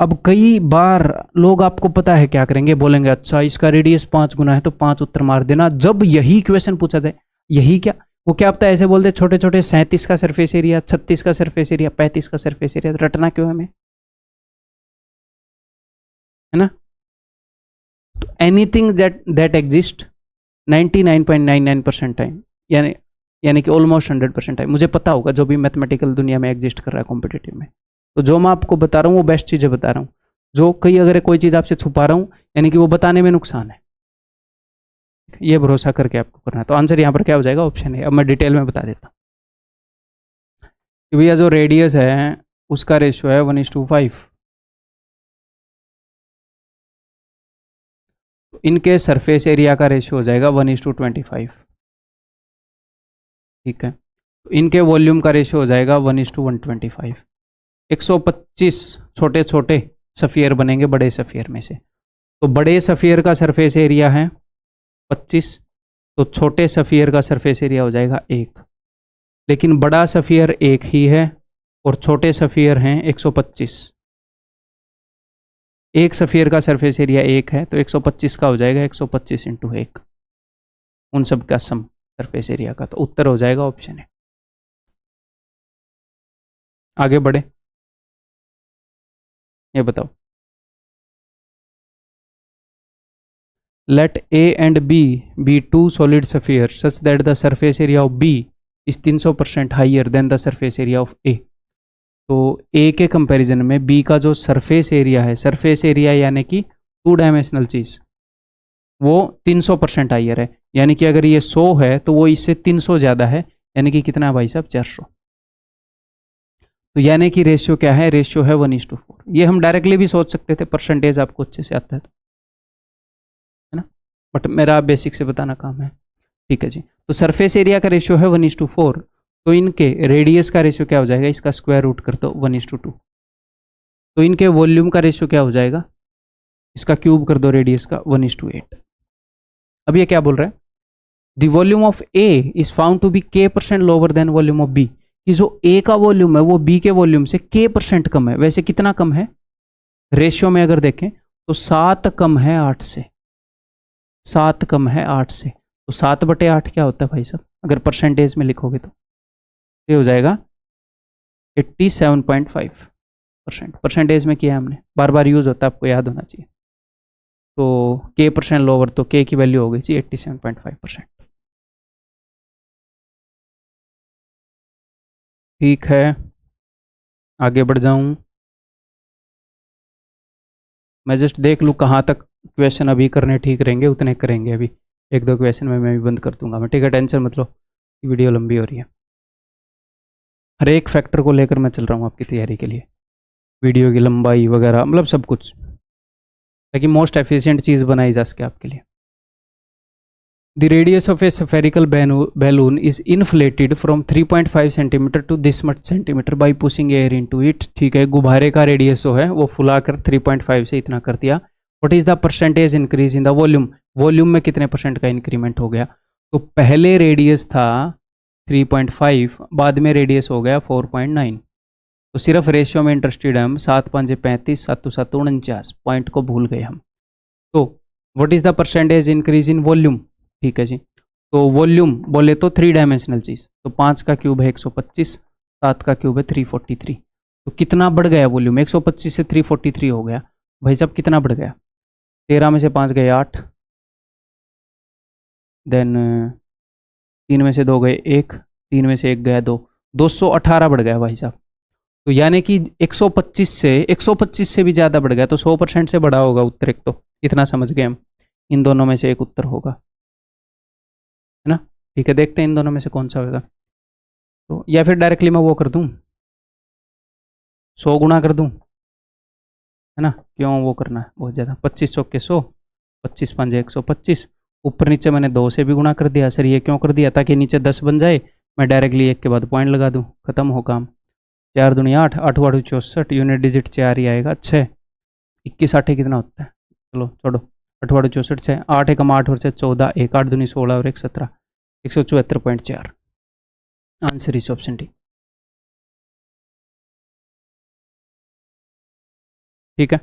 अब कई बार लोग, आपको पता है क्या करेंगे, बोलेंगे अच्छा इसका रेडियस 5 गुना है तो 5 उत्तर मार देना। जब यही क्वेश्चन पूछा जाए, यही क्या, वो क्या पता ऐसे बोलते छोटे छोटे 37 का सरफेस एरिया, 36 का सरफेस एरिया, 35 का सरफेस एरिया, रटना क्यों हमें, है ना। तो एनीथिंग दैट एग्जिस्ट 99.99% टाइम, यानी कि ऑलमोस्ट 100% टाइम, मुझे पता होगा जो भी मैथमेटिकल दुनिया में एग्जिस्ट कर रहा है कॉम्पिटिटिव में। तो जो मैं आपको बता रहा हूँ वो बेस्ट चीज़ें बता रहा हूँ। जो कई अगर कोई चीज़ आपसे छुपा रहा हूँ यानी कि वो बताने में नुकसान है, ये भरोसा करके आपको करना है। तो आंसर यहाँ पर क्या हो जाएगा, ऑप्शन है। अब मैं डिटेल में बता देता हूँ कि भैया जो रेडियस है उसका रेशियो है 1:5। तो इनके सरफेस एरिया का रेशियो हो जाएगा 1:25। ठीक है। तो इनके वॉल्यूम का रेशियो हो जाएगा 1:125। 125 छोटे छोटे सफियर बनेंगे बड़े सफियर में से, तो बड़े सफियर का सरफेस एरिया है 25, तो छोटे सफियर का सरफेस एरिया हो जाएगा 1। लेकिन बड़ा सफियर एक ही है और छोटे सफियर हैं 125। एक सफियर का सरफेस एरिया 1 है तो 125 का हो जाएगा 125 इंटू 1, उन सब का सम सरफेस एरिया का। तो उत्तर हो जाएगा ऑप्शन है। आगे बढ़े, ये बताओ। Let A and B be two solid spheres such that the surface area of B is 300% higher than the surface area of A। तो A के कंपैरिजन में B का जो सरफेस एरिया है, सरफेस एरिया यानी कि 2 डायमेंशनल चीज, वो 300% हाइयर है। यानी कि अगर ये 100 है तो वो इससे 300 ज़्यादा है, यानी कि कितना है भाई साहब 400। तो यानी कि रेशियो क्या है, रेशियो है 1:4। ये हम डायरेक्टली भी सोच सकते थे, परसेंटेज आपको अच्छे से आता है तो, है ना, बट मेरा बेसिक से बताना काम है। ठीक है जी, तो सरफेस एरिया का रेशियो है 1:4, तो इनके रेडियस का रेशियो क्या हो जाएगा, इसका स्क्वायर रूट कर दो 1:2। तो इनके वॉल्यूम का रेशियो क्या हो जाएगा, इसका क्यूब कर दो रेडियस का 1:8। अब ये क्या बोल रहा है, the volume of A is found to be k% lower than volume of B, कि जो ए का वॉल्यूम है वो बी के वॉल्यूम से k% कम है। वैसे कितना कम है, रेशियो में अगर देखें तो 7 कम है 8 से, 7 कम है 8 से। तो 7/8 क्या होता है भाई साहब, अगर परसेंटेज में लिखोगे तो ये हो जाएगा 87.5%। परसेंटेज में किया है हमने, बार बार यूज होता है, आपको याद होना चाहिए। तो k% लोअर, तो k की वैल्यू हो गई थी 87.5%। ठीक है, आगे बढ़ जाऊं, मैं जस्ट देख लूँ कहाँ तक क्वेश्चन अभी करने ठीक रहेंगे, उतने करेंगे। अभी 1-2 क्वेश्चन में मैं भी बंद कर दूंगा मैं, ठीक है, टेंशन मत लो, वीडियो लंबी हो रही है। हर एक फैक्टर को लेकर मैं चल रहा हूँ आपकी तैयारी के लिए, वीडियो की लंबाई वगैरह, मतलब सब कुछ, ताकि मोस्ट एफिशिएंट चीज़ बनाई जा सके आपके लिए। The radius of a spherical balloon is inflated from 3.5 centimetre to this much centimetre by pushing air into it. ठीक है, गुब्बारे का रेडियस जो है वो फुलाकर 3.5 से इतना कर दिया। What is the percentage increase in the volume, volume में कितने परसेंट का इंक्रीमेंट हो गया। तो पहले रेडियस था 3.5, बाद में रेडियस हो गया 4.9। तो सिर्फ रेशियो में इंटरेस्टेड है हम, 7×5 35, 7×7 49, पॉइंट को भूल गए हम। तो what is the percentage increase in volume. ठीक है जी, तो वॉल्यूम बोले तो 3 डायमेंशनल चीज़, तो 5 का क्यूब है 125, 7 का क्यूब है 343। तो कितना बढ़ गया वॉल्यूम, 125 से 343 हो गया भाई साहब, कितना बढ़ गया, 13 में से 5 गए 8, देन 3 में से 2 गए 1, 3 में से 1 गया 2, 218 बढ़ गया भाई साहब। तो यानी कि 125 से भी ज़्यादा बढ़ गया, तो 100% से बढ़ा होगा उत्तर एक, तो इतना समझ गए हम, इन दोनों में से एक उत्तर होगा, है ना। ठीक है, देखते हैं इन दोनों में से कौन सा होगा। तो या फिर डायरेक्टली मैं वो कर दूं, 100 गुना कर दूं, है ना, क्यों वो करना है बहुत ज़्यादा, 25 चौके 100, 25×5 125, ऊपर नीचे मैंने 2 से भी गुणा कर दिया। सर ये क्यों कर दिया, ताकि नीचे 10 बन जाए, मैं डायरेक्टली 1 के बाद पॉइंट लगा दूँ, खत्म हो काम। 4 दूनी 8, 8 8 64, यूनिट डिजिट 4 ही आएगा। 6 21 8 कितना होता है, चलो छोड़ो, 8 8 64 6, 8 1 8 और 6 14, 1 8 दूनी 16 और 1 17, 174.4। आंसर इस ऑप्शन डी। ठीक है,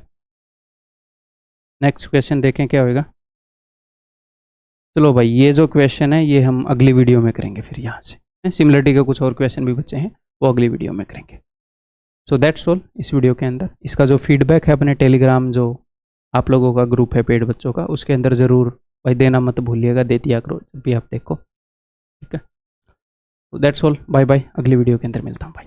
नेक्स्ट क्वेश्चन देखें क्या होगा। चलो भाई, ये जो क्वेश्चन है ये हम अगली वीडियो में करेंगे, फिर यहाँ से सिमिलरिटी के कुछ और क्वेश्चन भी बचे हैं, वो अगली वीडियो में करेंगे। सो दैट्स ऑल इस वीडियो के अंदर। इसका जो फीडबैक है अपने टेलीग्राम जो आप लोगों का ग्रुप है पेड बच्चों का, उसके अंदर ज़रूर भाई देना मत भूलिएगा, दे दिया करो जब भी आप देखो। ठीक है, तो दैट्स ऑल, बाय बाय, अगली वीडियो के अंदर मिलता हूँ भाई।